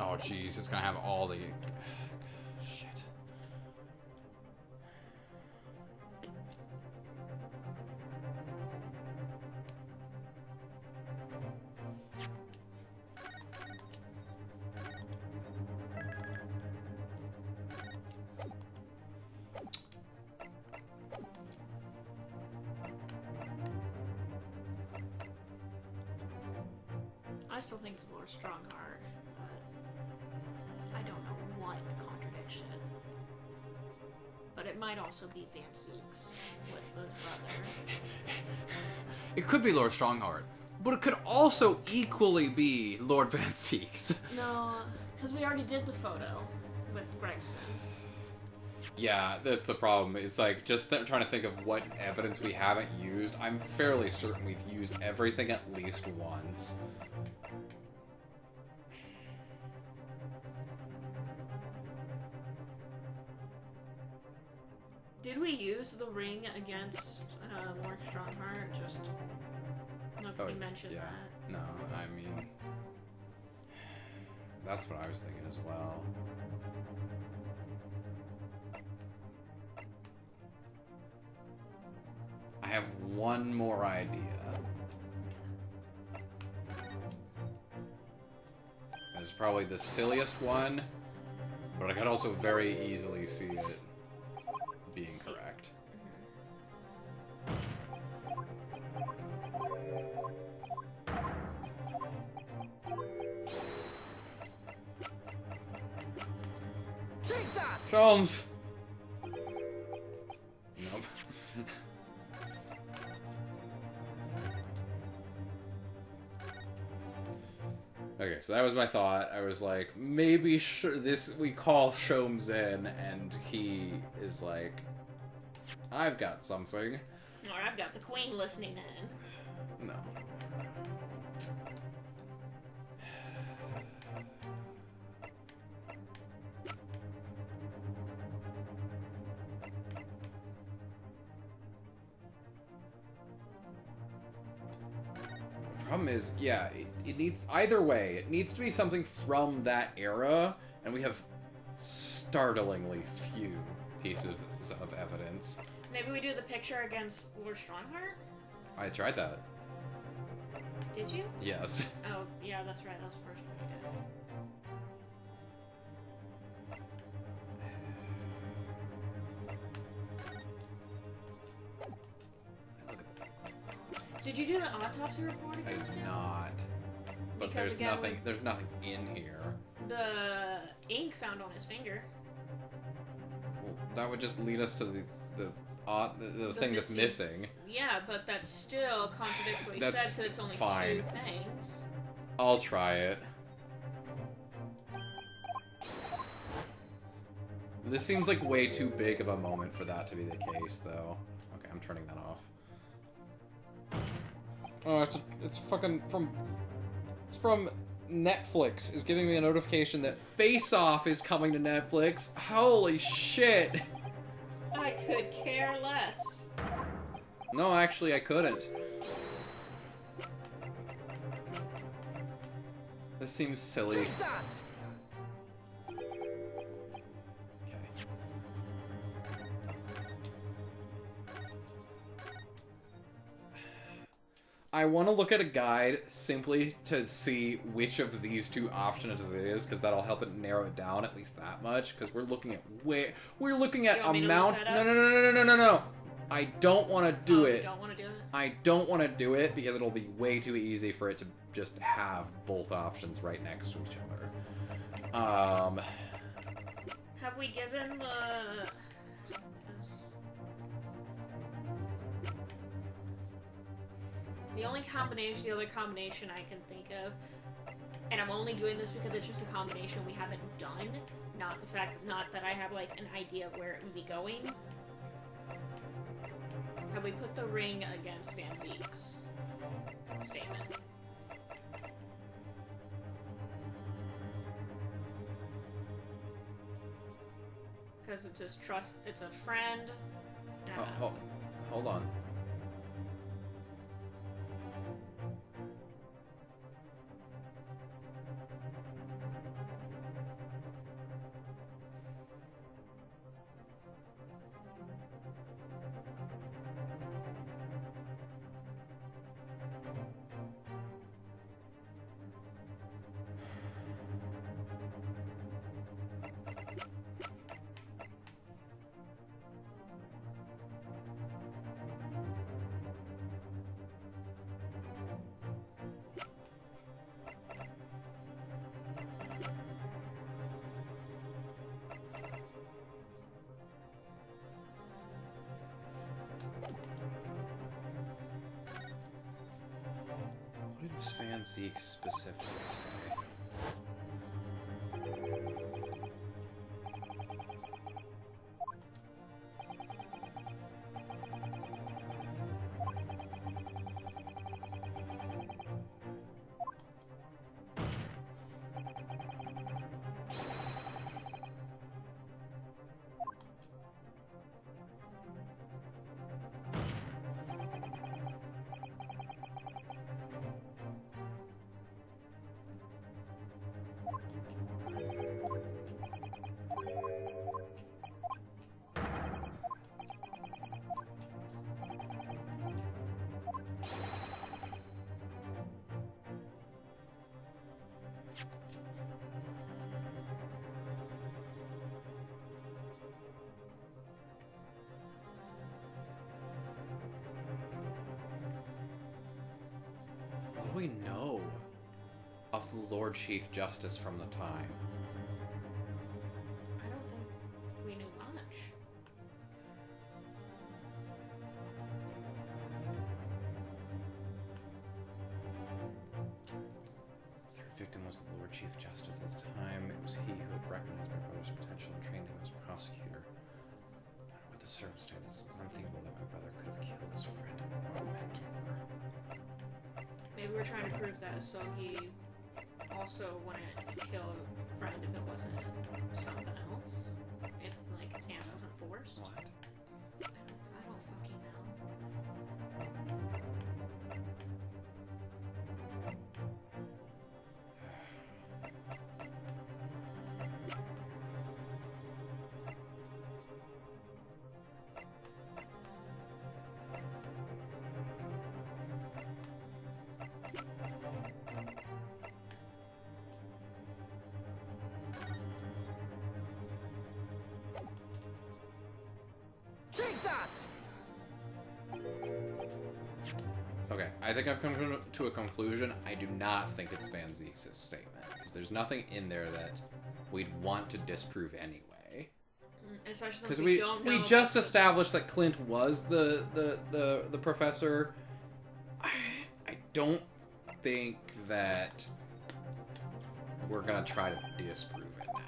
Oh, jeez, it's gonna have all the... Shit. I still think it's Lord Strongheart, but I don't know what contradiction. But it might also be Van Zeeks with his brother. It could be Lord Strongheart, but it could also equally be Lord Van Zeeks. No, because we already did the photo with Gregson. Yeah, that's the problem. It's like, just trying to think of what evidence we haven't used. I'm fairly certain we've used everything at least once. Did we use the ring against Lord Strongheart? Just no, because you mentioned that. No, I mean, that's what I was thinking as well. I have one more idea. It's probably the silliest one, but I could also very easily see it being correct. Take that! Sholmes! Nope. Okay, so that was my thought. I was like, maybe we call Sholmes in, and he is like, I've got something. Or I've got the Queen listening in. No. Problem is, yeah, it needs, either way, it needs to be something from that era, and we have startlingly few pieces of evidence. Maybe we do the picture against Lord Strongheart? I tried that. Did you? Yes. Oh, yeah, that's right. That was the first one we did. Look at that. Did you do the autopsy report I against did him? not. But Because there's again, nothing. There's nothing in here. The ink found on his finger. Well, that would just lead us to the thing that's missing. Yeah, but that still contradicts what he said, That's so it's only fine. two things. I'll try it. This seems like way too big of a moment for that to be the case, though. Okay, I'm turning that off. Oh, it's fucking from... It's from Netflix. Is giving me a notification that Face Off is coming to Netflix. Holy shit! I could care less. No, actually, I couldn't. This seems silly. Take that! Okay. I want to look at a guide simply to see which of these two options it is, because that'll help it narrow it down at least that much. Because we're looking at we're looking at You want me to amount. look that No, up? no, no, no, no, no, no. I don't want to do You it. don't want to do it? I don't want to do it because it'll be way too easy for it to just have both options right next to each other. Have we given the... 'cause the only combination, the other combination I can think of, and I'm only doing this because it's just a combination we haven't done, not that I have like an idea of where it would be going. Have we put the ring against Van Zeek's statement? Because it's his trust, it's a friend. Hold on. does Van Zeke specifically say? What do we know of the Lord Chief Justice from the time? I don't think we knew much. Their victim was the Lord Chief Justice at the time. It was he who had recognized my brother's potential and trained him as prosecutor. No matter what the circumstances, it's unthinkable that my brother could have killed his friend and mentor. Maybe we're trying to prove that Sogi also wouldn't kill a friend if it wasn't something else. If, like, his hand wasn't forced. What? I don't fucking know. Take that! Okay, I think I've come to a conclusion. I do not think it's Van Zeke's statement, because there's nothing in there that we'd want to disprove anyway. Especially Because since we don't know we just established that Clint was the professor. I don't think that we're gonna try to disprove it now.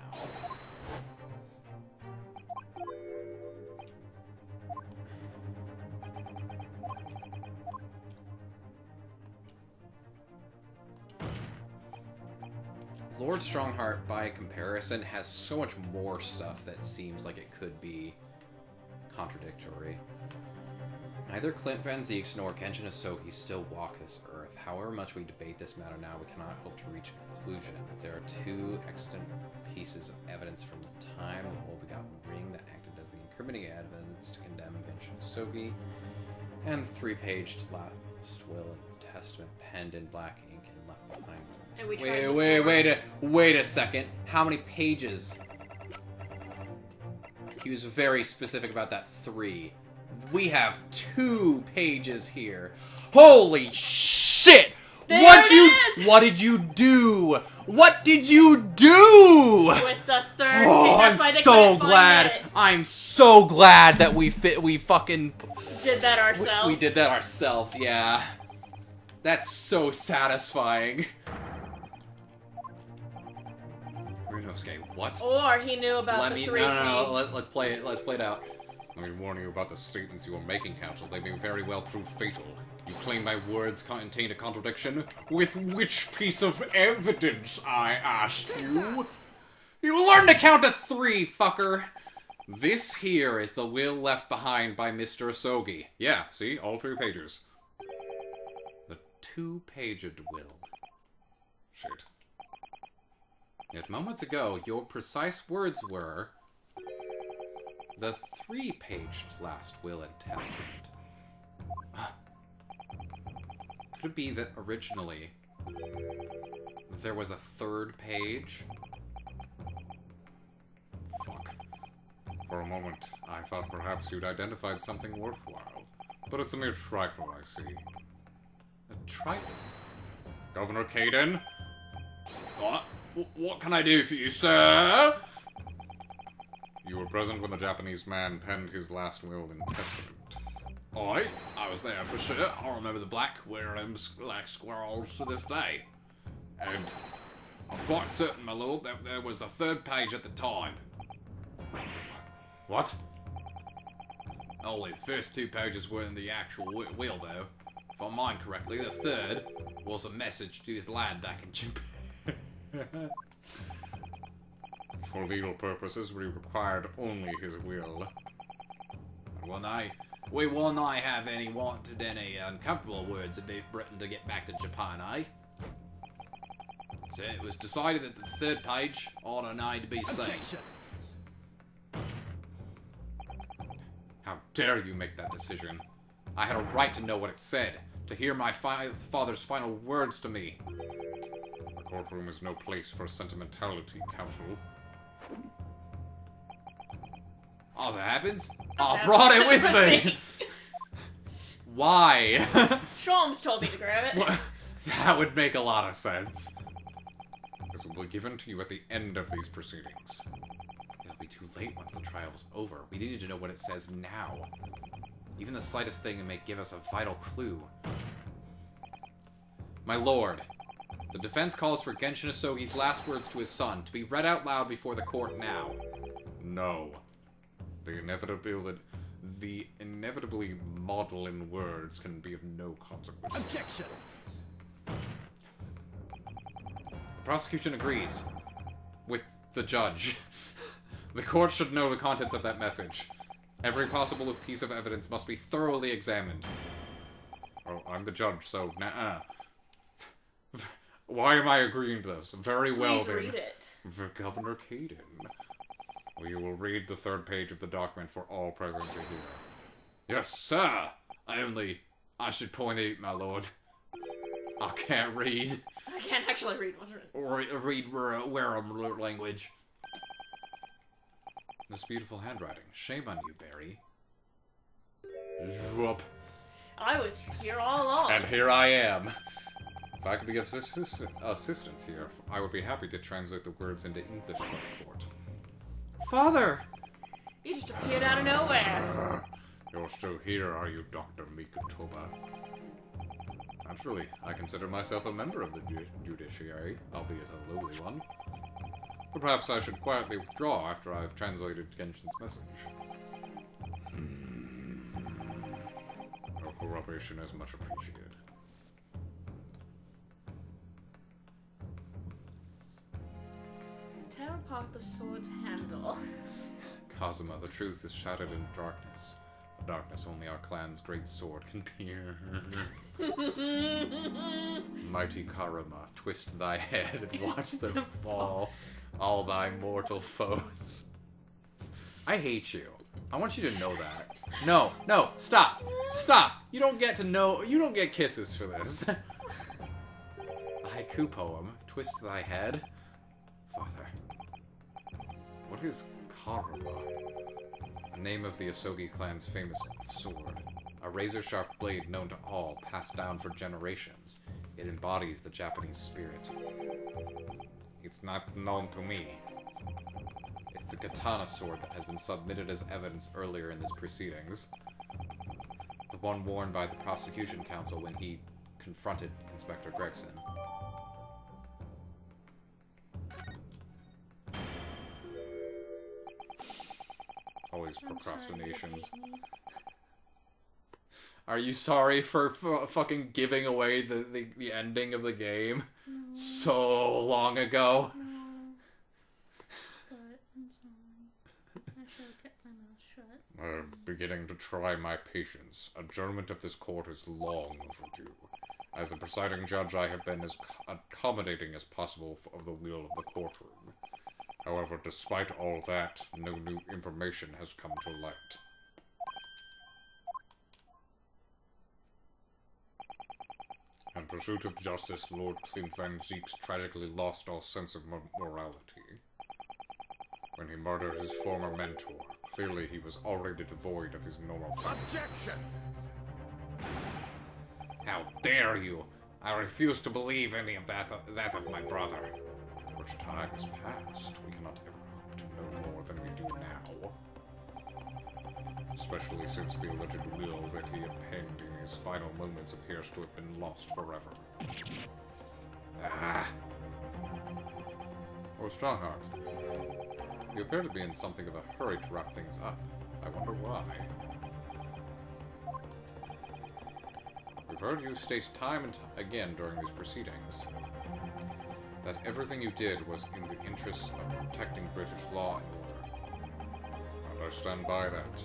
Lord Strongheart, by comparison, has so much more stuff that seems like it could be contradictory. Neither Clint Van Zeeks nor Kenshin Hisoki still walk this earth. However much we debate this matter now, we cannot hope to reach a conclusion. There are two extant pieces of evidence from the time the woe-begotten ring that acted as the incriminating evidence to condemn Kenshin Hisoki, and the three-paged last will and testament penned in black ink and left behind them. And we tried Wait a second. How many pages? He was very specific about that 3. We have 2 pages here. Holy shit! What did you do? What did you do? with the third Oh, I'm so glad. I'm so glad that we fucking did that ourselves. we did that ourselves. Yeah. That's so satisfying. Ryunosuke, what? Or he knew about Let the me 3 no. Let's play it. Let's play it out. Let me warn you about the statements you are making, Counsel. They may very well prove fatal. You claim my words contain a contradiction? With which piece of evidence, I ask you? You learn to count to 3, fucker. This here is the will left behind by Mr. Asogi. Yeah, see? All 3 pages. The 2-paged will. Shit. Yet moments ago, your precise words were the 3-paged last will and testament. Could it be that originally there was a 3rd page? Fuck. For a moment, I thought perhaps you'd identified something worthwhile. But it's a mere trifle, I see. A trifle? Governor Caden? What can I do for you, sir? You were present when the Japanese man penned his last will and testament. Aye? I was there for sure. I remember the black wearing like squirrels to this day. And I'm quite certain, my lord, that there was a third page at the time. What? Only the first 2 pages were in the actual will, though. If I mind correctly, the third was a message to his lad back in Japan. For legal purposes, we required only his will. We will not have any wanted any uncomfortable words about Britain to get back to Japan, eh? So it was decided that the third page ought to need to be seen. Objection. How dare you make that decision? I had a right to know what it said, to hear my father's final words to me. The courtroom is no place for sentimentality, counsel. As it happens, I brought it with me! Why? Sholmes told me to grab it. That would make a lot of sense. This will be given to you at the end of these proceedings. It'll be too late once the trial's over. We need to know what it says now. Even the slightest thing may give us a vital clue. My lord, the defense calls for Genshin Asogi's last words to his son to be read out loud before the court now. No. The inevitably maudlin words can be of no consequence. Objection. The prosecution agrees with the judge. The court should know the contents of that message. Every possible piece of evidence must be thoroughly examined. Oh, I'm the judge, so nah. Why am I agreeing to this? Very well, Please then. read it. For Governor Caden. We will read the third page of the document for all present to hear. Yes, sir! I should point out, my lord. I can't read. I can't actually read what's written. Or read Wareham language. This beautiful handwriting. Shame on you, Barry. Zhup. I was here all along. And here I am. If I could be of assistance here, I would be happy to translate the words into English for the court. Father! You just appeared out of nowhere. You're still here, are you, Dr. Mikutoba? Naturally, I consider myself a member of the judiciary, albeit a lowly one. But perhaps I should quietly withdraw after I've translated Genshin's message. Your cooperation is much appreciated. Tear apart the sword's handle. Kazuma, the truth is shattered in darkness. A darkness only our clan's great sword can pierce. Mighty Karuma, twist thy head and watch them fall, all thy mortal foes. I hate you. I want you to know that. No, stop! Stop! You don't get kisses for this. A haiku poem, twist thy head. Father. What is Karuma? The name of the Asogi clan's famous sword. A razor-sharp blade known to all, passed down for generations. It embodies the Japanese spirit. It's not known to me. It's the katana sword that has been submitted as evidence earlier in these proceedings. The one worn by the prosecution counsel when he confronted Inspector Gregson. All these procrastinations. Are you sorry for fucking giving away the ending of the game so long ago? No. But I'm sorry. I should have kept my mouth shut. I'm beginning to try my patience. Adjournment of this court is long overdue. As the presiding judge, I have been as accommodating as possible of the will of the courtroom. However, despite all that, no new information has come to light. In pursuit of justice, Lord Clint Van Zeeks tragically lost all sense of morality. When he murdered his former mentor, clearly he was already devoid of his normal faculties. Objection! How dare you! I refuse to believe any of that of my brother. Which time has passed, we cannot ever hope to know more than we do now. Especially since the alleged will that he had penned in his final moments appears to have been lost forever. Ah! Oh, Strongheart. You appear to be in something of a hurry to wrap things up. I wonder why. We've heard you state time and again during these proceedings that everything you did was in the interests of protecting British law and order. And I stand by that.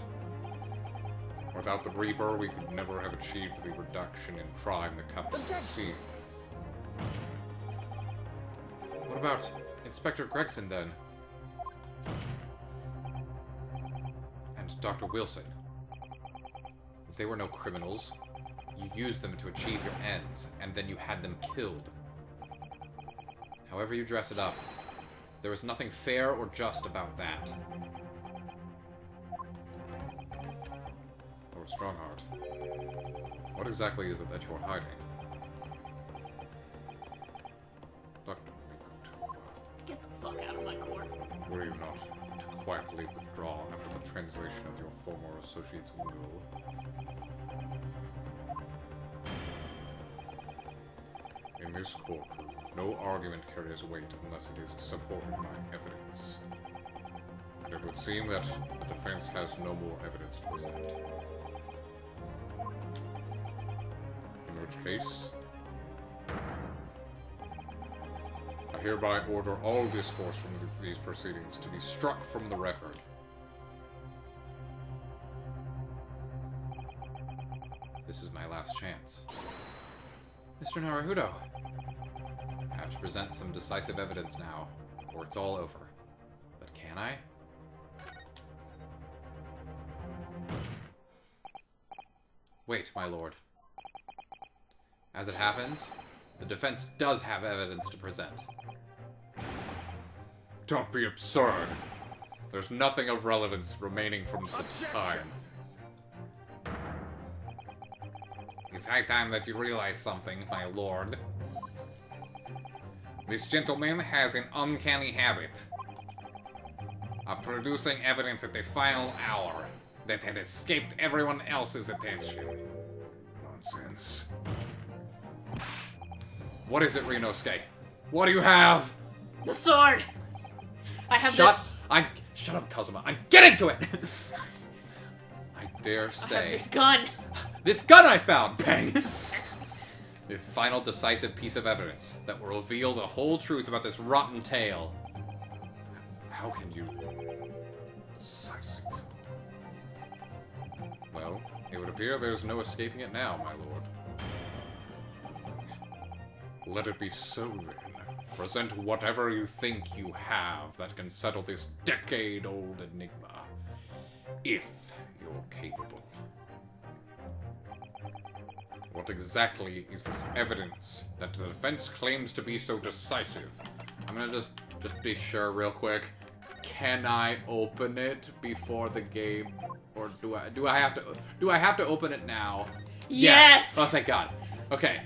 Without the Reaper, we could never have achieved the reduction in crime the Captain has seen. What about Inspector Gregson, then? And Dr. Wilson? They were no criminals. You used them to achieve your ends, and then you had them killed. However you dress it up, there was nothing fair or just about that. Lord Strongheart, what exactly is it that you're hiding? Dr. Mikotoba, Get the fuck out of my court. were you not to quietly withdraw after the translation of your former associate's will? In this courtroom, no argument carries weight unless it is supported by evidence. And it would seem that the defense has no more evidence to present. In which case, I hereby order all discourse from these proceedings to be struck from the record. This is my last chance. Mr. Naruhodo, I have to present some decisive evidence now, or it's all over. But can I? Wait, my lord. As it happens, the defense does have evidence to present. Don't be absurd. There's nothing of relevance remaining from the time. It's high time that you realize something, my lord. This gentleman has an uncanny habit of producing evidence at the final hour that had escaped everyone else's attention. Nonsense. What is it, Ryunosuke? What do you have? The sword! I have this. Shut up, Kazuma. I'm getting to it! I dare I have say... this gun! This gun I found! Bang! This final decisive piece of evidence that will reveal the whole truth about this rotten tale. How can you... Decisive. Well, it would appear there's no escaping it now, my lord. Let it be so then. Present whatever you think you have that can settle this decade-old enigma. If you're capable. What exactly is this evidence that the defense claims to be so decisive? I'm gonna just be sure real quick. Can I open it before the game, or do I have to open it now? Yes! Oh, thank God. Okay.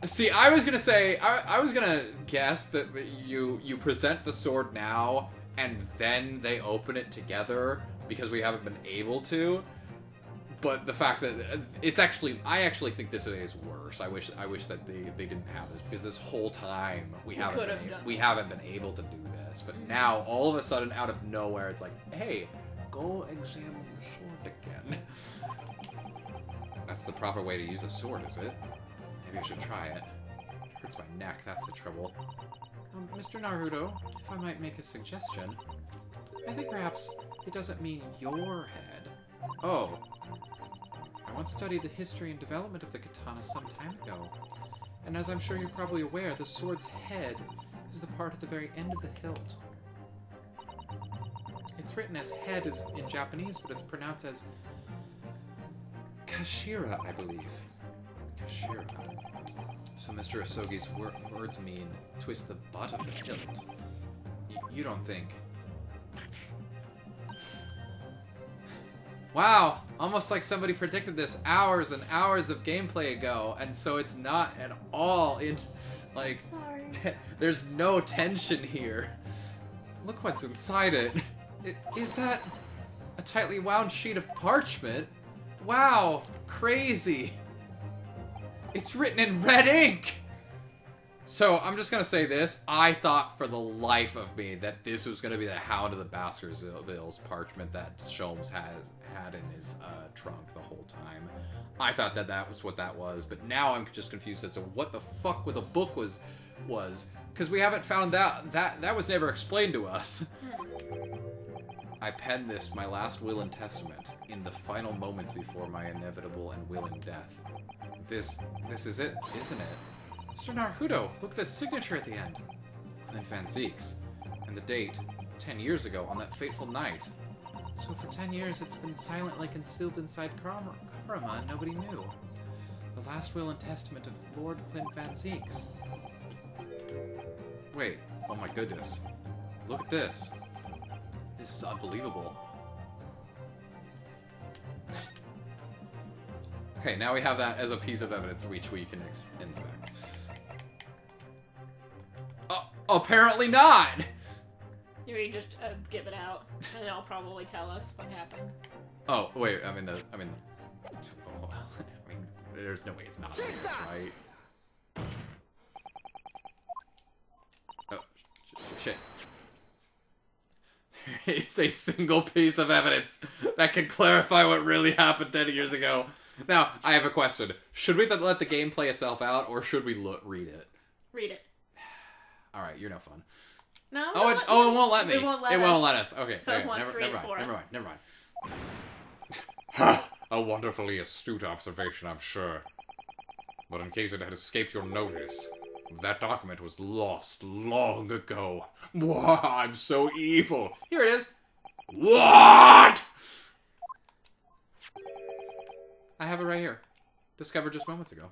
See, I was gonna say I was gonna guess that you present the sword now and then they open it together because we haven't been able to. But the fact that I actually think this is worse. I wish that they didn't have this, because this whole time we haven't been able to do this. But now all of a sudden, out of nowhere, it's like, hey, go examine the sword again. That's the proper way to use a sword, is it? Maybe I should try it. It hurts my neck. That's the trouble. Mr. Naruto, if I might make a suggestion, I think perhaps it doesn't mean your head. Oh. I once studied the history and development of the katana some time ago, and as I'm sure you're probably aware, the sword's head is the part at the very end of the hilt. It's written as head in Japanese, but it's pronounced as kashira, I believe. Kashira. So Mr. Asogi's words mean twist the butt of the hilt. You don't think... Wow, almost like somebody predicted this hours and hours of gameplay ago, and so it's not at all in, like, Sorry. there's no tension here. Look what's inside it. Is that a tightly wound sheet of parchment? Wow, crazy. It's written in red ink. So, I'm just gonna say this. I thought for the life of me that this was gonna be the Hound of the Baskervilles parchment that Sholmes had in his trunk the whole time. I thought that was what that was, but now I'm just confused as to what the fuck with the book was. Because we haven't found out. That was never explained to us. I penned this, my last will and testament, in the final moments before my inevitable and willing death. This is it, isn't it? Mr. Naruto, look at the signature at the end. Clint Van Zeeks. And the date, 10 years ago, on that fateful night. So for 10 years, it's been silently concealed inside Karama, and nobody knew. The last will and testament of Lord Clint Van Zeeks. Wait, oh my goodness. Look at this. This is unbelievable. Okay, now we have that as a piece of evidence which we can inspect. Apparently not! You just give it out, and they'll probably tell us what happened. Oh, wait, I mean, there's no way it's not like this, right? Oh, shit. There is a single piece of evidence that can clarify what really happened 10 years ago. Now, I have a question. Should we let the game play itself out, or should we read it? Read it. Alright, you're no fun. No. It won't let me. It won't let us. Okay, It wants to read it for us. never mind. Ha! A wonderfully astute observation, I'm sure. But in case it had escaped your notice, that document was lost long ago. Whoa, I'm so evil. Here it is. What? I have it right here. Discovered just moments ago.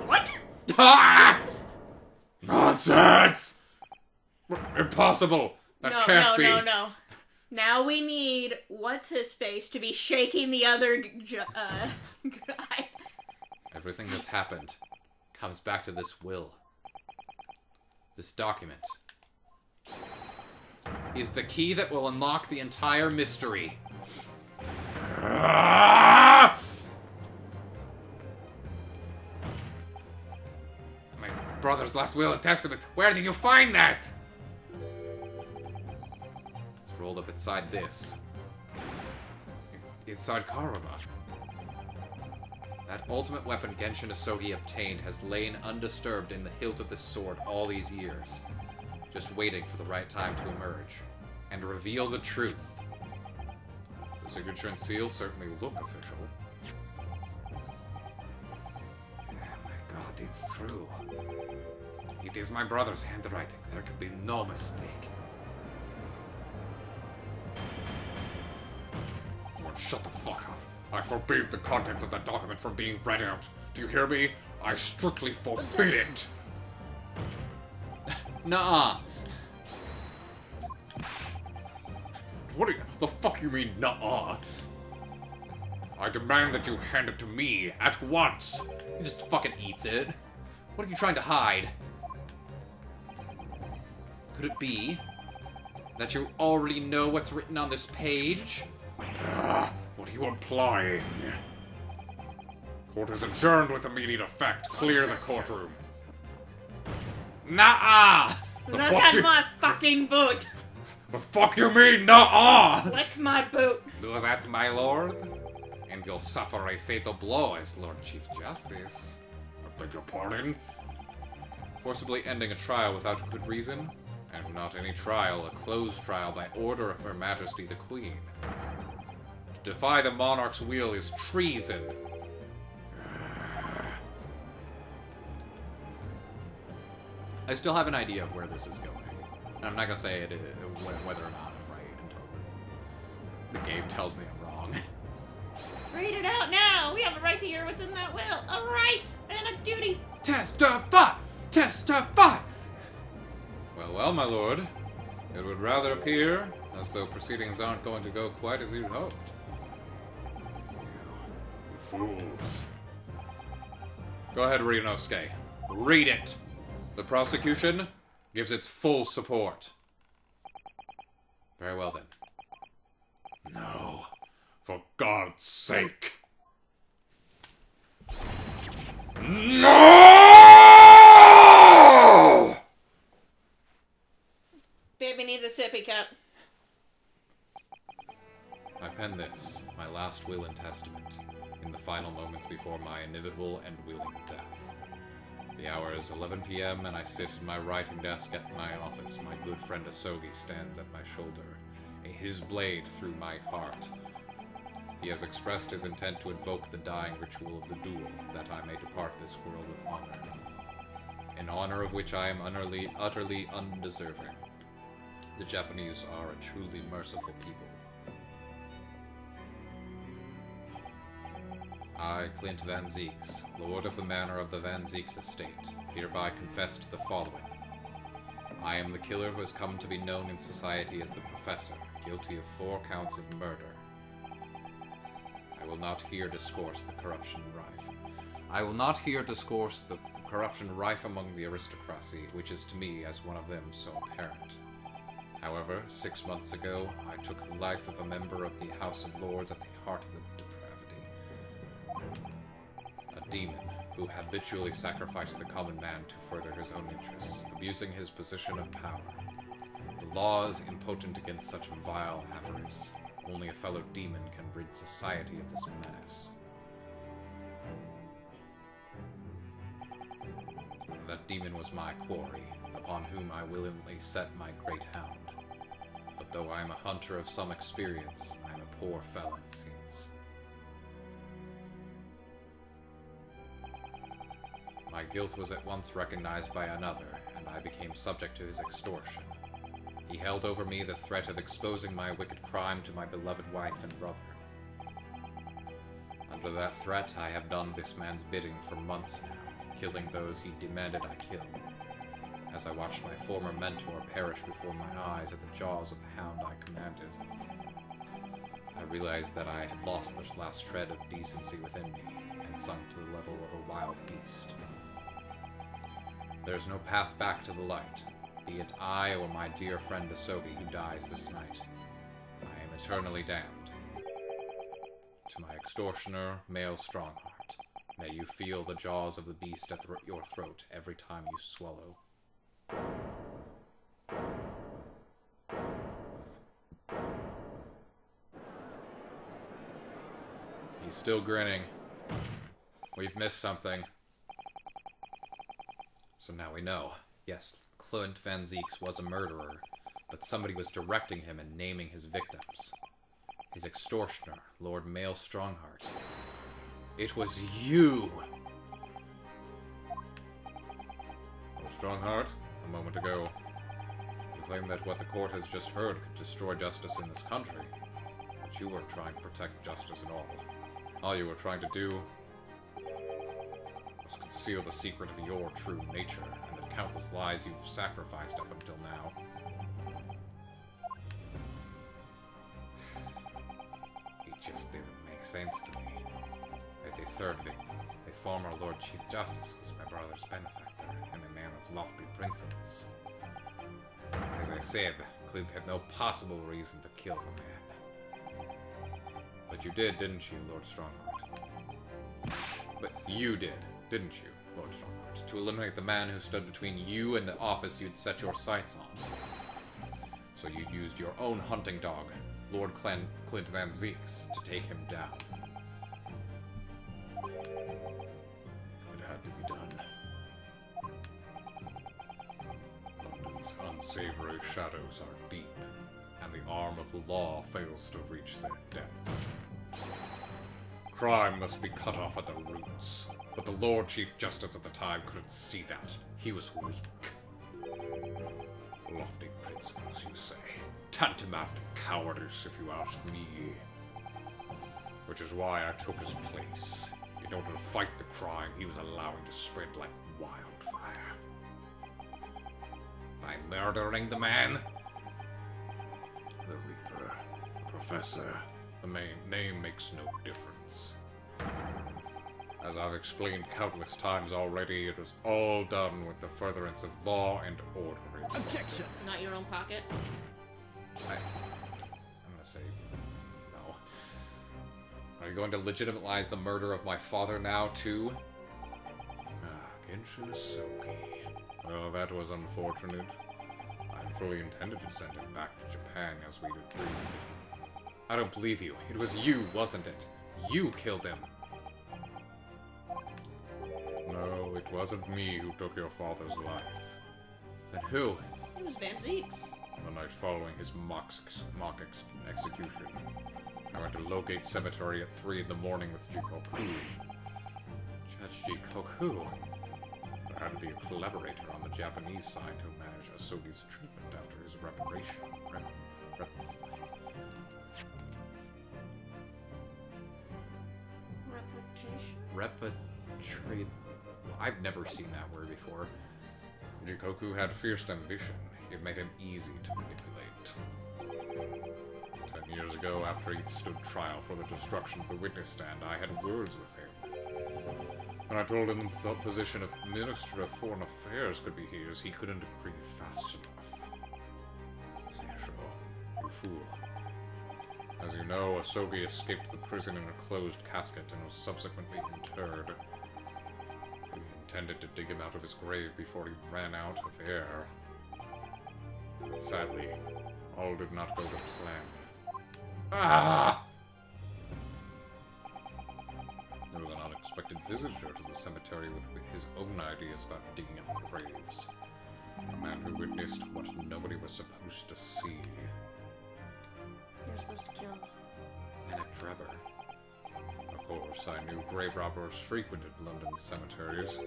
What? Ah! Nonsense! Impossible! That can't be. No. Now we need what's-his-face to be shaking the other guy. Everything that's happened comes back to this will. This document is the key that will unlock the entire mystery. Ah! My brother's last will and testament. Where did you find that? It's rolled up inside this. Inside Karama. That ultimate weapon Genshin Asogi obtained has lain undisturbed in the hilt of this sword all these years, just waiting for the right time to emerge and reveal the truth. The signature and seal certainly look official. Oh my god, it's true. It is my brother's handwriting. There can be no mistake. Everyone shut the fuck up. I forbid the contents of that document from being read out. Do you hear me? I strictly forbid it. Nuh-uh. What do you... The fuck you mean, nuh-uh? I demand that you hand it to me at once. He just fucking eats it. What are you trying to hide? Could it be that you already know what's written on this page? What are you implying? Court is adjourned with immediate effect. Clear the courtroom. Nuh-uh! Look at my fucking boot! The fuck you mean, nuh-uh? Lick my boot! Do that, my lord, and you'll suffer a fatal blow as Lord Chief Justice. I beg your pardon? Forcibly ending a trial without good reason, and not any trial, a closed trial by order of Her Majesty the Queen. To defy the monarch's will is treason. I still have an idea of where this is going. I'm not gonna say it whether or not I'm right until the game tells me I'm wrong. Read it out now! We have a right to hear what's in that will! A right! And a duty! Testify! Testify! Well, my lord. It would rather appear as though proceedings aren't going to go quite as you hoped. You fools. Go ahead, Ryunosuke. Read it! The prosecution gives its full support. Very well, then. No. For God's sake. No! Baby needs a sippy cup. I pen this, my last will and testament, in the final moments before my inevitable and willing death. The hour is 11 p.m. and I sit at my writing desk at my office. My good friend Asogi stands at my shoulder, his blade through my heart. He has expressed his intent to invoke the dying ritual of the duel, that I may depart this world with honor. An honor of which I am utterly undeserving. The Japanese are a truly merciful people. I, Clint Van Zeeks, Lord of the Manor of the Van Zeeks estate, hereby confess to the following. I am the killer who has come to be known in society as the Professor, guilty of 4 counts of murder. I will not here discourse the corruption rife among the aristocracy, which is to me, as one of them, so apparent. However, 6 months ago, I took the life of a member of the House of Lords at the heart of the a demon who habitually sacrificed the common man to further his own interests, abusing his position of power. The law is impotent against such vile avarice. Only a fellow demon can rid society of this menace. That demon was my quarry, upon whom I willingly set my great hound. But though I am a hunter of some experience, I am a poor felon, it seems. My guilt was at once recognized by another, and I became subject to his extortion. He held over me the threat of exposing my wicked crime to my beloved wife and brother. Under that threat, I have done this man's bidding for months now, killing those he demanded I kill. As I watched my former mentor perish before my eyes at the jaws of the hound I commanded, I realized that I had lost the last shred of decency within me, and sunk to the level of a wild beast. There is no path back to the light, be it I or my dear friend Asogi who dies this night. I am eternally damned. To my extortioner, male Strongheart, may you feel the jaws of the beast at your throat every time you swallow. He's still grinning. We've missed something. So now we know. Yes, Clint Van Zeeks was a murderer, but somebody was directing him and naming his victims. His extortioner, Lord Male Strongheart. It was you! Oh, Strongheart, a moment ago, you claimed that what the court has just heard could destroy justice in this country, but you weren't trying to protect justice at all. All you were trying to do was conceal the secret of your true nature and the countless lies you've sacrificed up until now. It just didn't make sense to me that the third victim, the former Lord Chief Justice, was my brother's benefactor and a man of lofty principles. As I said, Clint had no possible reason to kill the man. But you did, didn't you, Lord Strongheart? But you did, didn't you, Lord Strongheart? To eliminate the man who stood between you and the office you'd set your sights on. So you used your own hunting dog, Lord Clint Van Zeeks, to take him down. It had to be done. London's unsavory shadows are deep, and the arm of the law fails to reach their depths. Crime must be cut off at the roots, but the Lord Chief Justice at the time couldn't see that. He was weak. Lofty principles, you say. Tantamount to cowardice, if you ask me. Which is why I took his place, in order to fight the crime he was allowing to spread like wildfire. By murdering the man, the Reaper, the Professor, the main name makes no difference. As I've explained countless times already, it was all done with the furtherance of law and order. Objection! Not your own pocket? I'm gonna say no. Are you going to legitimize the murder of my father now, too? Genshin Asogi. Well, that was unfortunate. I fully intended to send him back to Japan as we'd agreed. I don't believe you. It was you, wasn't it? You killed him. No, it wasn't me who took your father's life. Then who? It was Van Zeeks. The night following his execution, I went to Logate Cemetery at 3 in the morning with Shikuquaza. Judge Shikoku. There had to be a collaborator on the Japanese side who managed Asogi's treatment after his reparation. Repatriate. I've never seen that word before. Shikoku had fierce ambition. It made him easy to manipulate. 10 years ago, after he'd stood trial for the destruction of the witness stand, I had words with him. When I told him the position of Minister of Foreign Affairs could be his, he couldn't agree fast enough. Seisho, you fool. As you know, Asogi escaped the prison in a closed casket and was subsequently interred. We intended to dig him out of his grave before he ran out of air. But sadly, all did not go to plan. Ah! There was an unexpected visitor to the cemetery with his own ideas about digging up graves. A man who witnessed what nobody was supposed to see. They were supposed to kill Bennett Drebber. Of course, I knew grave robbers frequented London's cemeteries,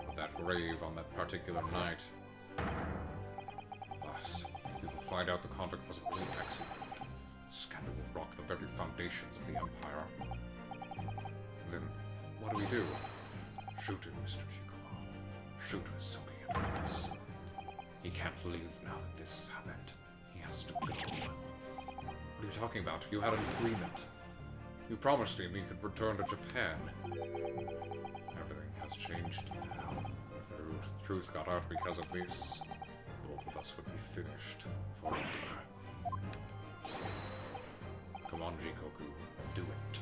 but that grave on that particular night... Last, we will find out the convict was really executed. The scandal will rock the very foundations of the Empire. Then, what do we do? Shoot him, Mr. Shikuquaza. Shoot Asogi at once. He can't leave now that this has happened. He has to go. What are you talking about? You had an agreement. You promised him he could return to Japan. Everything has changed now. If the truth got out because of this, both of us would be finished forever. Come on, Shikoku. Do it.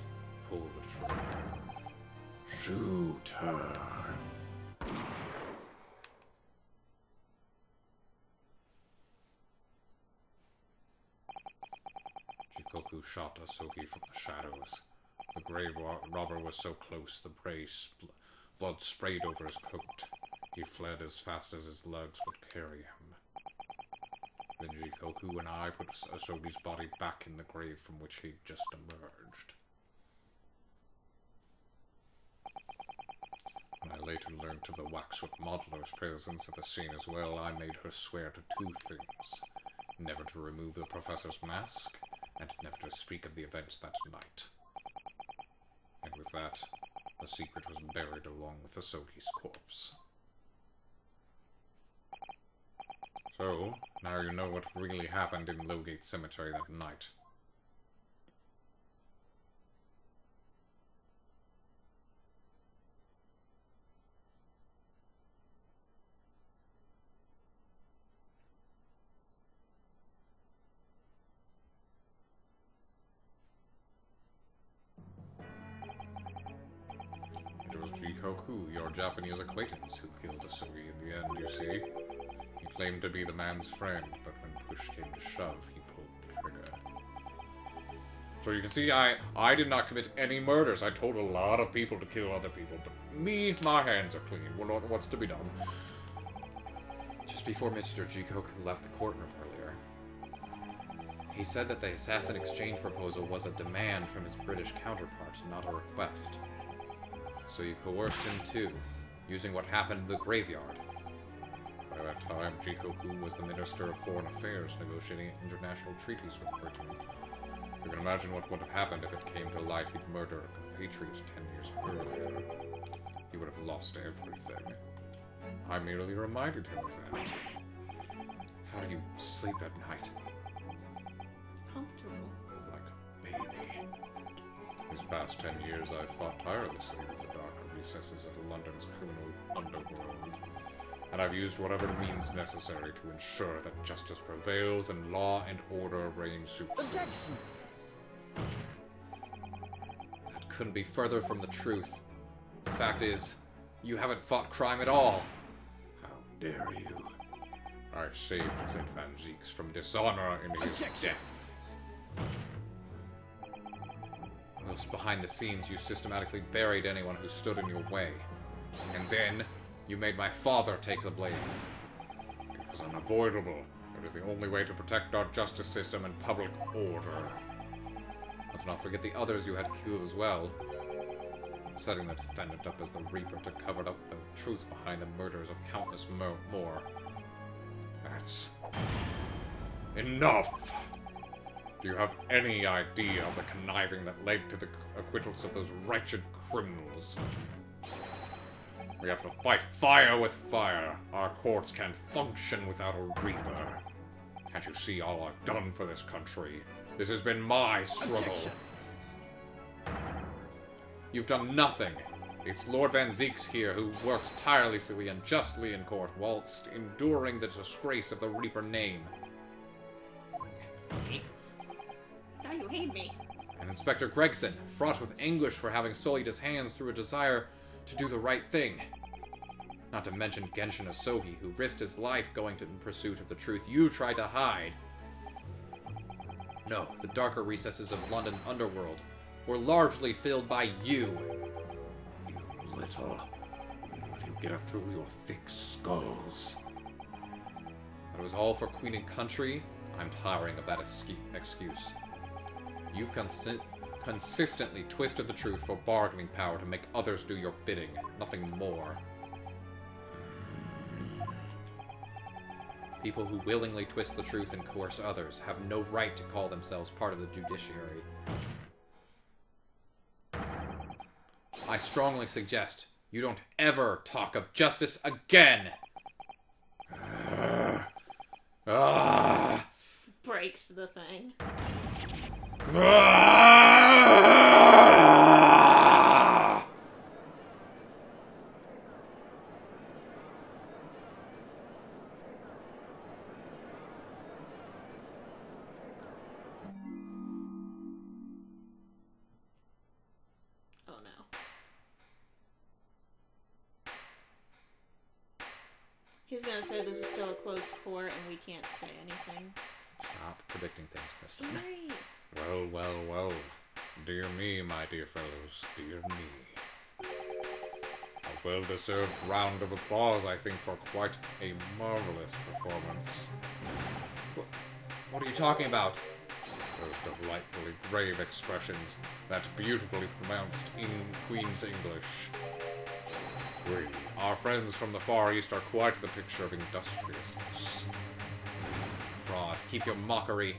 Pull the trigger. Shoot her. Shikoku shot Asogi from the shadows. The grave robber was so close, the blood sprayed over his coat. He fled as fast as his legs would carry him. Then Shikoku and I put Asogi's body back in the grave from which he'd just emerged. When I later learned of the waxwork modeler's presence at the scene as well, I made her swear to two things. Never to remove the professor's mask, and never to speak of the events that night. And with that, the secret was buried along with Asogi's corpse. So, now you know what really happened in Lowgate Cemetery that night. It was Shikoku, your Japanese acquaintance, who killed Asogi in the end, you see. He claimed to be the man's friend, but when push came to shove, he pulled the trigger. So you can see, I did not commit any murders. I told a lot of people to kill other people, but me, my hands are clean. What's to be done? Just before Mr. Shikoku left the courtroom earlier, he said that the assassin exchange proposal was a demand from his British counterpart, not a request. So you coerced him too, using what happened in the graveyard. By that time, Shikoku was the Minister of Foreign Affairs negotiating international treaties with Britain. You can imagine what would have happened if it came to light he'd murdered a compatriot 10 years earlier. He would have lost everything. I merely reminded him of that. How do you sleep at night? comfortable. Like a baby. These past 10 years, I've fought tirelessly with the darker recesses of London's criminal underworld. And I've used whatever means necessary to ensure that justice prevails and law and order reign supreme. Objection! couldn't be further from the truth. The fact is, you haven't fought crime at all. How dare you? I saved Clint Van Zieks from dishonor in his death. Most behind the scenes, you systematically buried anyone who stood in your way. And then, you made my father take the blame. It was unavoidable. It is the only way to protect our justice system and public order. Let's not forget the others you had killed as well. Setting the defendant up as the Reaper to cover up the truth behind the murders of countless more. That's enough! Do you have any idea of the conniving that led to the acquittals of those wretched criminals? We have to fight fire with fire. Our courts can't function without a Reaper. Can't you see all I've done for this country? This has been my struggle. You've done nothing. It's Lord Van Zieks here who works tirelessly and justly in court whilst enduring the disgrace of the Reaper name. Now you hate me. And Inspector Gregson, fraught with anguish for having sullied his hands through a desire to do the right thing. Not to mention Genshin Asogi, who risked his life going in pursuit of the truth you tried to hide. No, the darker recesses of London's underworld were largely filled by you. You little... When will you get it through your thick skulls? But it was all for Queen and Country. I'm tiring of that excuse. You've consistently twisted the truth for bargaining power to make others do your bidding, nothing more. People who willingly twist the truth and coerce others have no right to call themselves part of the judiciary. I strongly suggest you don't ever talk of justice again! Breaks the thing. Oh no. He's gonna say this is still a close court and we can't say anything. Stop predicting things, Kristen. Right. Well, well, well. Dear me, my dear fellows, dear me. A well-deserved round of applause, I think, for quite a marvelous performance. What are you talking about? Those delightfully grave expressions, that beautifully pronounced in Queen's English. Really, our friends from the Far East are quite the picture of industriousness. Fraud. Keep your mockery.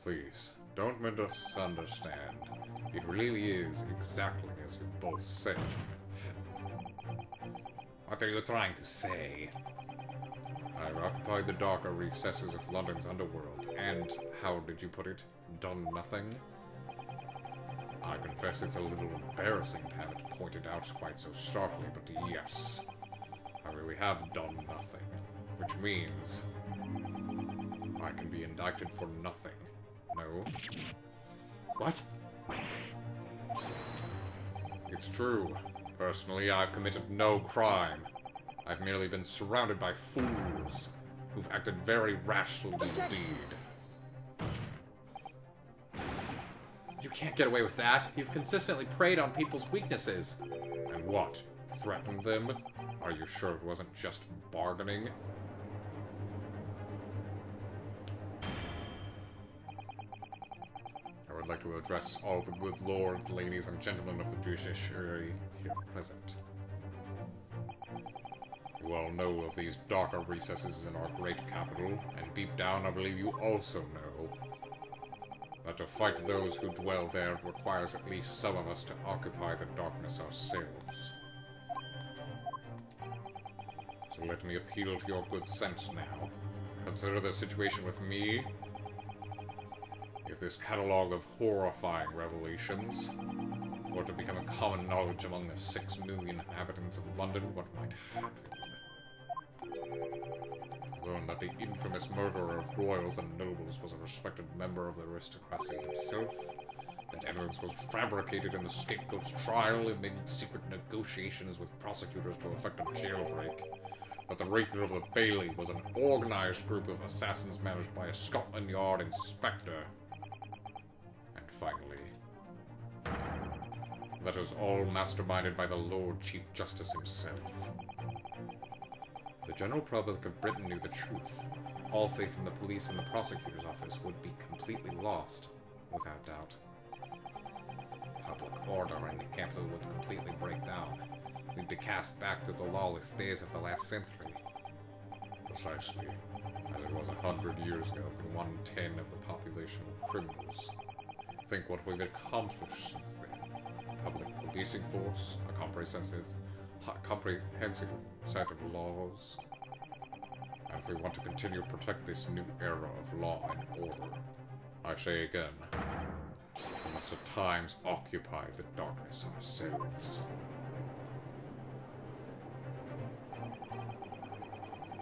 Please, don't misunderstand. It really is exactly as you've both said. What are you trying to say? I've occupied the darker recesses of London's underworld, and, how did you put it, done nothing? I confess it's a little embarrassing to have it pointed out quite so starkly, but yes, I really have done nothing, which means I can be indicted for nothing. No? What? It's true. Personally, I've committed no crime. I've merely been surrounded by fools who've acted very rashly indeed. You can't get away with that. You've consistently preyed on people's weaknesses. And what? Threatened them? Are you sure it wasn't just bargaining? I would like to address all the good lords, ladies, and gentlemen of the judiciary here present. You all know of these darker recesses in our great capital, and deep down I believe you also know that to fight those who dwell there requires at least some of us to occupy the darkness ourselves. So let me appeal to your good sense now. Consider the situation with me. If this catalogue of horrifying revelations were to become a common knowledge among the 6 million inhabitants of London, what might happen? Learn that the infamous murderer of royals and nobles was a respected member of the aristocracy himself, That evidence was fabricated in the scapegoat's trial amid secret negotiations with prosecutors to effect a jailbreak. That the raid of the Bailey was an organized group of assassins managed by a Scotland Yard inspector. And finally, that it was all masterminded by the Lord Chief Justice himself. If the general public of Britain knew the truth, all faith in the police and the prosecutor's office would be completely lost, without doubt. Public order in the capital would completely break down. We'd be cast back to the lawless days of the last century. Precisely, as it was 100 years ago, when 1/10 of the population were criminals. Think what we've accomplished since then. A public policing force, a comprehensive set of laws. And if we want to continue to protect this new era of law and order, I say again, we must at times occupy the darkness ourselves.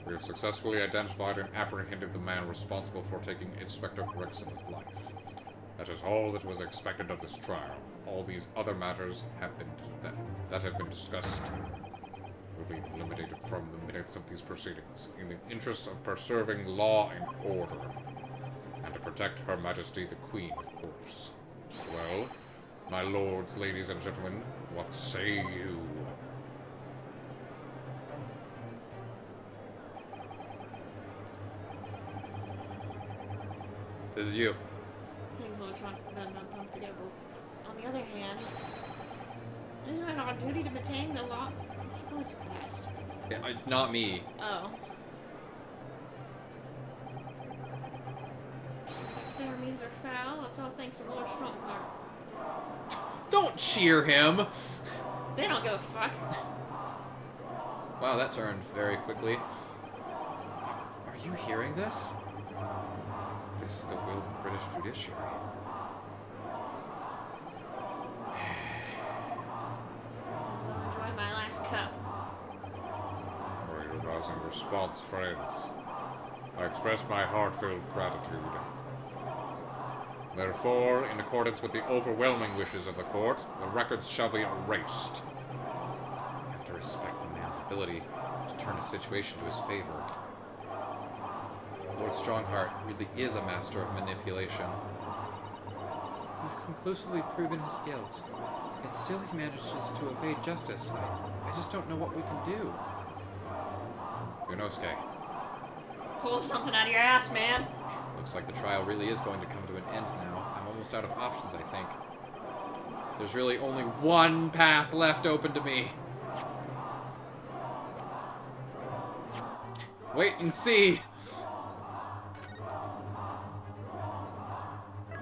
We have successfully identified and apprehended the man responsible for taking Inspector Gregson's life. That is all that was expected of this trial. All these other matters that have been discussed will be eliminated from the minutes of these proceedings, in the interest of preserving law and order, and to protect Her Majesty the Queen, of course. Well, my lords, ladies, and gentlemen, what say you? This is you. Things will try to unpredictable. On the other hand, isn't it our duty to maintain the law? Keep going too fast. It's not me. Oh. Fair means are foul. That's all thanks to Lord Strongheart. Don't cheer him! They don't give a fuck. Wow, that turned very quickly. Are you hearing this? This is the will of the British judiciary. I'll enjoy my last cup. For your rousing response, friends. I express my heartfelt gratitude. Therefore, in accordance with the overwhelming wishes of the court, the records shall be erased. You have to respect the man's ability to turn a situation to his favor. Lord Strongheart really is a master of manipulation. You've conclusively proven his guilt. Yet still he manages to evade justice. I just don't know what we can do. Yunosuke, Pull something out of your ass, man. Looks like the trial really is going to come to an end now. I'm almost out of options, I think. There's really only one path left open to me. Wait and see.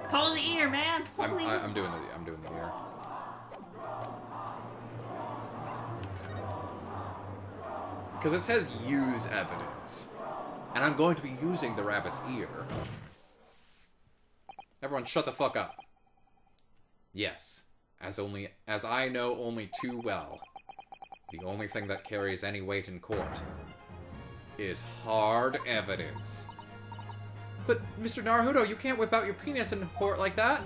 Pull the ear, man. Pull the ear. I'm doing the ear. Because it says use evidence. And I'm going to be using the rabbit's ear. Everyone shut the fuck up. Yes. As I know only too well, the only thing that carries any weight in court is hard evidence. But, Mr. Naruto, you can't whip out your penis in court like that.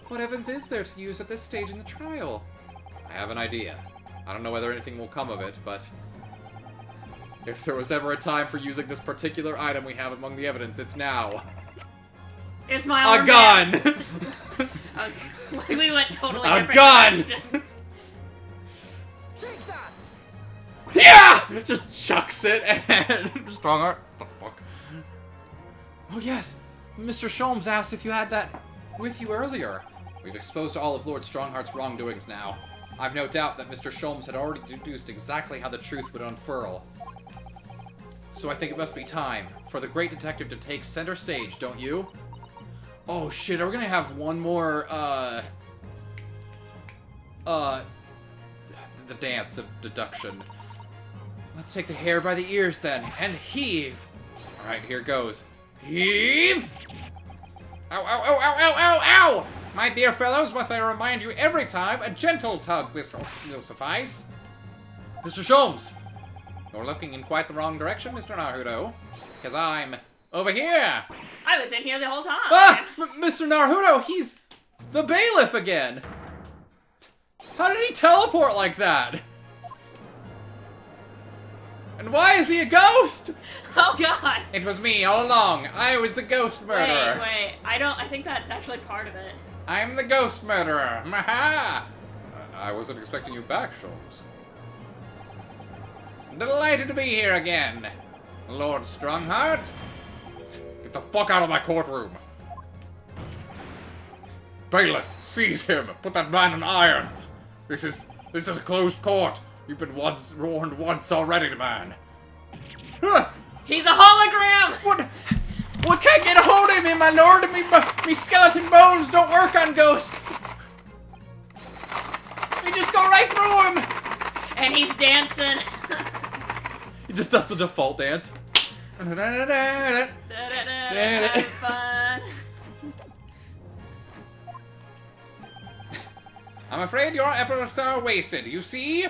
What evidence is there to use at this stage in the trial? I have an idea. I don't know whether anything will come of it, but if there was ever a time for using this particular item we have among the evidence, it's now. It's my A gun! Okay. We went totally A different gun! directions. Take that! Yeah! Just chucks it and Strongheart. What the fuck? Oh yes, Mr. Sholmes asked if you had that with you earlier. We've exposed all of Lord Strongheart's wrongdoings now. I've no doubt that Mr. Sholmes had already deduced exactly how the truth would unfurl. So I think it must be time for the great detective to take center stage, don't you? Oh shit, are we gonna have one more, the dance of deduction. Let's take the hair by the ears then, and heave! Alright, here goes. Heave! Ow, ow, ow, ow, ow, ow, ow! My dear fellows, must I remind you every time, a gentle tug will suffice. Mr. Sholmes! You're looking in quite the wrong direction, Mr. Naruto. Because I'm over here! I was in here the whole time. Ah! Mr. Naruto, he's The bailiff again! How did he teleport like that? And why is he a ghost? Oh god! It was me all along. I was the ghost murderer. Wait. I think that's actually part of it. I'm the ghost murderer. Maha! I wasn't expecting you back, Sholmes. Delighted to be here again, Lord Strongheart. Get the fuck out of my courtroom! Bailiff, seize him! Put that man in irons! This is a closed court. You've been warned once already, man. Huh. He's a hologram! What can't get a hold of me, my lord? Me skeleton bones don't work on ghosts. They just go right through him. And he's dancing. He just does the default dance. Have fun. I'm afraid your efforts are wasted, you see?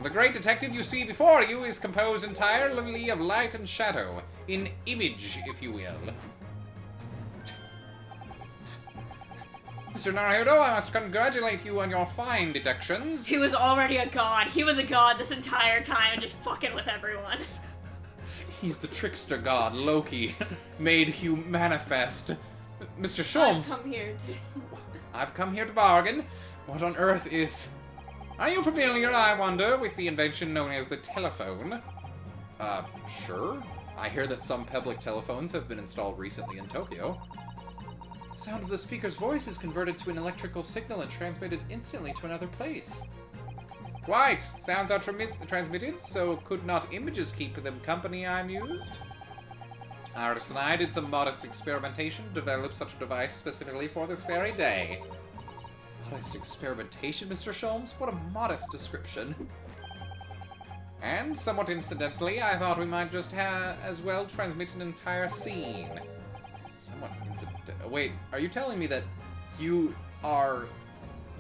The great detective you see before you is composed entirely of light and shadow. In image, if you will. Mr. Naruto, I must congratulate you on your fine deductions. He was already a god. He was a god this entire time and just fucking with everyone. He's the trickster god, Loki, made you manifest. Mr. Sholmes. I've come here to bargain. What on earth is... Are you familiar, I wonder, with the invention known as the telephone? Sure. I hear that some public telephones have been installed recently in Tokyo. The sound of the speaker's voice is converted to an electrical signal and transmitted instantly to another place. Quite. Sounds are transmitted, so could not images keep them company, I mused? Iris and I did some modest experimentation to develop such a device specifically for this very day. Modest experimentation, Mr. Sholmes? What a modest description. And, somewhat incidentally, I thought we might just as well transmit an entire scene. Somewhat Wait, are you telling me that you are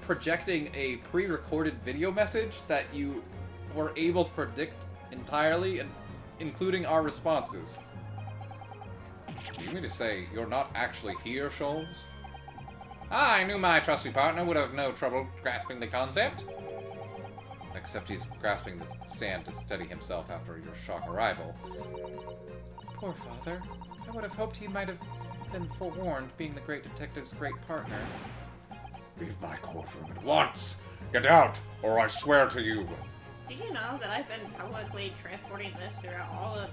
projecting a pre-recorded video message that you were able to predict entirely, and including our responses? Do you mean to say you're not actually here, Sholmes? I knew my trusty partner would have no trouble grasping the concept. Except he's grasping the stand to steady himself after your shock arrival. Poor father. I would have hoped he might have been forewarned, being the great detective's great partner. Leave my courtroom at once! Get out, or I swear to you! Did you know that I've been publicly transporting this throughout all of...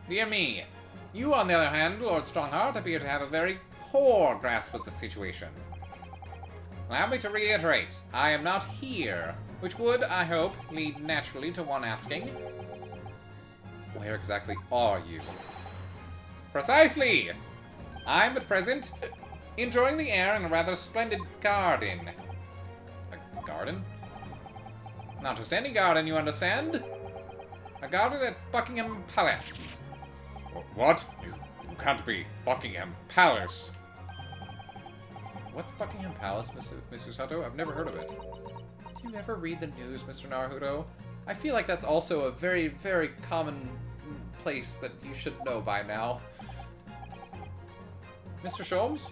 Dear me. You, on the other hand, Lord Strongheart, appear to have a very poor grasp of the situation. Allow me to reiterate, I am not here, which would, I hope, lead naturally to one asking, where exactly are you? Precisely! I'm at present enjoying the air in a rather splendid garden. A garden? Not just any garden, you understand? A garden at Buckingham Palace. What? You can't be Buckingham Palace. What's Buckingham Palace, Mr. Sato? I've never heard of it. Do you ever read the news, Mr. Naruto? I feel like that's also a very, very common place that you should know by now. Mr. Sholmes?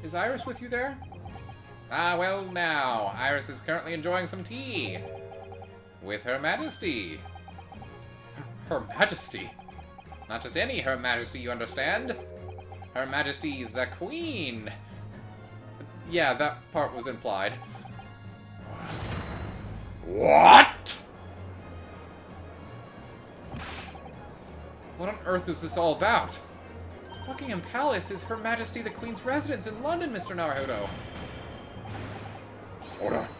Is Iris with you there? Ah, well now. Iris is currently enjoying some tea. With Her Majesty. Her Majesty? Not just any Her Majesty, you understand? Her Majesty the Queen. Yeah, that part was implied. What? What on earth is this all about? Buckingham Palace is Her Majesty the Queen's residence in London, Mr. Naruto.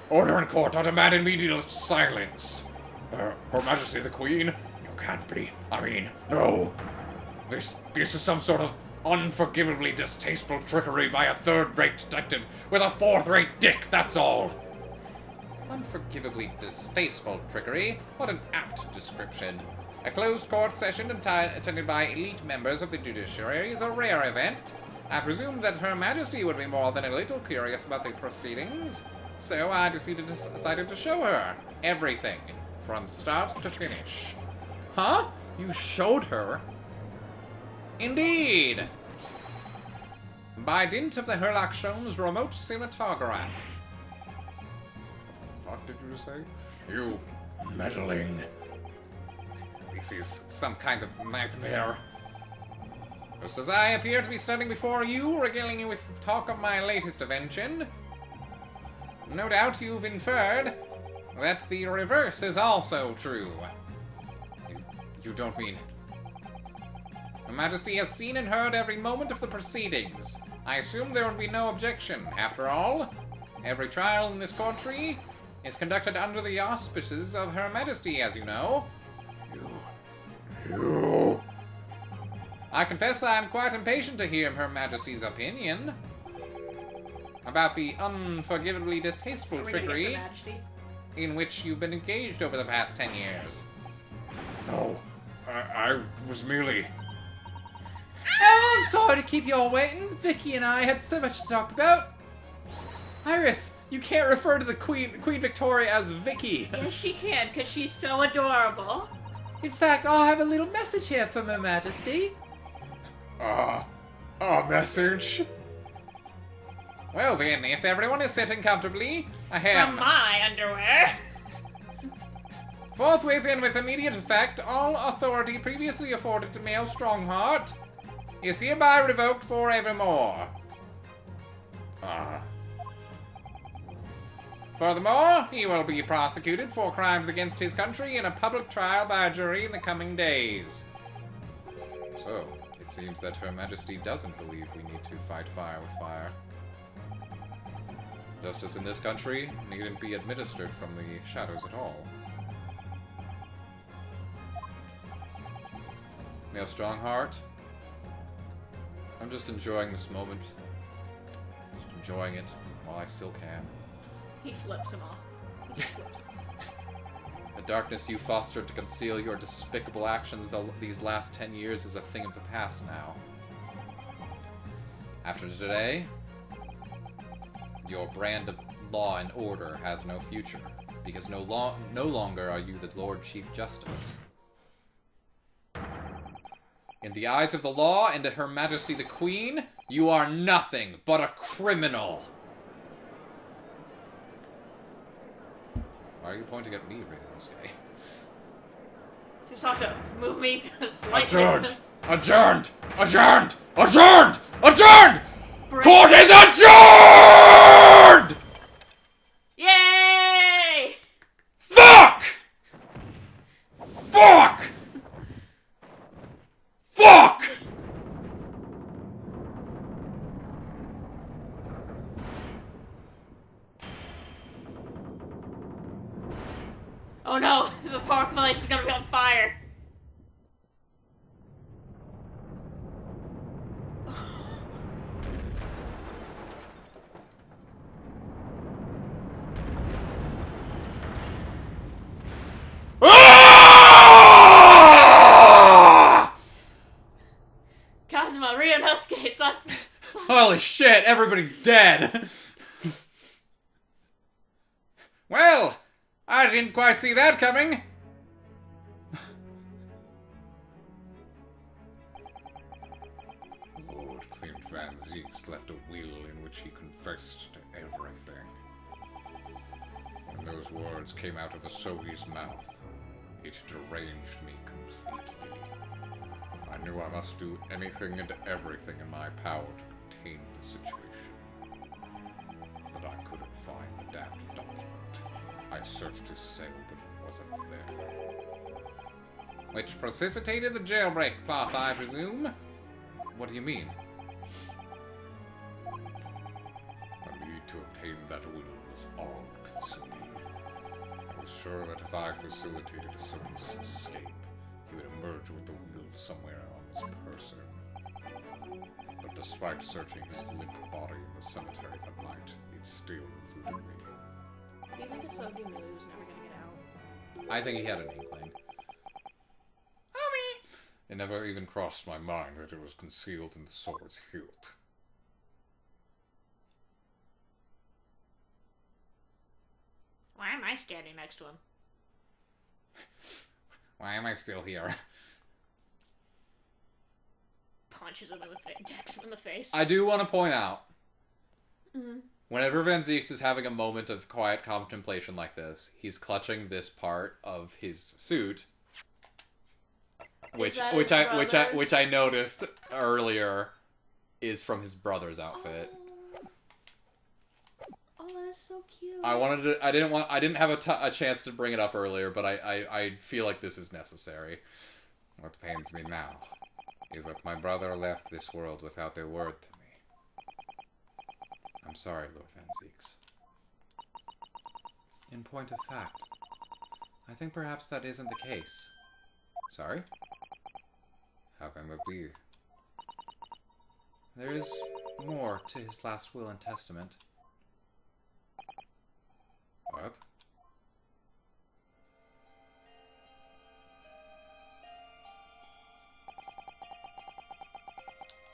Order in court. I demand immediate silence. Her Majesty the Queen? You can't be. I mean, no. This is some sort of unforgivably distasteful trickery by a third-rate detective with a fourth-rate dick, that's all. Unforgivably distasteful trickery? What an apt description. A closed court session attended by elite members of the judiciary is a rare event. I presumed that Her Majesty would be more than a little curious about the proceedings, so I decided to show her everything, from start to finish. Huh? You showed her? Indeed! by dint of the Herlock-Sholmes remote cinematograph. What did you say? You meddling. This is some kind of nightmare. Just as I appear to be standing before you, regaling you with talk of my latest invention, no doubt you've inferred that the reverse is also true. You don't mean... Her Majesty has seen and heard every moment of the proceedings. I assume there would be no objection. After all, every trial in this country is conducted under the auspices of Her Majesty, as you know. You... I confess I am quite impatient to hear Her Majesty's opinion about the unforgivably distasteful trickery in which you've been engaged over the past 10 years. No, I was merely... Oh, I'm sorry to keep you all waiting. Vicky and I had so much to talk about. Iris, you can't refer to the Queen Victoria as Vicky. Yes, she can, because she's so adorable. In fact, I'll have a little message here from Her Majesty. A message? Well then, if everyone is sitting comfortably, ahem. From my underwear. Forthwith and with immediate effect, all authority previously afforded to male Strongheart is hereby revoked forevermore. Furthermore, he will be prosecuted for crimes against his country in a public trial by a jury in the coming days. So, it seems that Her Majesty doesn't believe we need to fight fire with fire. Justice in this country needn't be administered from the shadows at all. Male Strongheart, I'm just enjoying this moment. Just enjoying it while I still can. He flips him off. He flips him off. The darkness you fostered to conceal your despicable actions these last 10 years is a thing of the past now. After today, your brand of law and order has no future, because no longer are you the Lord Chief Justice. In the eyes of the law and Her Majesty the Queen, you are nothing but a criminal. Why are you pointing at me, Ryunosuke? Just have to move me to slightly... Adjourned! Adjourned! Adjourned! Adjourned! Adjourned! Break. Court is adjourned! Yay! Fuck! Fuck! Fuck! Oh no, the park place is gonna be on fire. Kazuma, Ryunosuke, Holy shit, everybody's dead! Well, I didn't quite see that coming. Lord Clint Van Zieks left a will in which he confessed to everything. When those words came out of Asogi's mouth, it deranged me completely. I knew I must do anything and everything in my power to contain the situation. But I couldn't find the damned document. I searched his cell, but it wasn't there. Which precipitated the jailbreak plot, I presume? What do you mean? The need to obtain that will was all-consuming. I was sure that if I facilitated Asogi's escape, he would emerge with the will somewhere on his person. But despite searching his limp body in the cemetery that night, it still eluded me. Do you think Asogi knew he was never gonna get out? I think he had an inkling. It never even crossed my mind that it was concealed in the sword's hilt. Why am I standing next to him? Why am I still here? punches him in the face. Decks him in the face. I do want to point out, Mm-hmm. whenever Van Zieks is having a moment of quiet contemplation like this, he's clutching this part of his suit, which I noticed earlier is from his brother's outfit. Oh, that's so cute. I didn't have a chance to bring it up earlier, but I feel like this is necessary. What pains me now is that my brother left this world without a word to me. I'm sorry, Lord Van Zieks. In point of fact, I think perhaps that isn't the case. Sorry? How can that be? There is more to his last will and testament. What?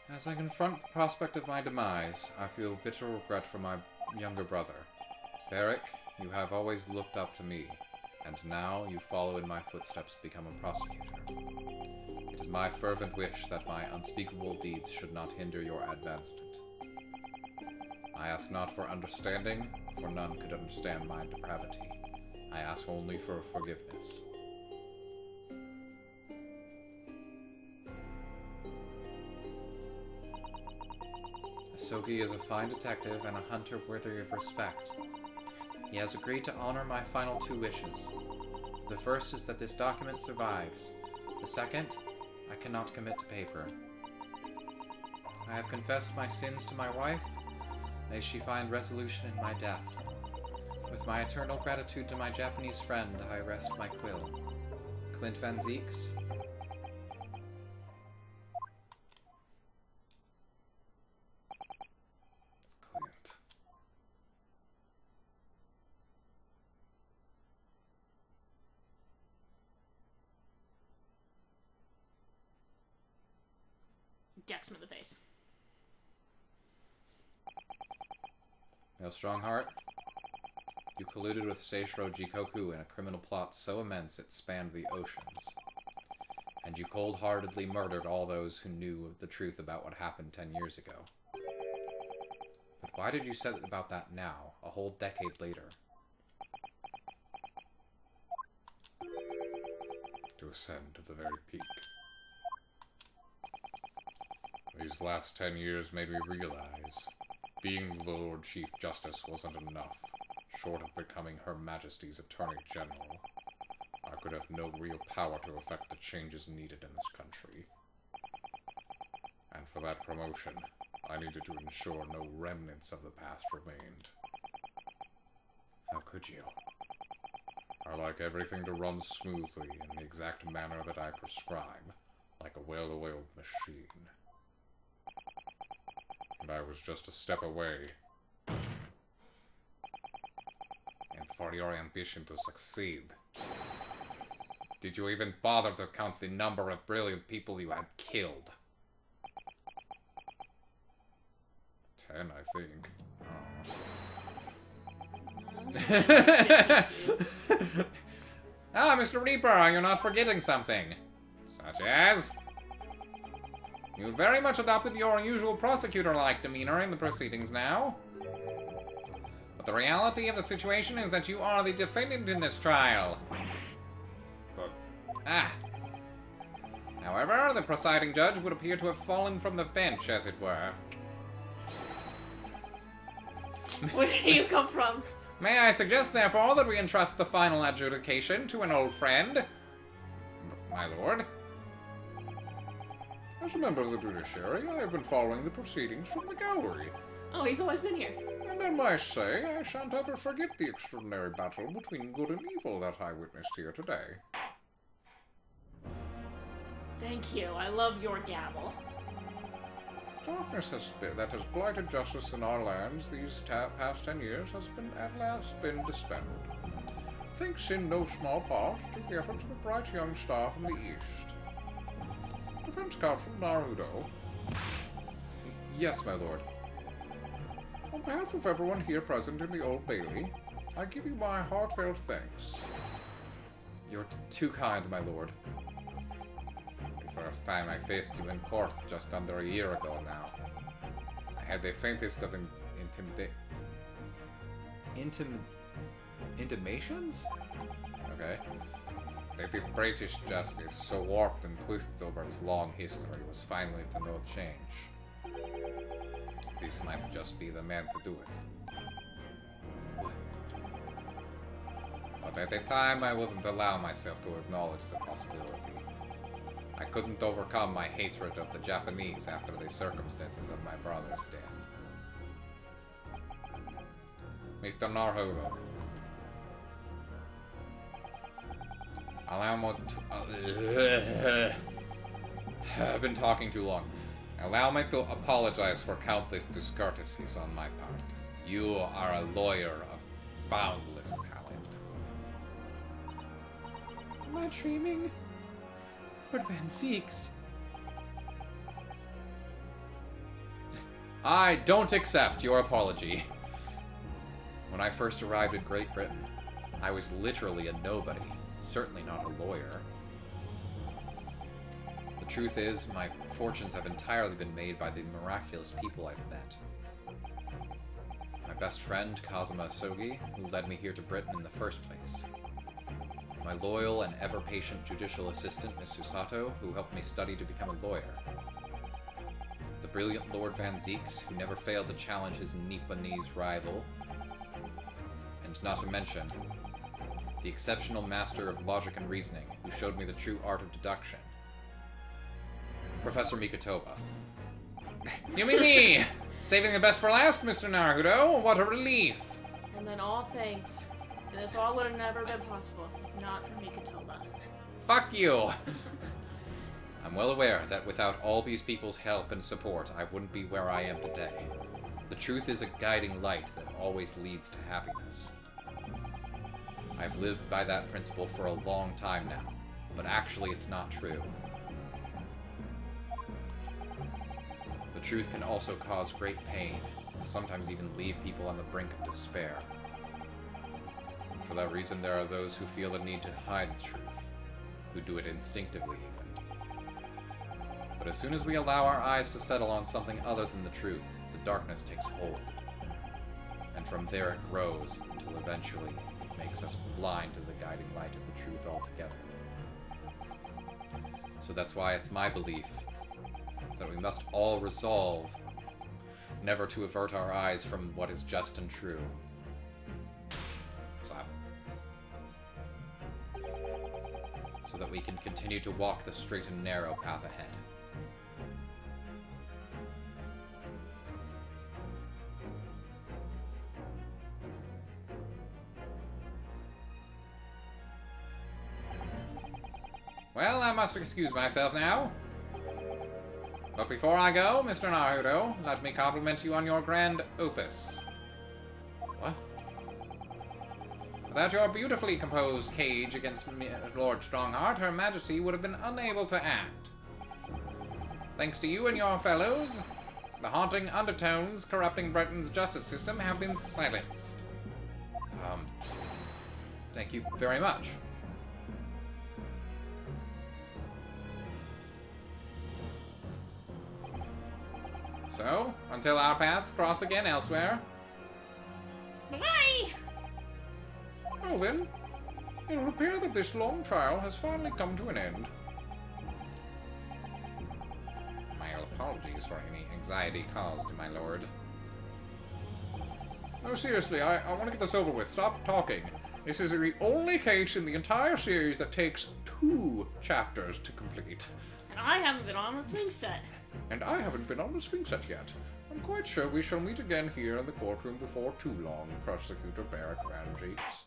As I confront the prospect of my demise, I feel bitter regret for my younger brother. Beric, you have always looked up to me, and now you follow in my footsteps to become a prosecutor. It is my fervent wish that my unspeakable deeds should not hinder your advancement. I ask not for understanding, for none could understand my depravity. I ask only for forgiveness. Asogi is a fine detective and a hunter worthy of respect. He has agreed to honor my final 2 wishes. The first is that this document survives. The second, I cannot commit to paper. I have confessed my sins to my wife. May she find resolution in my death. With my eternal gratitude to my Japanese friend, I rest my quill. Clint Van Zieks. Clint. Decks him in the face. No Strongheart? You colluded with Seishiro Jikoku in a criminal plot so immense it spanned the oceans. And you cold-heartedly murdered all those who knew the truth about what happened 10 years ago. But why did you say about that now, a whole decade later? To ascend to the very peak. These last 10 years made me realize being the Lord Chief Justice wasn't enough. Short of becoming Her Majesty's Attorney General, I could have no real power to effect the changes needed in this country. And for that promotion, I needed to ensure no remnants of the past remained. How could you? I like everything to run smoothly in the exact manner that I prescribe, like a well-oiled machine. And I was just a step away. And for your ambition to succeed, did you even bother to count the number of brilliant people you had killed? 10, I think. Ah, Mr. Reaper, you're not forgetting something. Such as? You very much adopted your usual prosecutor-like demeanor in the proceedings now. But the reality of the situation is that you are the defendant in this trial. But However, the presiding judge would appear to have fallen from the bench, as it were. Where did you come from? May I suggest, therefore, that we entrust the final adjudication to an old friend? My lord? as a member of the judiciary, I have been following the proceedings from the gallery. Oh, he's always been here. And I must say, I shan't ever forget the extraordinary battle between good and evil that I witnessed here today. Thank you. I love your gavel. The darkness that has blighted justice in our lands these past 10 years has at last been dispelled. Thanks in no small part to the efforts of a bright young star from the east. Defense Counsel Naruto. Yes, my lord. On behalf of everyone here present in the Old Bailey, I give you my heartfelt thanks. You're too kind, my lord. first time I faced you in court just under a year ago now. I had the faintest of intimations? Okay. That if British justice, so warped and twisted over its long history, was finally to no change, this might just be the man to do it. But at the time, I wouldn't allow myself to acknowledge the possibility. I couldn't overcome my hatred of the Japanese after the circumstances of my brother's death. Mr. Naruto, allow me to... I've been talking too long. Allow me to apologize for countless discourtesies on my part. You are a lawyer of boundless talent. Am I dreaming? Lord Van Zeeks. I don't accept your apology. When I first arrived in Great Britain, I was literally a nobody, certainly not a lawyer. The truth is, my fortunes have entirely been made by the miraculous people I've met. My best friend, Kazuma Sogi, who led me here to Britain in the first place. My loyal and ever-patient judicial assistant, Miss Susato, who helped me study to become a lawyer. The brilliant Lord Van Zeeks, who never failed to challenge his Nipponese rival. And not to mention, the exceptional master of logic and reasoning, who showed me the true art of deduction. Professor Mikotoba. You mean me! Saving the best for last, Mr. Naruto! What a relief! And then all thanks. And this all would have never been possible if not for Mikotoba. Fuck you! I'm well aware that without all these people's help and support, I wouldn't be where I am today. The truth is a guiding light that always leads to happiness. I've lived by that principle for a long time now, but actually it's not true. The truth can also cause great pain, sometimes even leave people on the brink of despair. And for that reason, there are those who feel the need to hide the truth, who do it instinctively even. But as soon as we allow our eyes to settle on something other than the truth, the darkness takes hold. And from there it grows until eventually it makes us blind to the guiding light of the truth altogether. So that's why it's my belief that we must all resolve never to avert our eyes from what is just and true. So that we can continue to walk the straight and narrow path ahead. Well, I must excuse myself now. But before I go, Mr. Naruto, let me compliment you on your grand opus. What? Without your beautifully composed cage against Lord Strongheart, Her Majesty would have been unable to act. Thanks to you and your fellows, the haunting undertones corrupting Britain's justice system have been silenced. Thank you very much. So, until our paths cross again elsewhere. Bye! Well then, it will appear that this long trial has finally come to an end. My apologies for any anxiety caused, my lord. No, seriously, I want to get this over with. Stop talking. This is the only case in the entire series that takes 2 chapters to complete. And I haven't been on the swing set. And I haven't been on the swing set yet. I'm quite sure we shall meet again here in the courtroom before too long, Prosecutor Barrack Van Zeeks.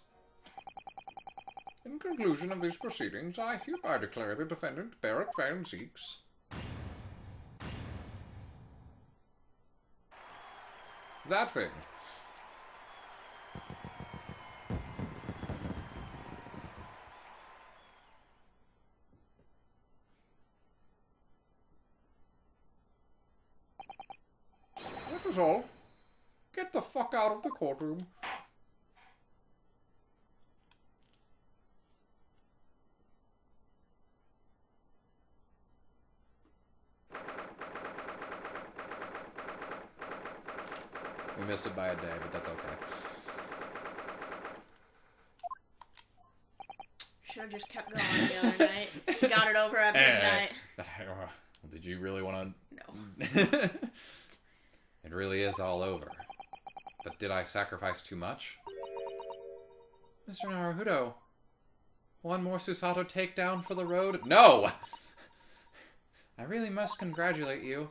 In conclusion of these proceedings, I hereby declare the defendant, Barrack Van Zeeks, that thing. That was all. Get the fuck out of the courtroom. missed it by a day, but that's okay. Should have just kept going the other night. Got it over at midnight. Did you really want to... No. It really is all over. But did I sacrifice too much? Mr. Naruhodo, one more Susato takedown for the road? No! I really must congratulate you.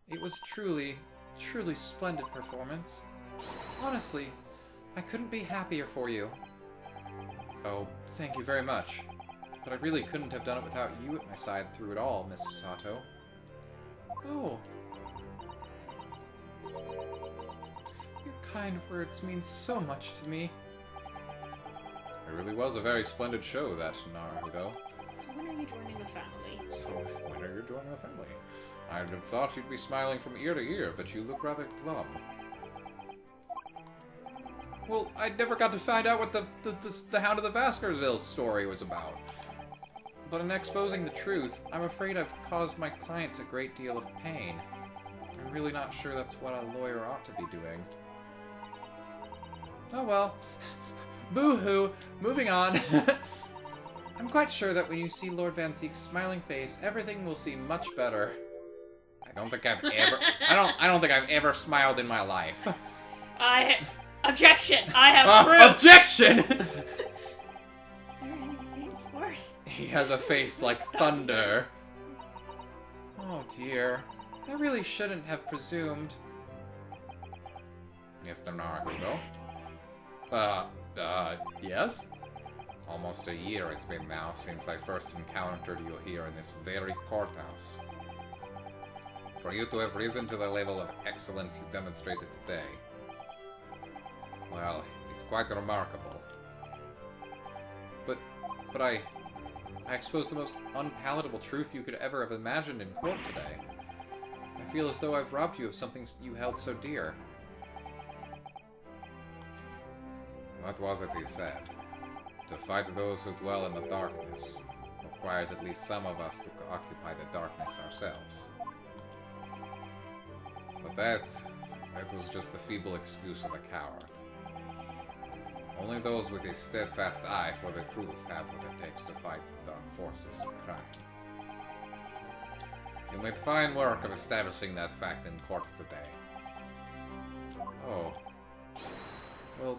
It was truly, truly splendid performance. Honestly, I couldn't be happier for you. Oh, thank you very much. But I really couldn't have done it without you at my side through it all, Miss Susato. Oh. Your kind words mean so much to me. It really was a very splendid show, that, Naruhodo. So when are you joining the family? So, when are you joining the family? I'd have thought you'd be smiling from ear to ear, but you look rather glum. Well, I never got to find out what the Hound of the Baskerville story was about. But in exposing the truth, I'm afraid I've caused my client a great deal of pain. I'm really not sure that's what a lawyer ought to be doing. Oh well. Boo-hoo. Moving on. I'm quite sure that when you see Lord Van Zeek's smiling face, everything will seem much better. I don't think I've ever... I don't think I've ever smiled in my life. Objection! I have proof! Objection! Everything seems worse. He has a face like thunder. Oh dear. I really shouldn't have presumed. Mr. Naruhodo? Yes? Almost a year it's been now since I first encountered you here in this very courthouse. For you to have risen to the level of excellence you demonstrated today, well, it's quite remarkable. But I exposed the most unpalatable truth you could ever have imagined in court today. I feel as though I've robbed you of something you held so dear. What was it he said? To fight those who dwell in the darkness requires at least some of us to occupy the darkness ourselves. But that was just a feeble excuse of a coward. Only those with a steadfast eye for the truth have what it takes to fight the dark forces of crime. You made fine work of establishing that fact in court today. Oh. Well,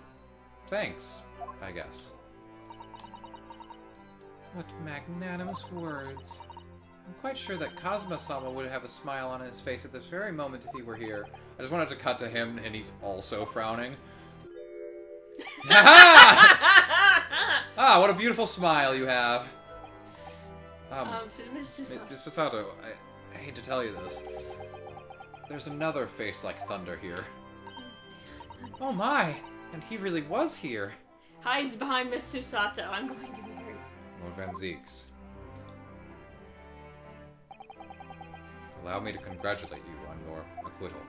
thanks, I guess. What magnanimous words. I'm quite sure that Kazuma-sama would have a smile on his face at this very moment if he were here. I just wanted to cut to him, and he's also frowning. Ah, what a beautiful smile you have. So Mr. Mr. Sato, I hate to tell you this. There's another face like thunder here. Oh my! And he really was here. Hides behind Miss Susato. I'm going to be very... Lord Van Zeeks. Allow me to congratulate you on your acquittal.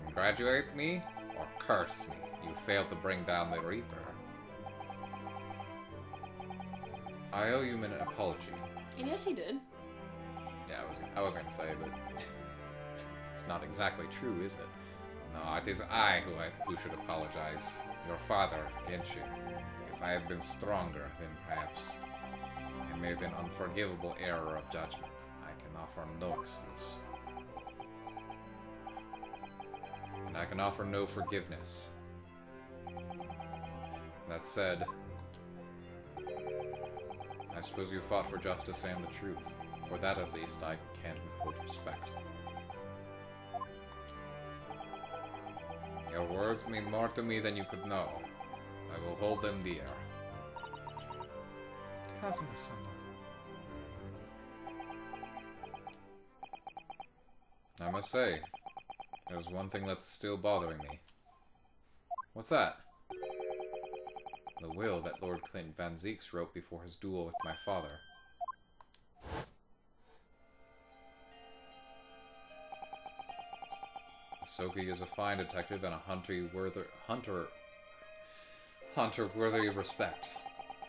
Congratulate me, or curse me. You failed to bring down the Reaper. I owe you an apology. And yes, he did. Yeah, I was gonna say, but it's not exactly true, is it? No, it is I who should apologize. Your father, Genshin. If I had been stronger, then perhaps I made an unforgivable error of judgment. I can offer no excuse. And I can offer no forgiveness. That said, I suppose you fought for justice and the truth. For that, at least, I can't withhold respect. Your words mean more to me than you could know. I will hold them dear. Kazuma-sama. I must say, there's one thing that's still bothering me. What's that? The will that Lord Clint Van Zeeks wrote before his duel with my father. Soki is a fine detective and a hunter worthy of respect.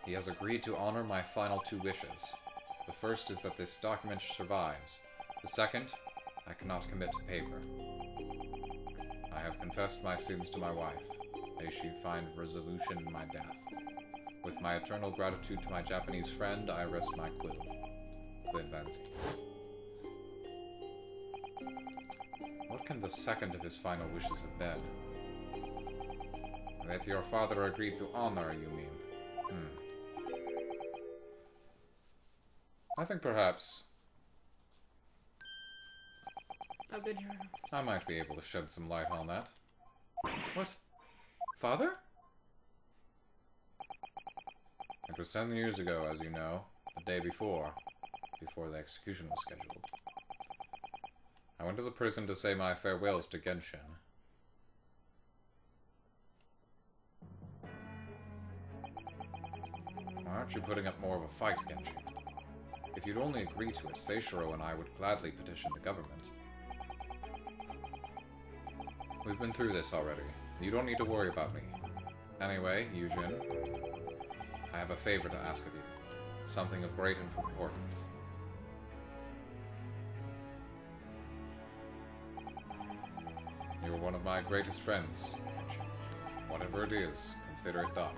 He has agreed to honor my final two wishes. The first is that this document survives. The second, I cannot commit to paper. I have confessed my sins to my wife. May she find resolution in my death. With my eternal gratitude to my Japanese friend, I rest my quill. Advances. What can the second of his final wishes have been? That your father agreed to honor, you mean? I think perhaps Oh, good job. I might be able to shed some light on that. What? Father? It was 10 years ago, as you know, the day before the execution was scheduled. I went to the prison to say my farewells to Genshin. Why aren't you putting up more of a fight, Genshin? If you'd only agree to it, Seishiro and I would gladly petition the government. We've been through this already. You don't need to worry about me. Anyway, Yujin, I have a favor to ask of you. Something of great importance. You're one of my greatest friends, Genshin. Whatever it is, consider it done.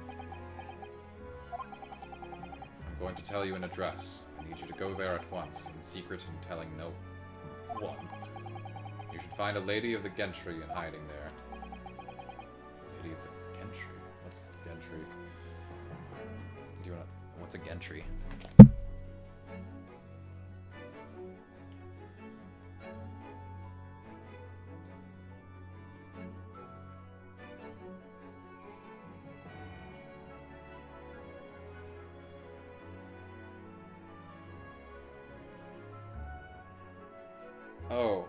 I'm going to tell you an address. I need you to go there at once, in secret and telling no one. You should find a lady of the gentry in hiding there. Lady of the gentry? What's the gentry? Do you wanna... What's a gentry? Oh.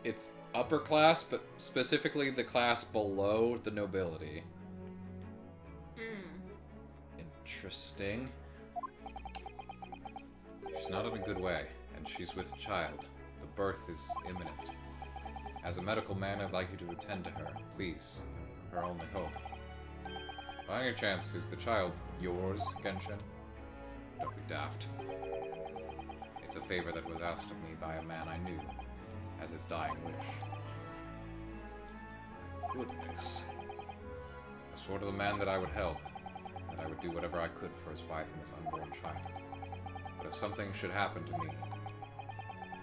It's upper class, but specifically the class below the nobility. Interesting. She's not in a good way, and she's with child. The birth is imminent. As a medical man, I'd like you to attend to her. Please. Her only hope. By any chance, is the child yours, Genshin? Don't be daft. It's a favor that was asked of me by a man I knew, as his dying wish. Goodness. I swore to the man that I would help, that I would do whatever I could for his wife and his unborn child. But if something should happen to me,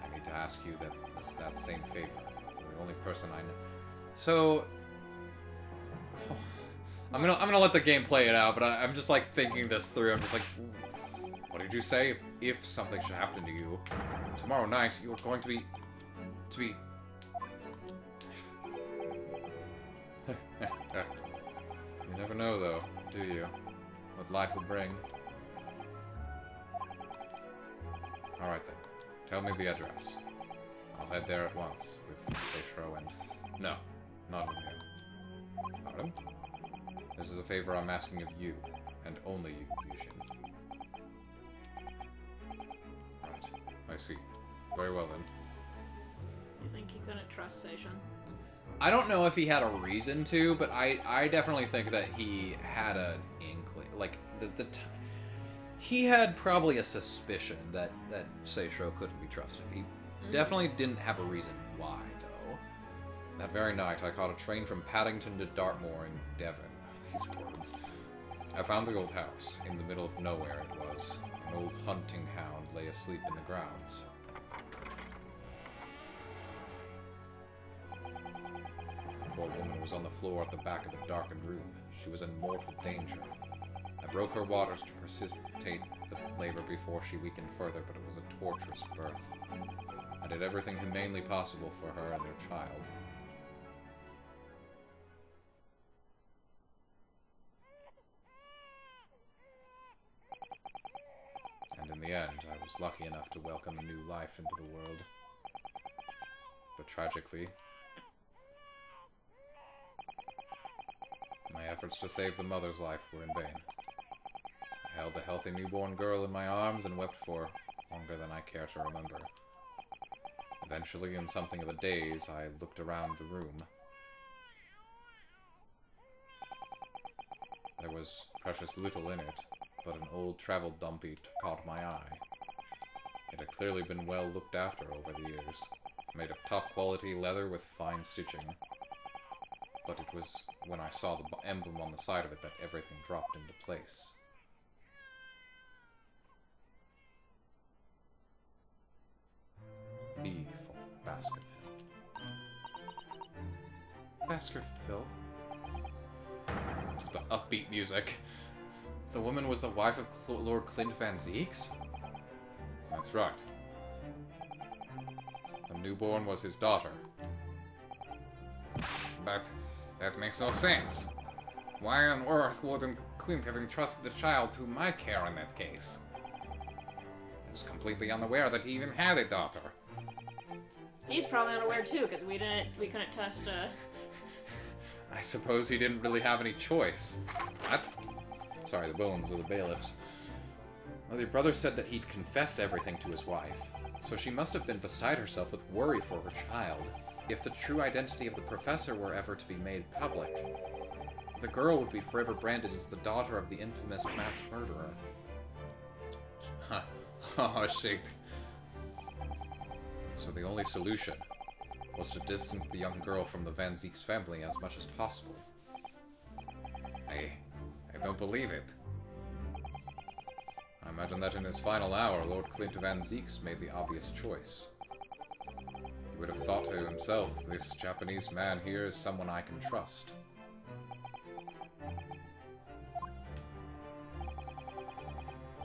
I need to ask you that same favor. You're the only person I know. So, I'm gonna let the game play it out, but I'm just like thinking this through. I'm just like, what did you say? If something should happen to you, tomorrow night you are going to be. You never know, though, do you? What life will bring. Alright then. Tell me the address. I'll head there at once, with Seishiro and... No, not with him. Pardon? This is a favor I'm asking of you, and only you, Yushin. Right, I see. Very well then. You think he couldn't trust Seishin? I don't know if he had a reason to, but I definitely think that he had an inkling, like he had probably a suspicion that Seishiro couldn't be trusted. He definitely didn't have a reason why, though. That very night, I caught a train from Paddington to Dartmoor in Devon. These words. I found the old house. In the middle of nowhere it was. An old hunting hound lay asleep in the grounds. The poor woman was on the floor at the back of the darkened room. She was in mortal danger. I broke her waters to precipitate the labor before she weakened further, but it was a torturous birth. I did everything humanely possible for her and their child. And in the end, I was lucky enough to welcome a new life into the world. But tragically, my efforts to save the mother's life were in vain. I held the healthy newborn girl in my arms and wept for longer than I care to remember. Eventually, in something of a daze, I looked around the room. There was precious little in it, but an old travel dumpy caught my eye. It had clearly been well looked after over the years. made of top-quality leather with fine stitching. But it was when I saw the emblem on the side of it that everything dropped into place. B for Baskerville. Baskerville? With the upbeat music. The woman was the wife of Lord Clint Van Zeeks? That's right. The newborn was his daughter. But that makes no sense. Why on earth wouldn't Clint have entrusted the child to my care in that case? I was completely unaware that he even had a daughter. He's probably unaware too, because we couldn't test, I suppose he didn't really have any choice. What? Sorry, the bones of the bailiffs. Well, your brother said that he'd confessed everything to his wife, so she must have been beside herself with worry for her child. If the true identity of the professor were ever to be made public, the girl would be forever branded as the daughter of the infamous mass murderer. Oh, shit. So the only solution was to distance the young girl from the Van Zeeks family as much as possible. I don't believe it. I imagine that in his final hour, Lord Clint Van Zeeks made the obvious choice. He would have thought to himself, this Japanese man here is someone I can trust.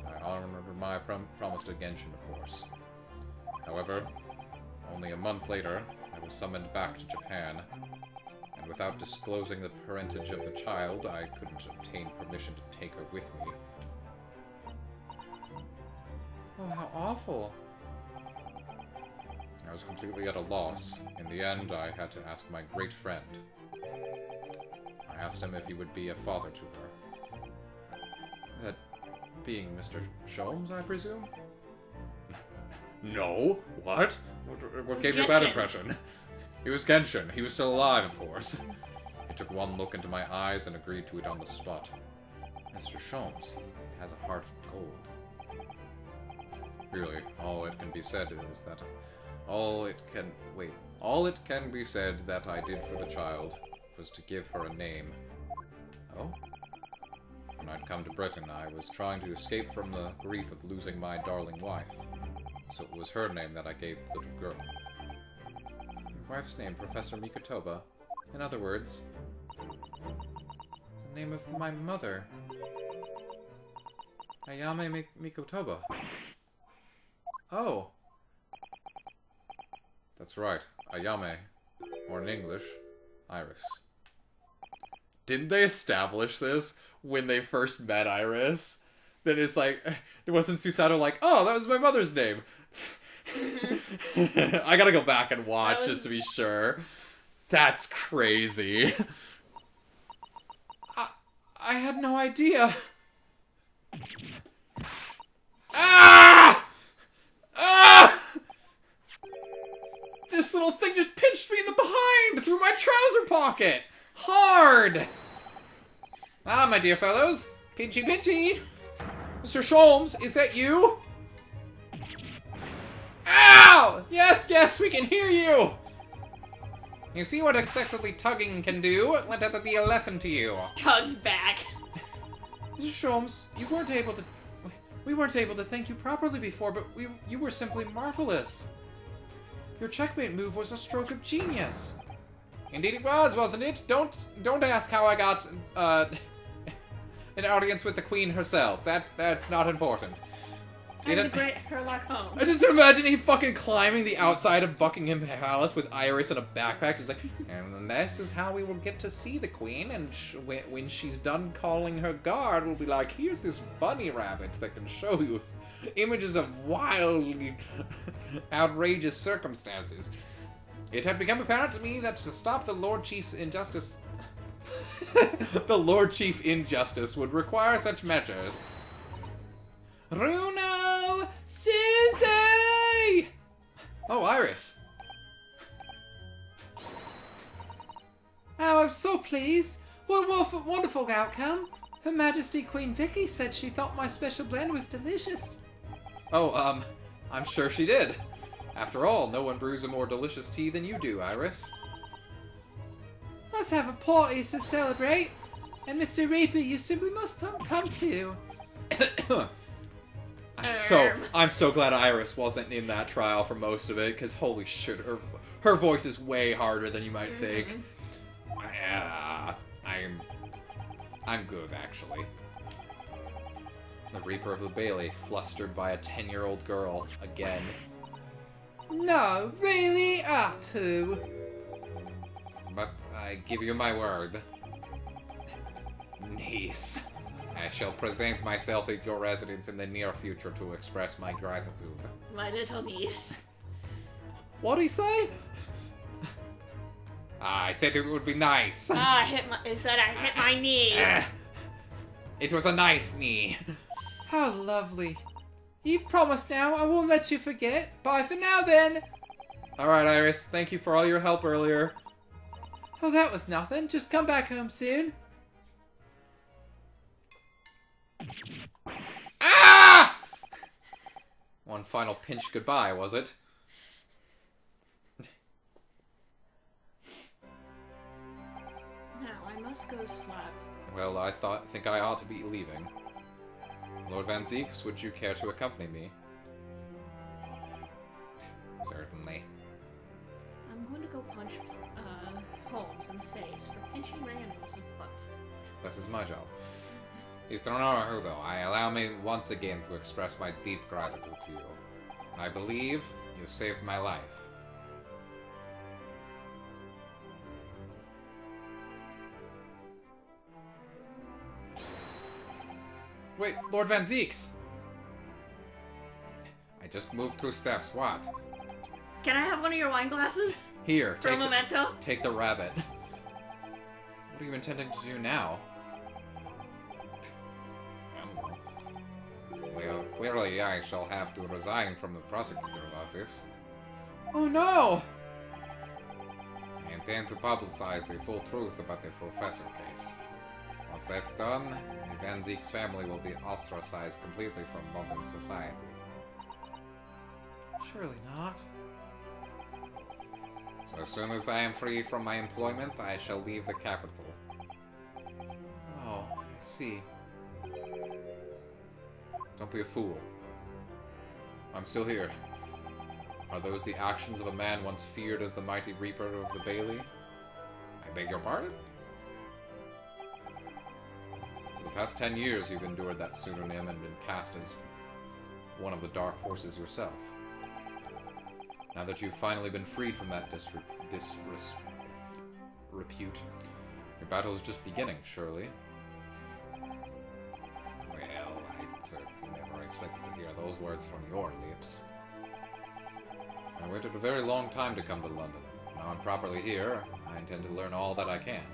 I honored my promise to Genshin, of course. However, only a month later, I was summoned back to Japan, and without disclosing the parentage of the child, I couldn't obtain permission to take her with me. Oh, how awful. I was completely at a loss. In the end, I had to ask my great friend. I asked him if he would be a father to her. That being Mr. Sholmes, I presume? No? What? What gave you that impression? He was Genshin. He was still alive, of course. He took one look into my eyes and agreed to it on the spot. Mr. Sholmes, he has a heart of gold. Really, all it can be said is that... All it can be said that I did for the child was to give her a name. Oh? When I'd come to Britain, I was trying to escape from the grief of losing my darling wife. So it was her name that I gave the little girl. Your wife's name, Professor Mikotoba. In other words, the name of my mother. Ayame Mikotoba. Oh. That's right. Ayame. Or in English, Iris. Didn't they establish this when they first met Iris? That it's like, it wasn't Susato like, oh, that was my mother's name. I gotta go back and watch just to be sure. That's crazy. I had no idea. Ah! Ah! This little thing just pinched me in the behind through my trouser pocket. Hard. Ah, my dear fellows. Pinchy, pinchy. Mr. Sholmes, is that you? Ow! Yes, yes, we can hear you! You see what excessively tugging can do? Let that be a lesson to you. Tugs back. Mr. Sholmes, we weren't able to thank you properly before, but you were simply marvelous. Your checkmate move was a stroke of genius. Indeed it was, wasn't it? Don't ask how I got, an audience with the Queen herself. That's not important. And the great Sherlock Holmes. I just imagine he fucking climbing the outside of Buckingham Palace with Iris in a backpack, just like, and this is how we will get to see the Queen, and when she's done calling her guard, we'll be like, here's this bunny rabbit that can show you images of wildly outrageous circumstances. It had become apparent to me that to stop the Lord Chief's injustice... the Lord Chief injustice would require such measures. Runo Susie! Oh, Iris. Oh, I'm so pleased. What a wonderful outcome. Her Majesty Queen Vicky said she thought my special blend was delicious. Oh, I'm sure she did. After all, no one brews a more delicious tea than you do, Iris. Let's have a party to celebrate. And Mr. Reaper, you simply must come too. I'm so glad Iris wasn't in that trial for most of it, because holy shit, her voice is way harder than you might think. I'm good, actually. The Reaper of the Bailey, flustered by a 10-year-old girl, again. No, really, Apu. But I give you my word. Niece, I shall present myself at your residence in the near future to express my gratitude. My little niece. What'd he say? I said it would be nice. I hit my knee. It was a nice knee. How lovely. You promised now, I won't let you forget. Bye for now, then. Alright, Iris, thank you for all your help earlier. Oh, that was nothing. Just come back home soon. Ah! One final pinch goodbye, was it? Now I must go slap. Well, I think I ought to be leaving. Lord Van Zeeks, would you care to accompany me? Certainly. I'm going to go punch Holmes in the face for pinching randoms in the butt. That is my job. Mr. Naruto, I allow me once again to express my deep gratitude to you. I believe you saved my life. Wait, Lord Van Zeeks! I just moved 2 steps, what? Can I have one of your wine glasses? Here, For a memento? take the rabbit. What are you intending to do now? Well, clearly I shall have to resign from the prosecutor's office. Oh no! I intend to publicize the full truth about the professor case. Once that's done, the Van Zeeks family will be ostracized completely from London society. Surely not. So as soon as I am free from my employment, I shall leave the capital. Oh, I see. Don't be a fool. I'm still here. Are those the actions of a man once feared as the mighty Reaper of the Bailey? I beg your pardon? For the past 10 years, you've endured that pseudonym and been cast as one of the dark forces yourself. Now that you've finally been freed from that repute, your battle is just beginning, surely. Well, I certainly never expected to hear those words from your lips. I waited a very long time to come to London. Now I'm properly here, I intend to learn all that I can.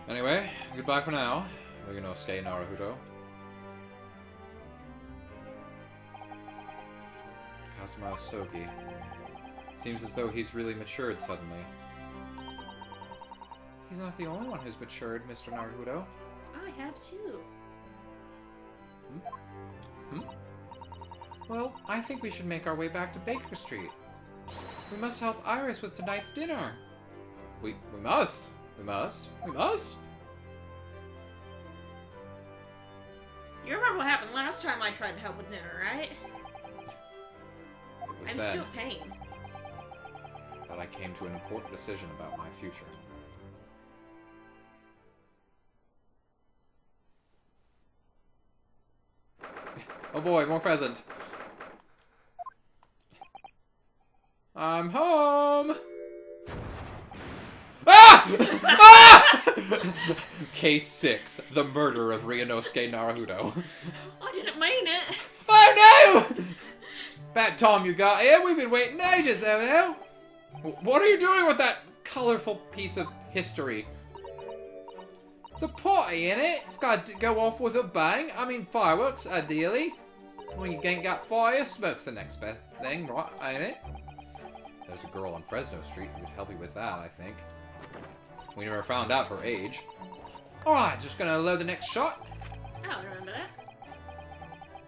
Anyway, goodbye for now, Ryunosuke Naruto. Kazuma Osogi. Seems as though he's really matured suddenly. He's not the only one who's matured, Mr. Naruto. I have too. Well, I think we should make our way back to Baker Street. We must help Iris with tonight's dinner. We must! We must! We must! You remember what happened last time I tried to help with dinner, right? It was I'm then still paying. that I came to an important decision about my future. Oh boy, more pheasant. I'm home! Ah! Ah! Case 6, the murder of Ryunosuke Naruto. I didn't mean it. Oh no! About time you got here, we've been waiting ages, haven't we? What are you doing with that colorful piece of history? It's a party, innit? It's got to go off with a bang. I mean, fireworks, ideally. When you ain't got fire, smoke's the next best thing, right, ain't it? There's a girl on Fresno Street who could help you with that, I think. We never found out her age. Alright, just gonna load the next shot. I don't remember that.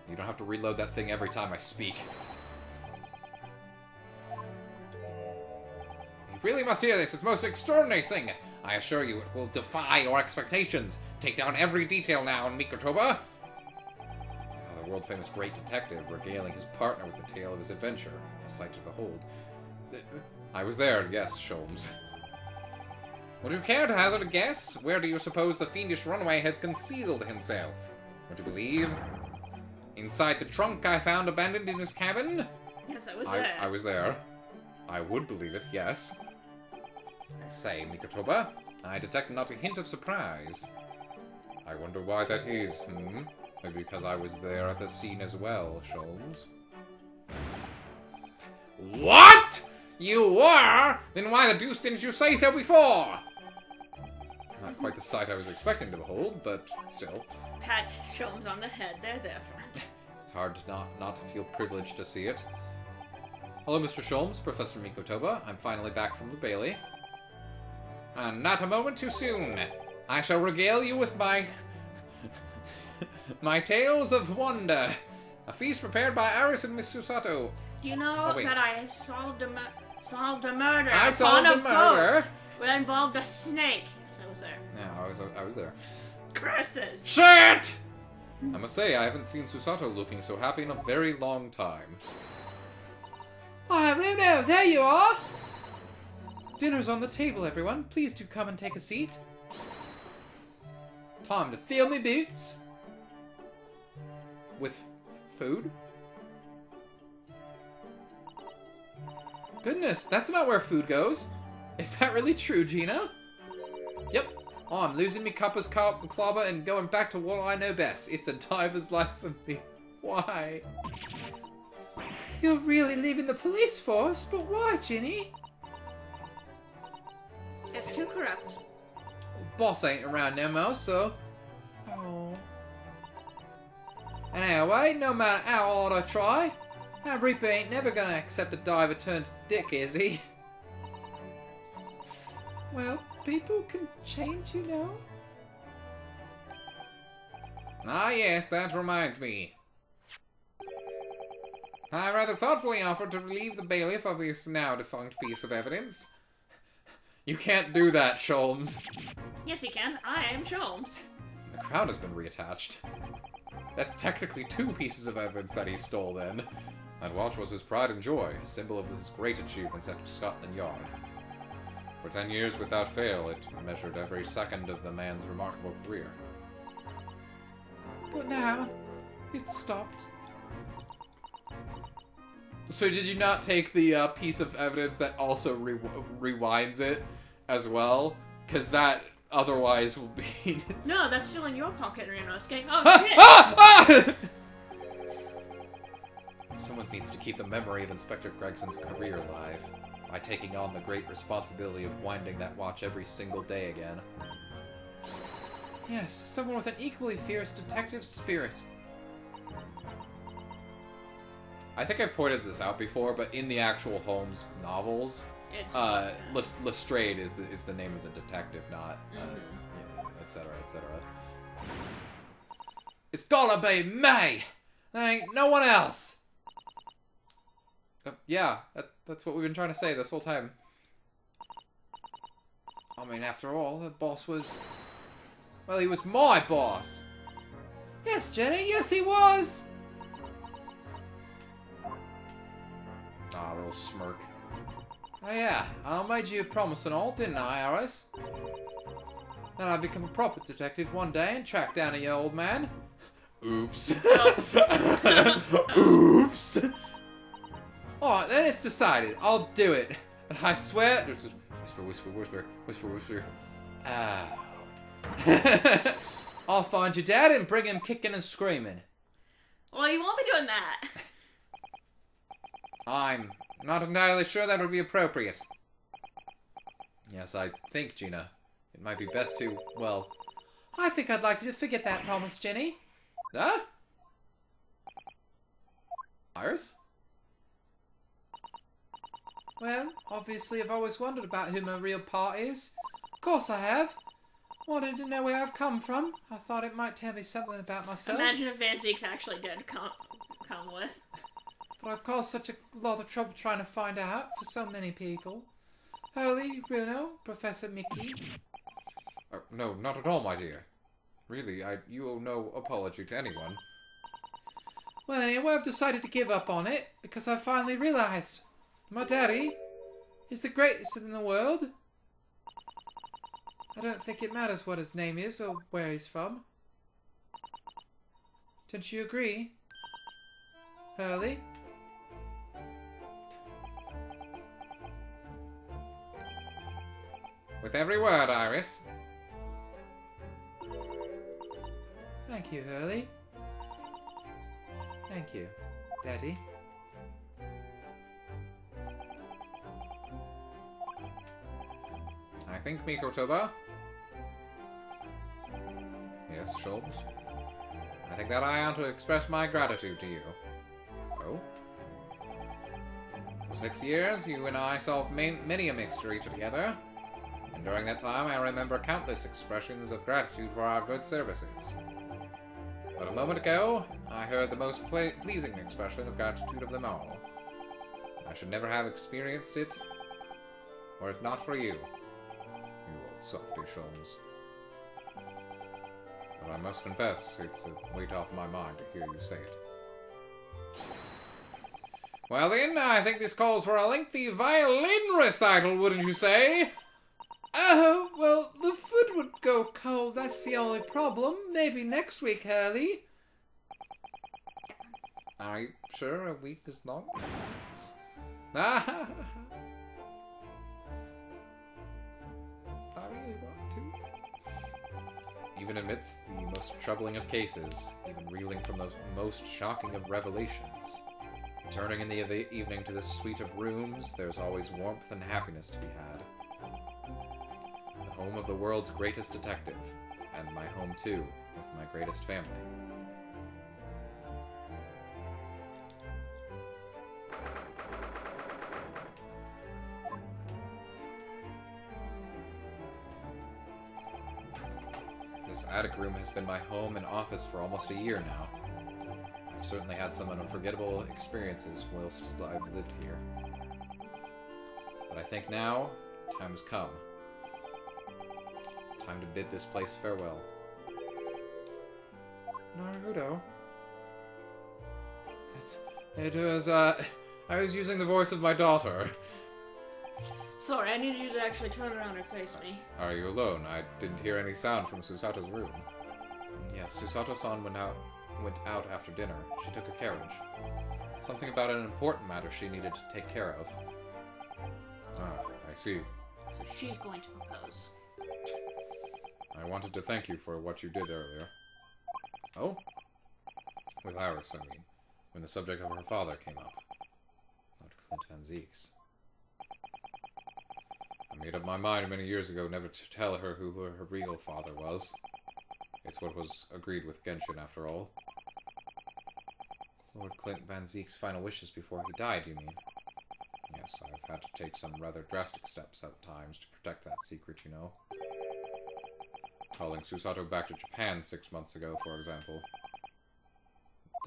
You don't have to reload that thing every time I speak. You really must hear this. It's a most extraordinary thing. I assure you, it will defy your expectations. Take down every detail now in Mikotoba. The world-famous great detective regaling his partner with the tale of his adventure. A sight to behold. I was there, yes, Sholmes. Would you care to hazard a guess? Where do you suppose the fiendish runaway has concealed himself? Would you believe? Inside the trunk I found abandoned in his cabin? Yes, I was there. I was there. I would believe it, yes. I say, Mikotoba, I detect not a hint of surprise. I wonder why that is, Maybe because I was there at the scene as well, Sholmes. What?! You were?! Then why the deuce didn't you say so before? Not quite the sight I was expecting to behold, but still. Pat Sholmes on the head. They're there, friend. It's hard to not to feel privileged to see it. Hello, Mr. Sholmes, Professor Mikotoba. I'm finally back from the Bailey. And not a moment too soon. I shall regale you with my tales of wonder. A feast prepared by Aris and Miss Susato. Do you know that I solved a murder? I solved a murder? That involved a snake. Yes, I was there. Yeah, I was there. Curses! Shit! I must say, I haven't seen Susato looking so happy in a very long time. Oh, no, there you are! Dinner's on the table, everyone. Please do come and take a seat. Time to fill me boots. With food? Goodness, that's not where food goes. Is that really true, Gina? Yep. Oh, I'm losing me cuppa's clobber and going back to what I know best. It's a diver's life for me. Why? You're really leaving the police force? But why, Ginny? It's too corrupt. Boss ain't around no more, so... Oh. And anyway, no matter how hard I try, that Reaper ain't never gonna accept a diver turned dick, is he? Well, people can change, you know. Ah yes, that reminds me. I rather thoughtfully offered to relieve the bailiff of this now defunct piece of evidence. You can't do that, Sholmes. Yes, he can. I am Sholmes. The crown has been reattached. That's technically 2 pieces of evidence that he stole, then. That watch was his pride and joy, a symbol of his great achievements at Scotland Yard. For 10 years without fail, it measured every second of the man's remarkable career. But now, it's stopped. So did you not take the piece of evidence that also rewinds it as well? Because that otherwise will be... No, that's still in your pocket, Ryunosuke. Oh, shit! Someone needs to keep the memory of Inspector Gregson's career alive by taking on the great responsibility of winding that watch every single day again. Yes, someone with an equally fierce detective spirit. I think I've pointed this out before, but in the actual Holmes novels, Lestrade is the name of the detective, not etc. etc. It's gotta be me. There ain't no one else. Yeah, that's what we've been trying to say this whole time. I mean, after all, the boss was... Well, he was my boss. Yes, Jenny, yes he was. Ah, little smirk. Oh yeah, I made you a promise and all, didn't I, Aris? Then I'd become a proper detective one day and track down your old man. Oops. Oops. Alright, then it's decided. I'll do it. And I swear... Whisper, whisper, whisper, whisper, whisper. Oh. I'll find your dad and bring him kicking and screaming. Well, you won't be doing that. I'm not entirely sure that would be appropriate. Yes, I think, Gina, it might be best to, well... I think I'd like you to forget that promise, Jenny. Huh? Iris? Well, obviously I've always wondered about who my real part is. Of course I have. Wanted to know where I've come from. I thought it might tell me something about myself. Imagine if Van Zeek's actually did come with. But I've caused such a lot of trouble trying to find out for so many people. Hurley, Bruno, Professor Mickey. No, not at all, my dear. Really, you owe no apology to anyone. Well, anyway, I've decided to give up on it because I finally realized my daddy is the greatest in the world. I don't think it matters what his name is or where he's from. Don't you agree, Hurley? With every word, Iris. Thank you, Hurley. Thank you, Daddy. I think, Mikotoba. Yes, Sholmes. I think that I ought to express my gratitude to you. Oh? For 6 years, you and I solved many a mystery together. And during that time, I remember countless expressions of gratitude for our good services. But a moment ago, I heard the most pleasing expression of gratitude of them all. I should never have experienced it, were it not for you. You old softy, Sholmes. But I must confess, it's a weight off my mind to hear you say it. Well then, I think this calls for a lengthy violin recital, wouldn't you say? Oh, well, the food would go cold, that's the only problem. Maybe next week, Hurley. Are you sure a week is not? Ah, I really want to. Even amidst the most troubling of cases, even reeling from the most shocking of revelations, returning in the evening to this suite of rooms, there's always warmth and happiness to be had. The home of the world's greatest detective, and my home too, with my greatest family. This attic room has been my home and office for almost a year now. I've certainly had some unforgettable experiences whilst I've lived here. But I think now, time has come. Time to bid this place farewell. Naruto. I was using the voice of my daughter. Sorry, I need you to actually turn around and face me. Are you alone? I didn't hear any sound from Susato's room. Yes, Susato-san went out after dinner. She took a carriage. Something about an important matter she needed to take care of. Ah, I see. So she's going to propose. I wanted to thank you for what you did earlier. Oh? With Iris, I mean. When the subject of her father came up. Dr. Clint Van Zeeks. I made up my mind many years ago never to tell her who her real father was. It's what was agreed with Genshin, after all. Lord Clint Van Zeek's final wishes before he died, you mean? Yes, I've had to take some rather drastic steps at times to protect that secret, you know. Calling Susato back to Japan 6 months ago, for example.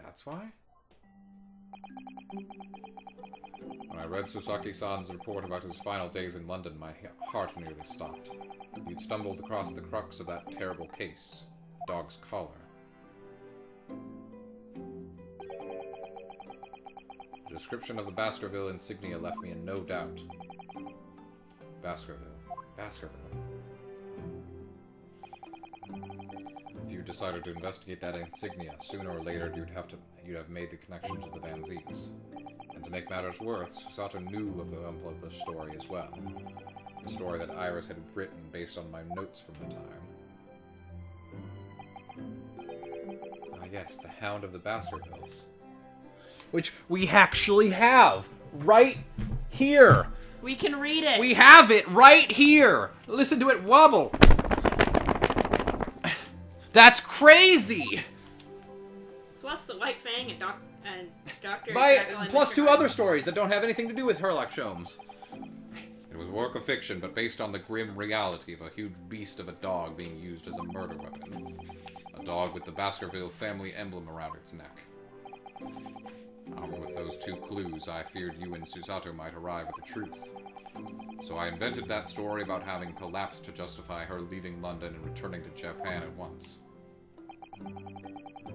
That's why? When I read Susaki-san's report about his final days in London, my heart nearly stopped. You'd stumbled across the crux of that terrible case. Dog's collar. The description of the Baskerville insignia left me in no doubt. Baskerville. If you decided to investigate that insignia, sooner or later you'd have made the connection to the Van Zeeks. And to make matters worse, Susato knew of the unpublished story as well. A story that Iris had written based on my notes from the time. Ah yes, the Hound of the Baskervilles. Which we actually have! Right here! We can read it! We have it right here! Listen to it wobble! That's crazy! Plus the White Fang and Dr. By, Jekyll and plus Mr. 2 Hyde. other stories that don't have anything to do with Herlock Sholmes. It was work of fiction, but based on the grim reality of a huge beast of a dog being used as a murder weapon. A dog with the Baskerville family emblem around its neck. Armed with those two clues, I feared you and Susato might arrive at the truth. So I invented that story about having collapsed to justify her leaving London and returning to Japan at once.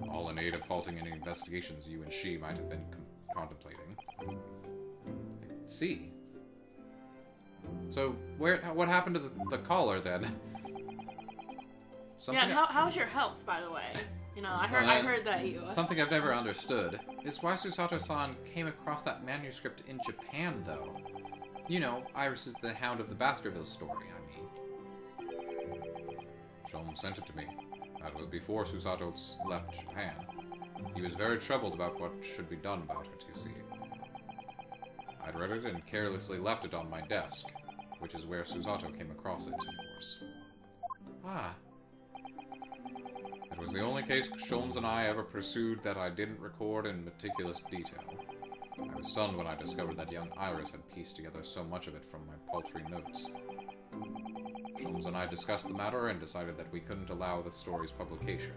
All in aid of halting any investigations you and she might have been contemplating. I see. So, what happened to the collar, then? Yeah, and how's your health, by the way? You know, I heard that you... Something I've never understood is why Susato-san came across that manuscript in Japan, though. You know, Iris is the Hound of the Baskerville story, I mean. Sholmes sent it to me. That was before Susato left Japan. He was very troubled about what should be done about it, you see. I'd read it and carelessly left it on my desk, which is where Susato came across it, of course. Ah. It was the only case Sholmes and I ever pursued that I didn't record in meticulous detail. I was stunned when I discovered that young Iris had pieced together so much of it from my paltry notes. Sholmes and I discussed the matter and decided that we couldn't allow the story's publication.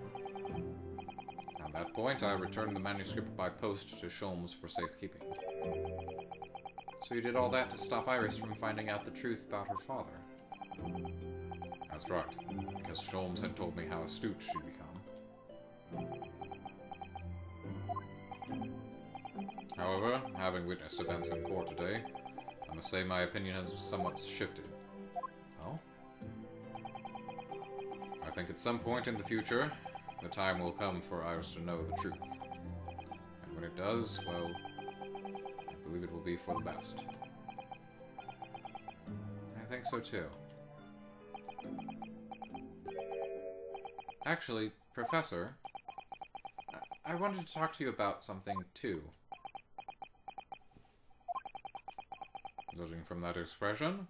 At that point, I returned the manuscript by post to Sholmes for safekeeping. So you did all that to stop Iris from finding out the truth about her father? That's right, because Sholmes had told me how astute she'd become. However, having witnessed events in court today, I must say my opinion has somewhat shifted. Oh? I think at some point in the future, the time will come for Iris to know the truth. And when it does, well, I believe it will be for the best. I think so too. Actually, Professor, I wanted to talk to you about something too. Judging from that expression,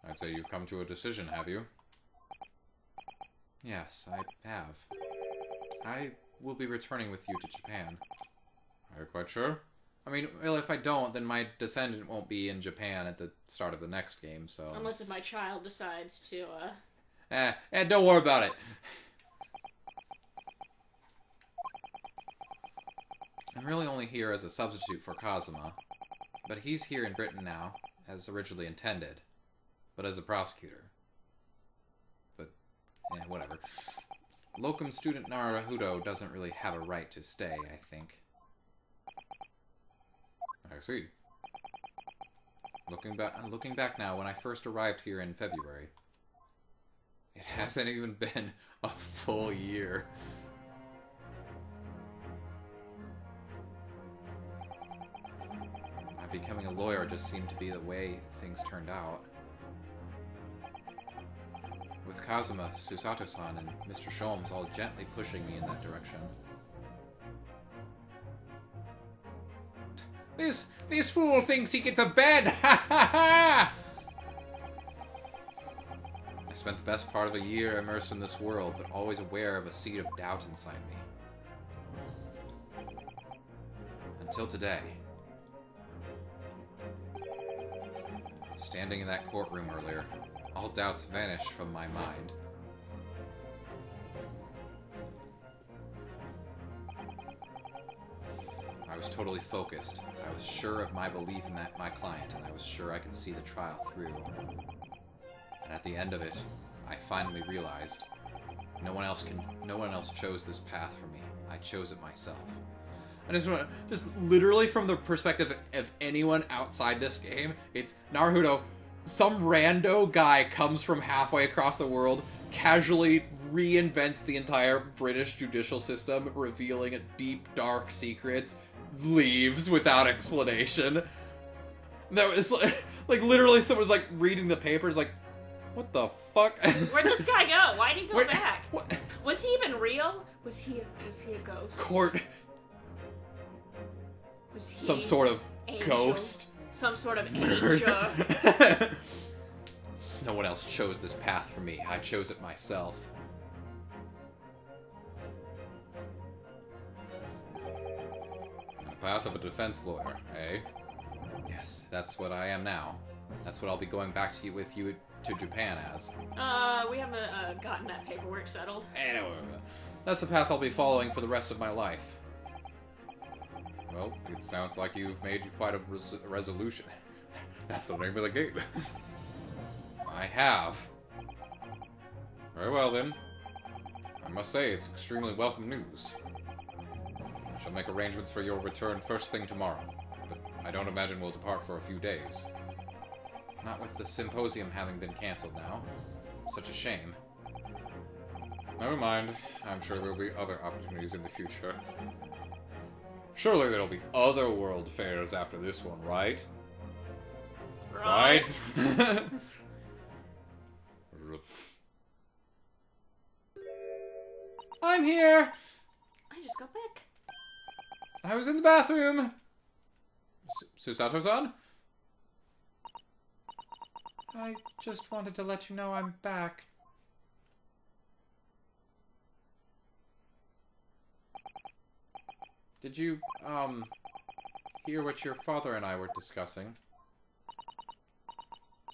I'd say you've come to a decision, have you? Yes, I have. I will be returning with you to Japan. Are you quite sure? I mean, well, if I don't, then my descendant won't be in Japan at the start of the next game, so... Unless if my child decides to, don't worry about it. I'm really only here as a substitute for Kazuma. But he's here in Britain now, as originally intended. But as a prosecutor. But, whatever. Locum student Naruhodo doesn't really have a right to stay, I think. I see. Looking back now, when I first arrived here in February, it hasn't even been a full year. Becoming a lawyer just seemed to be the way things turned out. With Kazuma, Susato-san, and Mr. Sholmes all gently pushing me in that direction. This fool thinks he gets a bed! Ha ha ha! I spent the best part of a year immersed in this world, but always aware of a seed of doubt inside me. Until today. Standing in that courtroom earlier, all doubts vanished from my mind. I was totally focused. I was sure of my belief in my client, and I was sure I could see the trial through. And at the end of it, I finally realized no one else chose this path for me. I chose it myself. I just literally from the perspective of anyone outside this game, it's Naruhodo, some rando guy comes from halfway across the world, casually reinvents the entire British judicial system, revealing deep, dark secrets, leaves without explanation. That was like literally someone was like reading the papers like, what the fuck? Where'd this guy go? Why'd he go back? What? Was he even real? Was he a ghost? Court. Was he some sort of angel? Ghost. Some sort of angel. No one else chose this path for me. I chose it myself. The path of a defense lawyer, eh? Yes, that's what I am now. That's what I'll be going back to you with you to Japan as. We haven't gotten that paperwork settled. Anyway, that's the path I'll be following for the rest of my life. Well, it sounds like you've made quite a resolution. That's the name of the game. I have. Very well then. I must say, it's extremely welcome news. I shall make arrangements for your return first thing tomorrow, but I don't imagine we'll depart for a few days. Not with the symposium having been cancelled now. Such a shame. Never mind. I'm sure there'll be other opportunities in the future. Surely there'll be other world fairs after this one, right? Right? I'm here! I just got back. I was in the bathroom! Susato-san? I just wanted to let you know I'm back. Did you, hear what your father and I were discussing?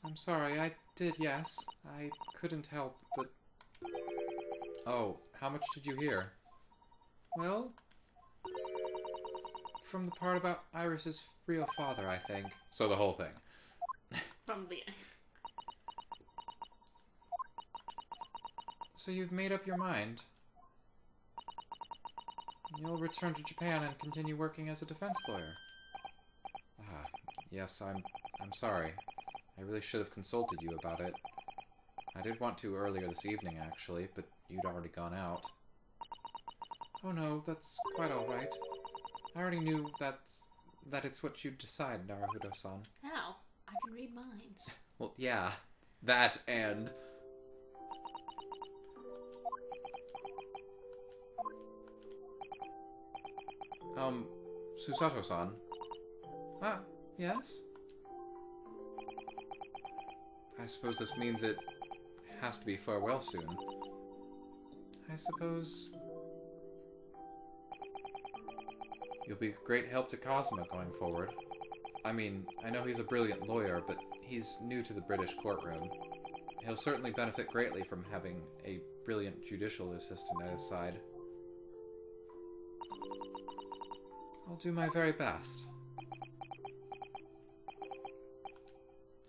I'm sorry, I did, yes. I couldn't help, but... Oh, how much did you hear? Well... From the part about Iris's real father, I think. So the whole thing. From the beginning. So you've made up your mind? You'll return to Japan and continue working as a defense lawyer. Ah, yes, I'm sorry. I really should have consulted you about it. I did want to earlier this evening, actually, but you'd already gone out. Oh no, that's quite alright. I already knew that it's what you'd decide, Naruhodo-san. How? I can read minds. Well, yeah. That and... Susato-san? Ah, yes? I suppose this means it has to be farewell soon. I suppose... You'll be a great help to Cosmo going forward. I mean, I know he's a brilliant lawyer, but he's new to the British courtroom. He'll certainly benefit greatly from having a brilliant judicial assistant at his side. I'll do my very best.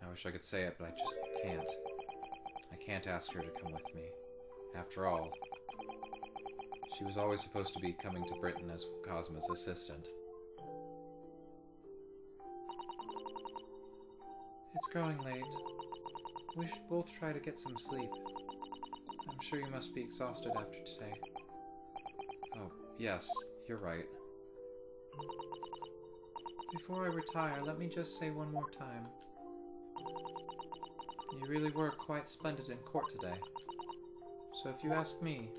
I wish I could say it, but I just can't. I can't ask her to come with me. After all, she was always supposed to be coming to Britain as Cosmo's assistant. It's growing late. We should both try to get some sleep. I'm sure you must be exhausted after today. Oh, yes, you're right. Before I retire, let me just say one more time. You really were quite splendid in court today. So if you ask me,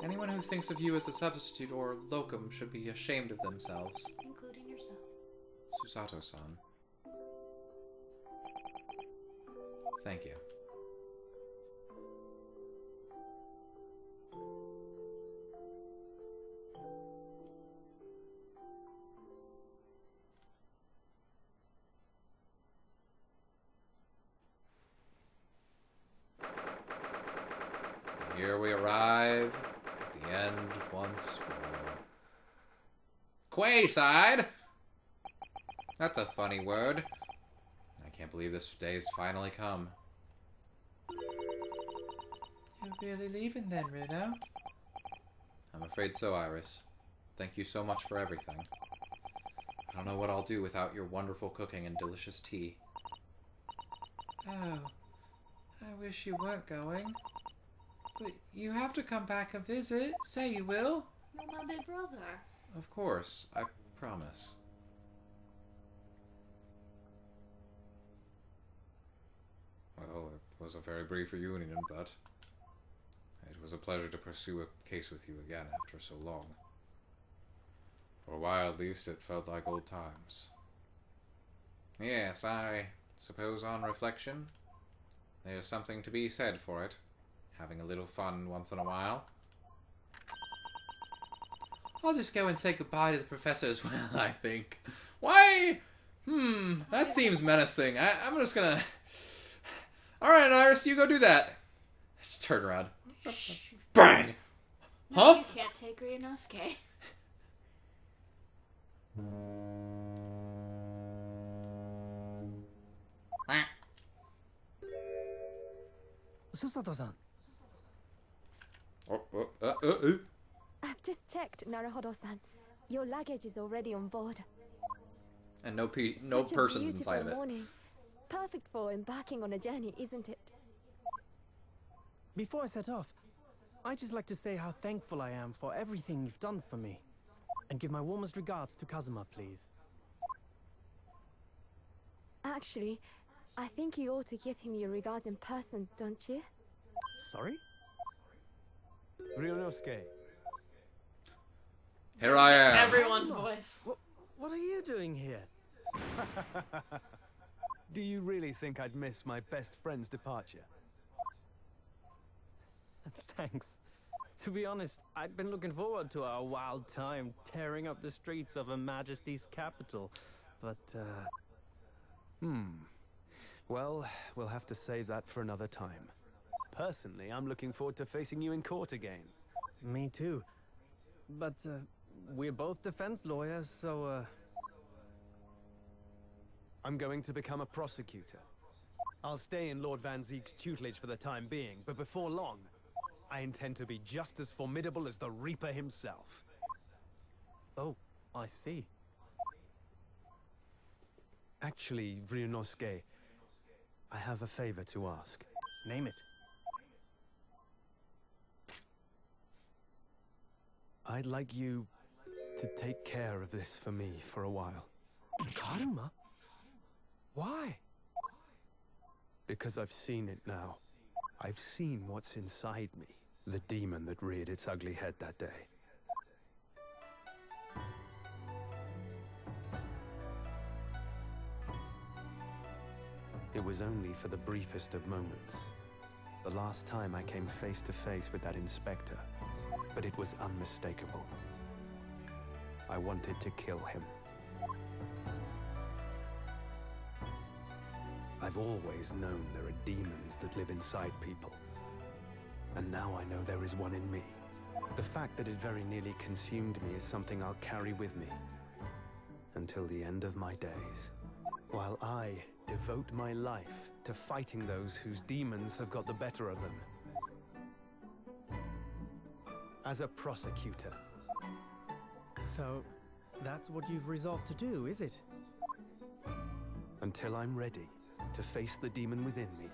anyone who thinks of you as a substitute or locum should be ashamed of themselves. Including yourself. Susato-san. Thank you. Here we arrive at the end once more. Quayside! That's a funny word. I can't believe this day's finally come. You're really leaving then, Runo? I'm afraid so, Iris. Thank you so much for everything. I don't know what I'll do without your wonderful cooking and delicious tea. Oh, I wish you weren't going. But you have to come back and visit. Say you will. You're my big brother. Of course, I promise. Well, it was a very brief reunion, but it was a pleasure to pursue a case with you again after so long. For a while, at least, it felt like old times. Yes, I suppose on reflection, there's something to be said for it. Having a little fun once in a while. I'll just go and say goodbye to the professor as well, I think. Why That seems menacing. I'm just gonna... Alright, Iris, you go do that. Just turn around. Bang! No, Huh? you can't take Ryunosuke. Susato-san. I've just checked, Naruhodo-san. Your luggage is already on board. And no Such a person's inside of beautiful it. morning. Perfect for embarking on a journey, isn't it? Before I set off, I'd just like to say how thankful I am for everything you've done for me. And give my warmest regards to Kazuma, please. Actually, I think you ought to give him your regards in person, don't you? Sorry? Ryunosuke. Here I am. Everyone's voice. What are you doing here? Do you really think I'd miss my best friend's departure? Thanks. To be honest, I'd been looking forward to our wild time tearing up the streets of Her Majesty's capital. But, Well, we'll have to save that for another time. Personally, I'm looking forward to facing you in court again. Me too. But, we're both defense lawyers, so, I'm going to become a prosecutor. I'll stay in Lord Van Zeek's tutelage for the time being, but before long, I intend to be just as formidable as the Reaper himself. Oh, I see. Actually, Ryunosuke, I have a favor to ask. Name it. I'd like you to take care of this for me for a while. Karuma? Why? Because I've seen it now. I've seen what's inside me. The demon that reared its ugly head that day. It was only for the briefest of moments. The last time I came face to face with that inspector. But it was unmistakable. I wanted to kill him. I've always known there are demons that live inside people. And now I know there is one in me. The fact that it very nearly consumed me is something I'll carry with me. Until the end of my days. While I devote my life to fighting those whose demons have got the better of them. As a prosecutor. So, that's what you've resolved to do, is it? Until I'm ready to face the demon within me.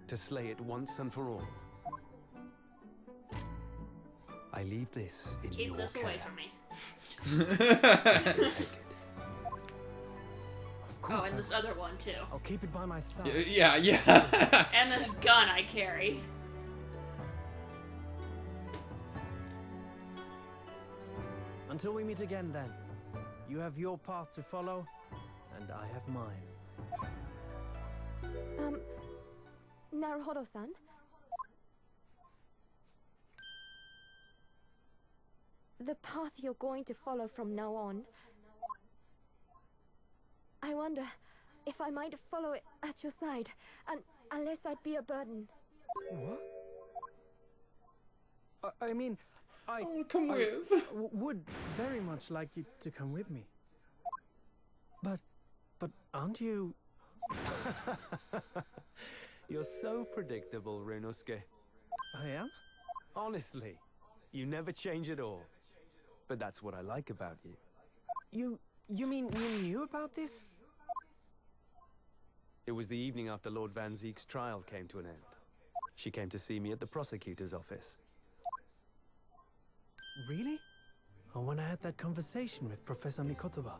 To slay it once and for all. I leave this in Keep your this care. away from me. Take it. Of course. Oh, and this other one too. I'll keep it by my side. Yeah. And this gun I carry. Until we meet again, then. You have your path to follow, and I have mine. Naruhodo-san? The path you're going to follow from now on. I wonder if I might follow it at your side, unless I'd be a burden. What? I mean, I wanna come with. Would very much like you to come with me. But aren't you? You're so predictable, Ryunosuke. I am? Honestly, you never change at all. But that's what I like about you. You mean you knew about this? It was the evening after Lord Van Zeek's trial came to an end. She came to see me at the prosecutor's office. Really? Or when I had that conversation with Professor Mikotoba?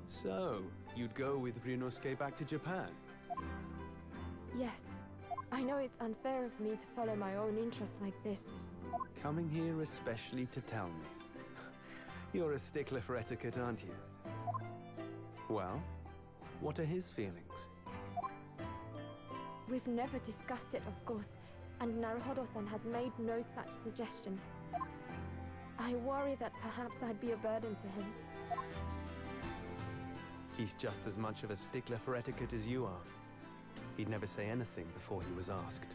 So, you'd go with Ryunosuke back to Japan? Yes. I know it's unfair of me to follow my own interests like this. Coming here especially to tell me. You're a stickler for etiquette, aren't you? Well, what are his feelings? We've never discussed it, of course, and Naruhodo-san has made no such suggestion. I worry that perhaps I'd be a burden to him. He's just as much of a stickler for etiquette as you are. He'd never say anything before he was asked.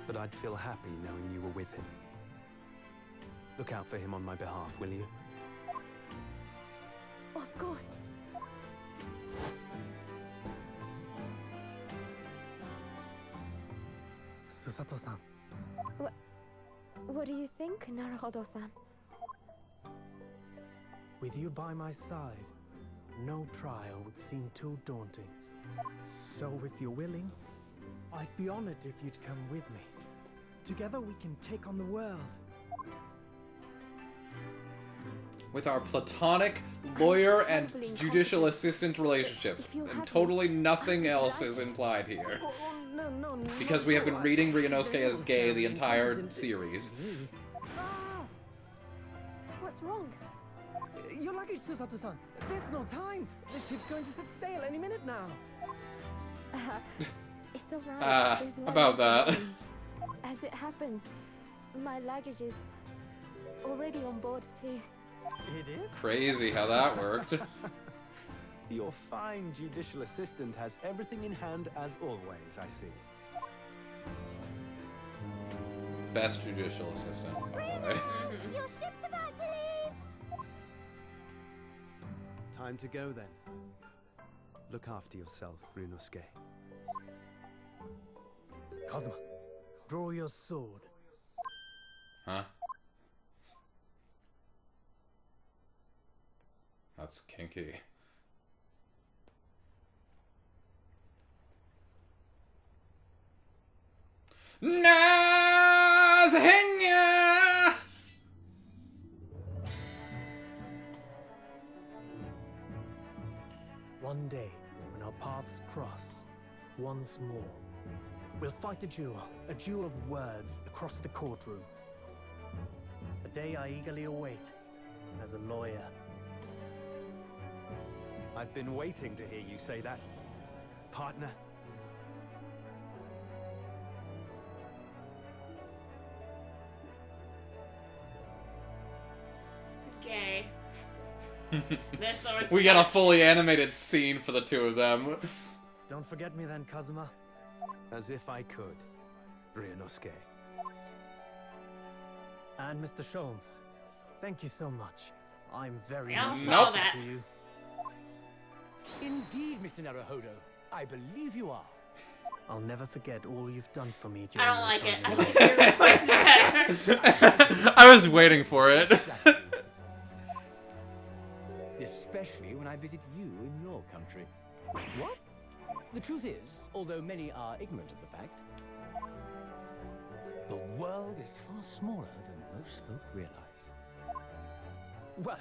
But I'd feel happy knowing you were with him. Look out for him on my behalf, will you? Of course. Susato-san. What do you think, Naruhodo-san? With you by my side, no trial would seem too daunting. So if you're willing, I'd be honored if you'd come with me. Together we can take on the world. With our platonic lawyer and judicial assistant relationship. And totally nothing else is implied here. No, Because we have been reading Ryunosuke as gay the entire series. Ah! What's wrong? Your luggage, Susato-san. There's no time. The ship's going to set sail any minute now. It's alright. There's no about that. problem. As it happens, my luggage is already on board too. It is? Crazy how that worked. Your fine judicial assistant has everything in hand as always, I see. Best judicial assistant, by the way. Your ship's about to leave! Time to go then. Look after yourself, Ryunosuke. Kazuma, draw your sword. Huh? That's kinky. Nazahenya! One day, when our paths cross, once more, we'll fight a duel of words across the courtroom. A day I eagerly await as a lawyer. I've been waiting to hear you say that, partner. Okay. They're so excited. We got a fully animated scene for the two of them. Don't forget me then, Kazuma. As if I could, Ryunosuke. And Mr. Sholmes, thank you so much. I'm very I much saw Nope. that. to you. Indeed, Mr. Naruhodo. I believe you are. I'll never forget all you've done for me I during don't like your it. time I here. like your voice better. I was waiting for it. Especially when I visit you in your country. What? The truth is, although many are ignorant of the fact, the world is far smaller than most folk realize. Well,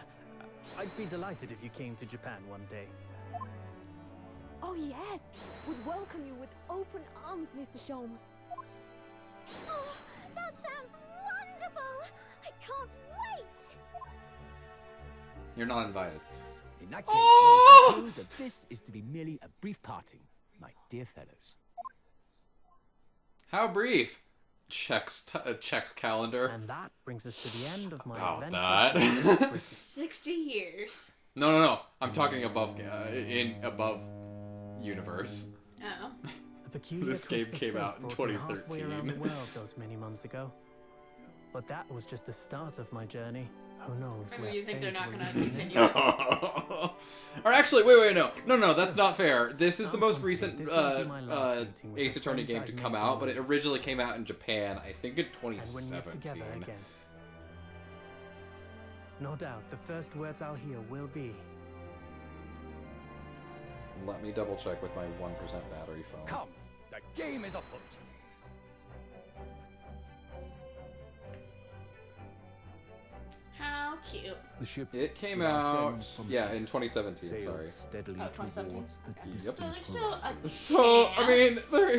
I'd be delighted if you came to Japan one day. Oh yes! Would welcome you with open arms, Mr. Sholmes. Oh, that sounds wonderful! I can't wait! You're not invited. In that case, let us suppose that this is to be merely a brief parting, my dear fellows. How brief? Checks calendar. And that brings us to the end of my About adventure. that. 60 years. No. I'm talking above above universe. Oh. A peculiar This game twist of came fate out in brought me halfway around 2013. the world those many months ago. But that was just the start of my journey. Who knows I where mean, you think they're fate not will gonna lead me. continue? Or actually, wait, no, that's not fair. This is the I'm most confident recent this will be my last meeting with Ace the Attorney friends game I've to made come in out, but the it originally came out in Japan, I think in And when we're 2017. together again. No doubt, the first words I'll hear will be, Let me double check with my 1% battery phone. Come, the game is afoot. How cute. The ship It came with our out, friends from yeah, His in 2017, sailed sorry. steadily Oh, 2017. towards the Okay. Yep. So distant there's still a horizon. So, I mean, chance. there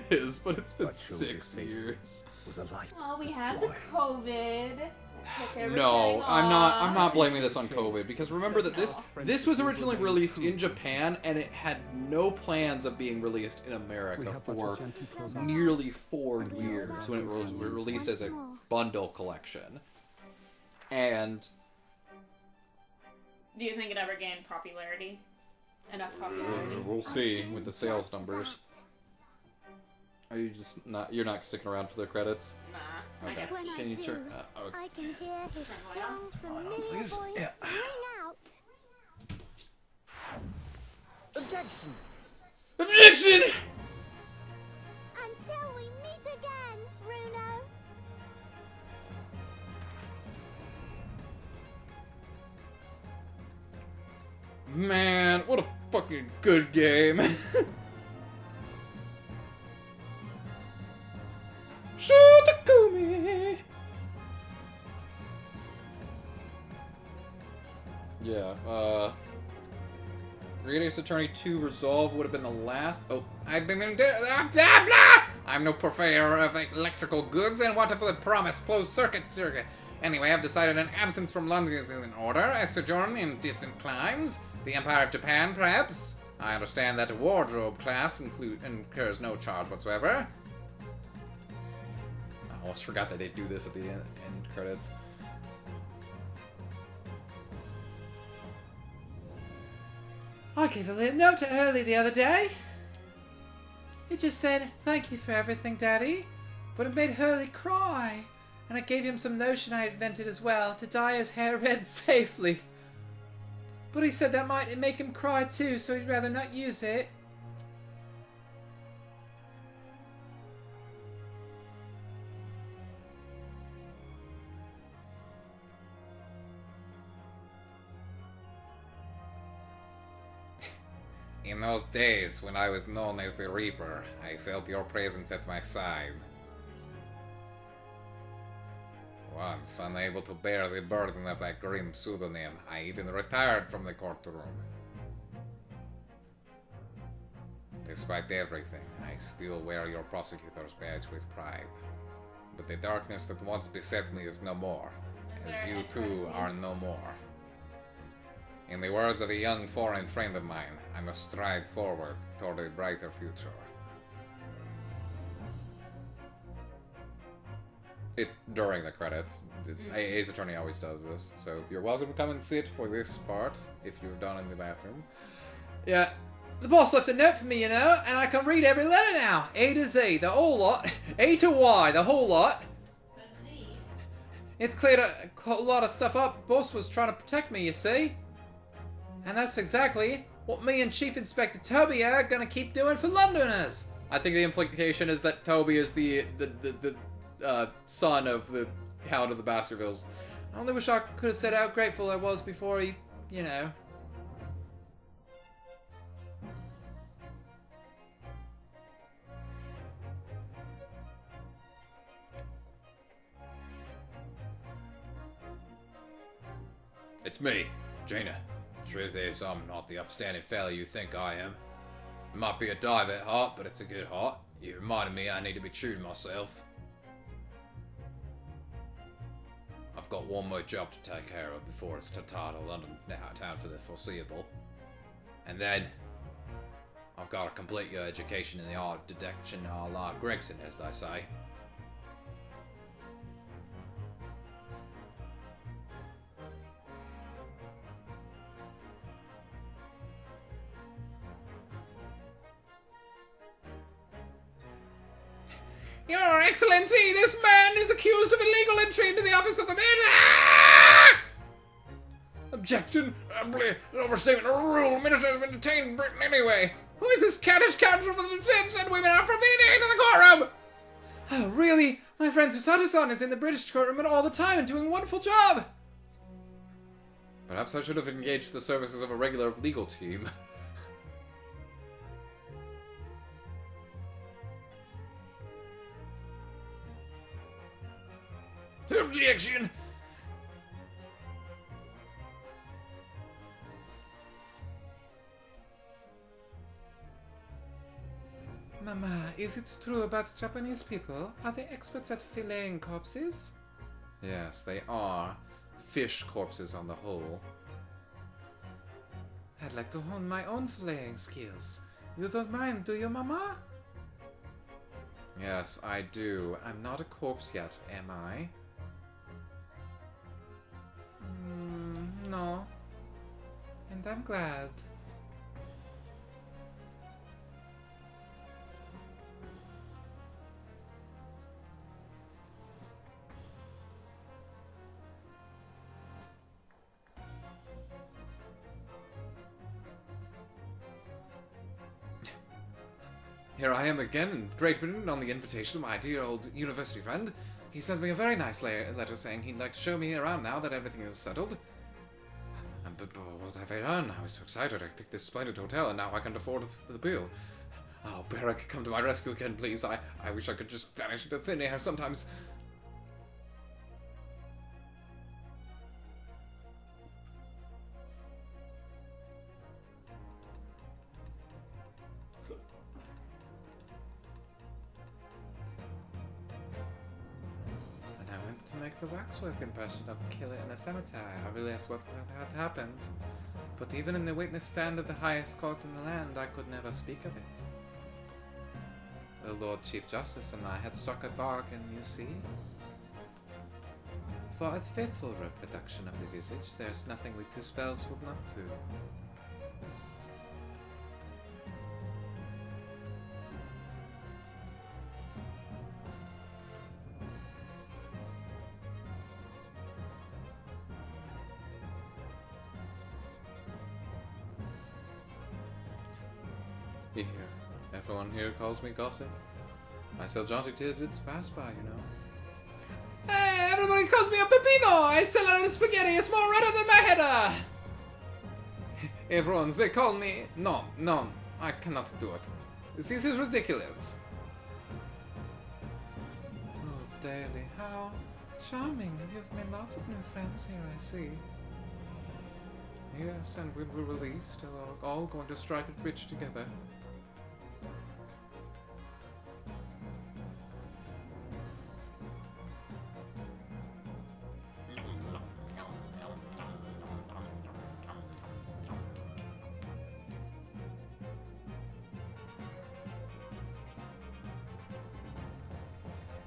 is, but it's been But Shoulders' 6 face years. was a light Well, we of had the joy. COVID. Took everything No, I'm off. not blaming this on COVID, because remember that this was originally released in Japan, and it had no plans of being released in We America have but for a gentle close nearly 4 And we are years when it was released as a Once more. bundle collection. And Do you think it ever gained popularity? Enough popularity? we'll see with the sales numbers. Are you just not? You're not sticking around for the credits? Nah. Okay. I get When Can I you do, turn? Okay. I can hear his strong, familiar please. voice Yeah. ring out. Objection! Objection! Until we meet again, Bruno. Man, what a fucking good game. Shikuquaza. Yeah, Great Ace Attorney 2 Resolve would have been the last. Oh, I've been in blah, blah, blah! I'm no purveyor of electrical goods and what of the promised closed circuit. Anyway, I've decided an absence from London is in order. I sojourn in distant climes. The Empire of Japan, perhaps? I understand that a wardrobe class incurs no charge whatsoever. I almost forgot that they do this at the end credits. I gave a little note to Hurley the other day. It just said, "Thank you for everything, Daddy." But it made Hurley cry. And I gave him some lotion I invented as well, to dye his hair red safely. But he said that might make him cry too, so he'd rather not use it. In those days, when I was known as the Reaper, I felt your presence at my side. Once, unable to bear the burden of that grim pseudonym, I even retired from the courtroom. Despite everything, I still wear your prosecutor's badge with pride. But the darkness that once beset me is no more, as you too are no more. In the words of a young foreign friend of mine, I must stride forward toward a brighter future. It's during the credits. Ace Attorney always does this, so you're welcome to come and sit for this part if you're done in the bathroom. Yeah, the boss left a note for me, you know, and I can read every letter now. A to Z, the whole lot. A to Y, the whole lot. It's cleared a lot of stuff up. Boss was trying to protect me, you see. And that's exactly what me and Chief Inspector Toby are gonna keep doing for Londoners. I think the implication is that Toby is the son of the Hound of the Baskervilles. I only wish I could have said how grateful I was before he, you know. It's me, Jaina. Truth is, I'm not the upstanding fella you think I am. Might be a diver at heart, but it's a good heart. You reminded me I need to be true to myself. I've got one more job to take care of before it's ta-ta to London town for the foreseeable. And then, I've got to complete your education in the art of detection a la Gregson, as they say. Your Excellency, this man is accused of illegal entry into the office of the Ah! Objection! An overstatement of rule. Minister has been detained in Britain anyway. Who is this caddish counsel for the defense and women are forbidden into the courtroom? Oh, really? My friend Susato-san is in the British courtroom all the time and doing a wonderful job. Perhaps I should have engaged the services of a regular legal team. Objection! Mama, is it true about Japanese people? Are they experts at filleting corpses? Yes, they are. Fish corpses on the whole. I'd like to hone my own filleting skills. You don't mind, do you, Mama? Yes, I do. I'm not a corpse yet, am I? No. And I'm glad. Here I am again in Great Britain on the invitation of my dear old university friend. He sent me a very nice letter saying he'd like to show me around now that everything is settled. But what have I done? I was so excited. I picked this splendid hotel and now I can't afford the bill. Oh, Barrack, come to my rescue again, please. I wish I could just vanish into thin air sometimes. To make the waxwork impression of the killer in the cemetery, I realized what had happened. But even in the witness stand of the highest court in the land, I could never speak of it. The Lord Chief Justice and I had struck a bargain, you see. For a faithful reproduction of the visage, there's nothing we two spells would not do. Here, everyone here calls me Gossip. I sell jaunty tidbits pass by, you know. Hey, everybody calls me a Pepino! I sell a little spaghetti, it's more redder than my header! Everyone, they call me... No, I cannot do it. This is ridiculous. Oh, Daly, how charming. You've made lots of new friends here, I see. Yes, and when we're released, we're all going to strike it rich together.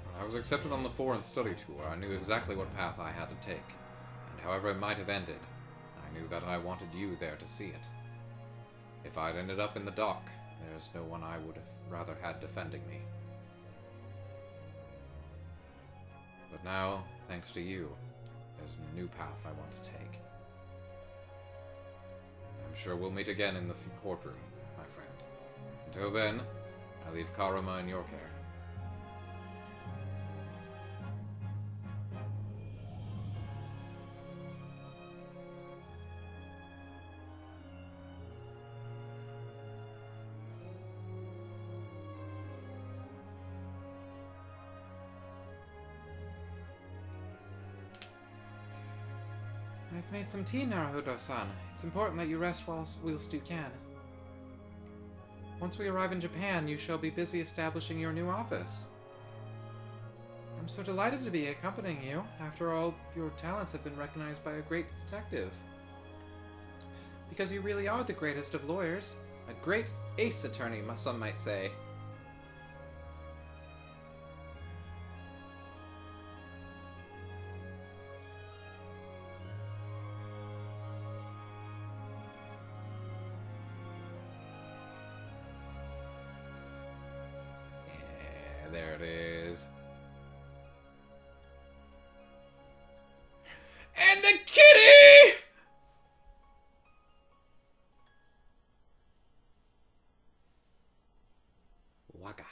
When I was accepted on the foreign study tour, I knew exactly what path I had to take, and however it might have ended, I knew that I wanted you there to see it. If I'd ended up in the dock, there's no one I would have rather had defending me. But now, thanks to you, there's a new path I want to take. I'm sure we'll meet again in the courtroom, my friend. Until then, I leave Karuma in your care. I've made some tea, Naruhodo-san. It's important that you rest whilst you can. Once we arrive in Japan, you shall be busy establishing your new office. I'm so delighted to be accompanying you. After all, your talents have been recognized by a great detective. Because you really are the greatest of lawyers. A great ace attorney, some might say. There it is. And the kitty! Wagahai.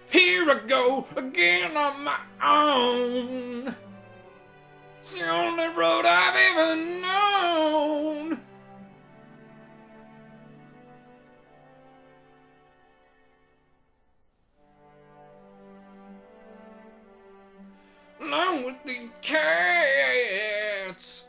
Here I go again on my own. It's the only road I've ever known. Along with these cats.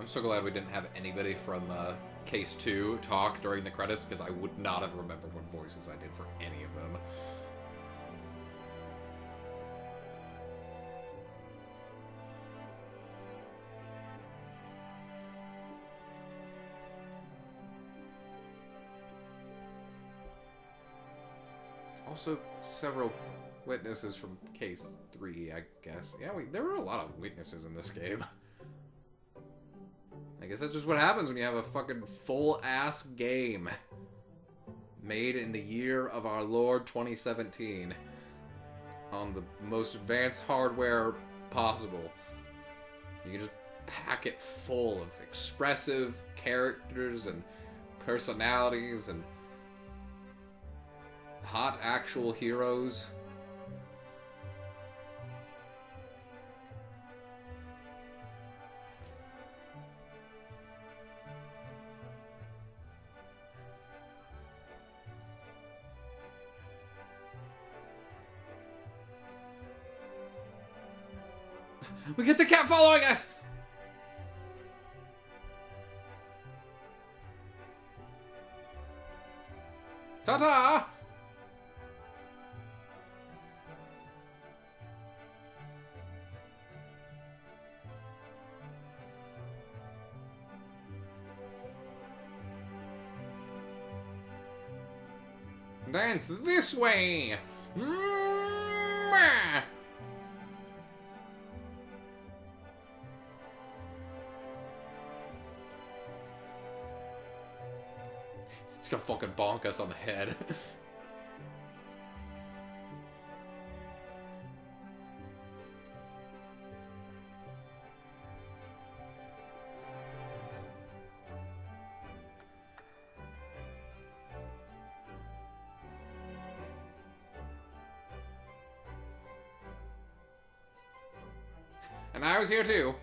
I'm so glad we didn't have anybody from Case 2 talk during the credits, because I would not have remembered what voices I did for any of them. Also, several witnesses from Case 3, I guess. Yeah, there were a lot of witnesses in this game. I guess that's just what happens when you have a fucking full-ass game made in the year of our Lord 2017 on the most advanced hardware possible. You can just pack it full of expressive characters and personalities and hot actual heroes. We get the cat following us! Ta-ta! Dance this way! Mwah! He's gonna fucking bonk us on the head. And I was here too.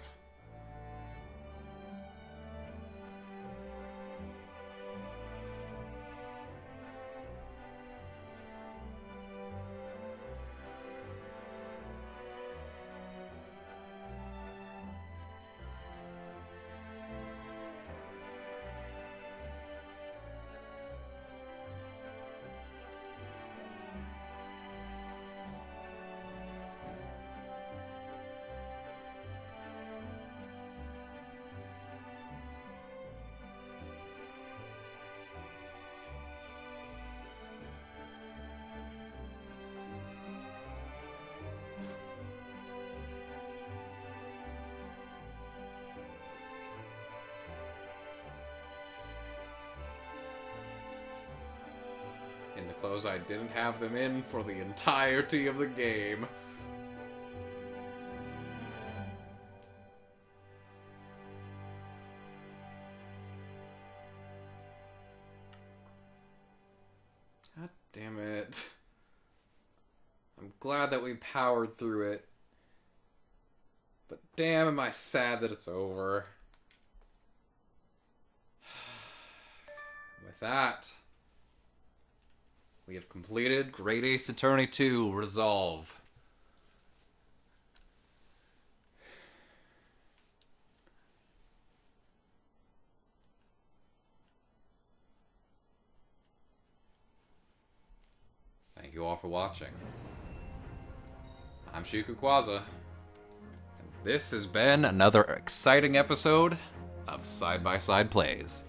In the clothes I didn't have them in for the entirety of the game. God damn it. I'm glad that we powered through it. But damn, am I sad that it's over. With that, we have completed Great Ace Attorney 2 Resolve. Thank you all for watching. I'm Shikuquaza, and this has been another exciting episode of Side by Side Plays.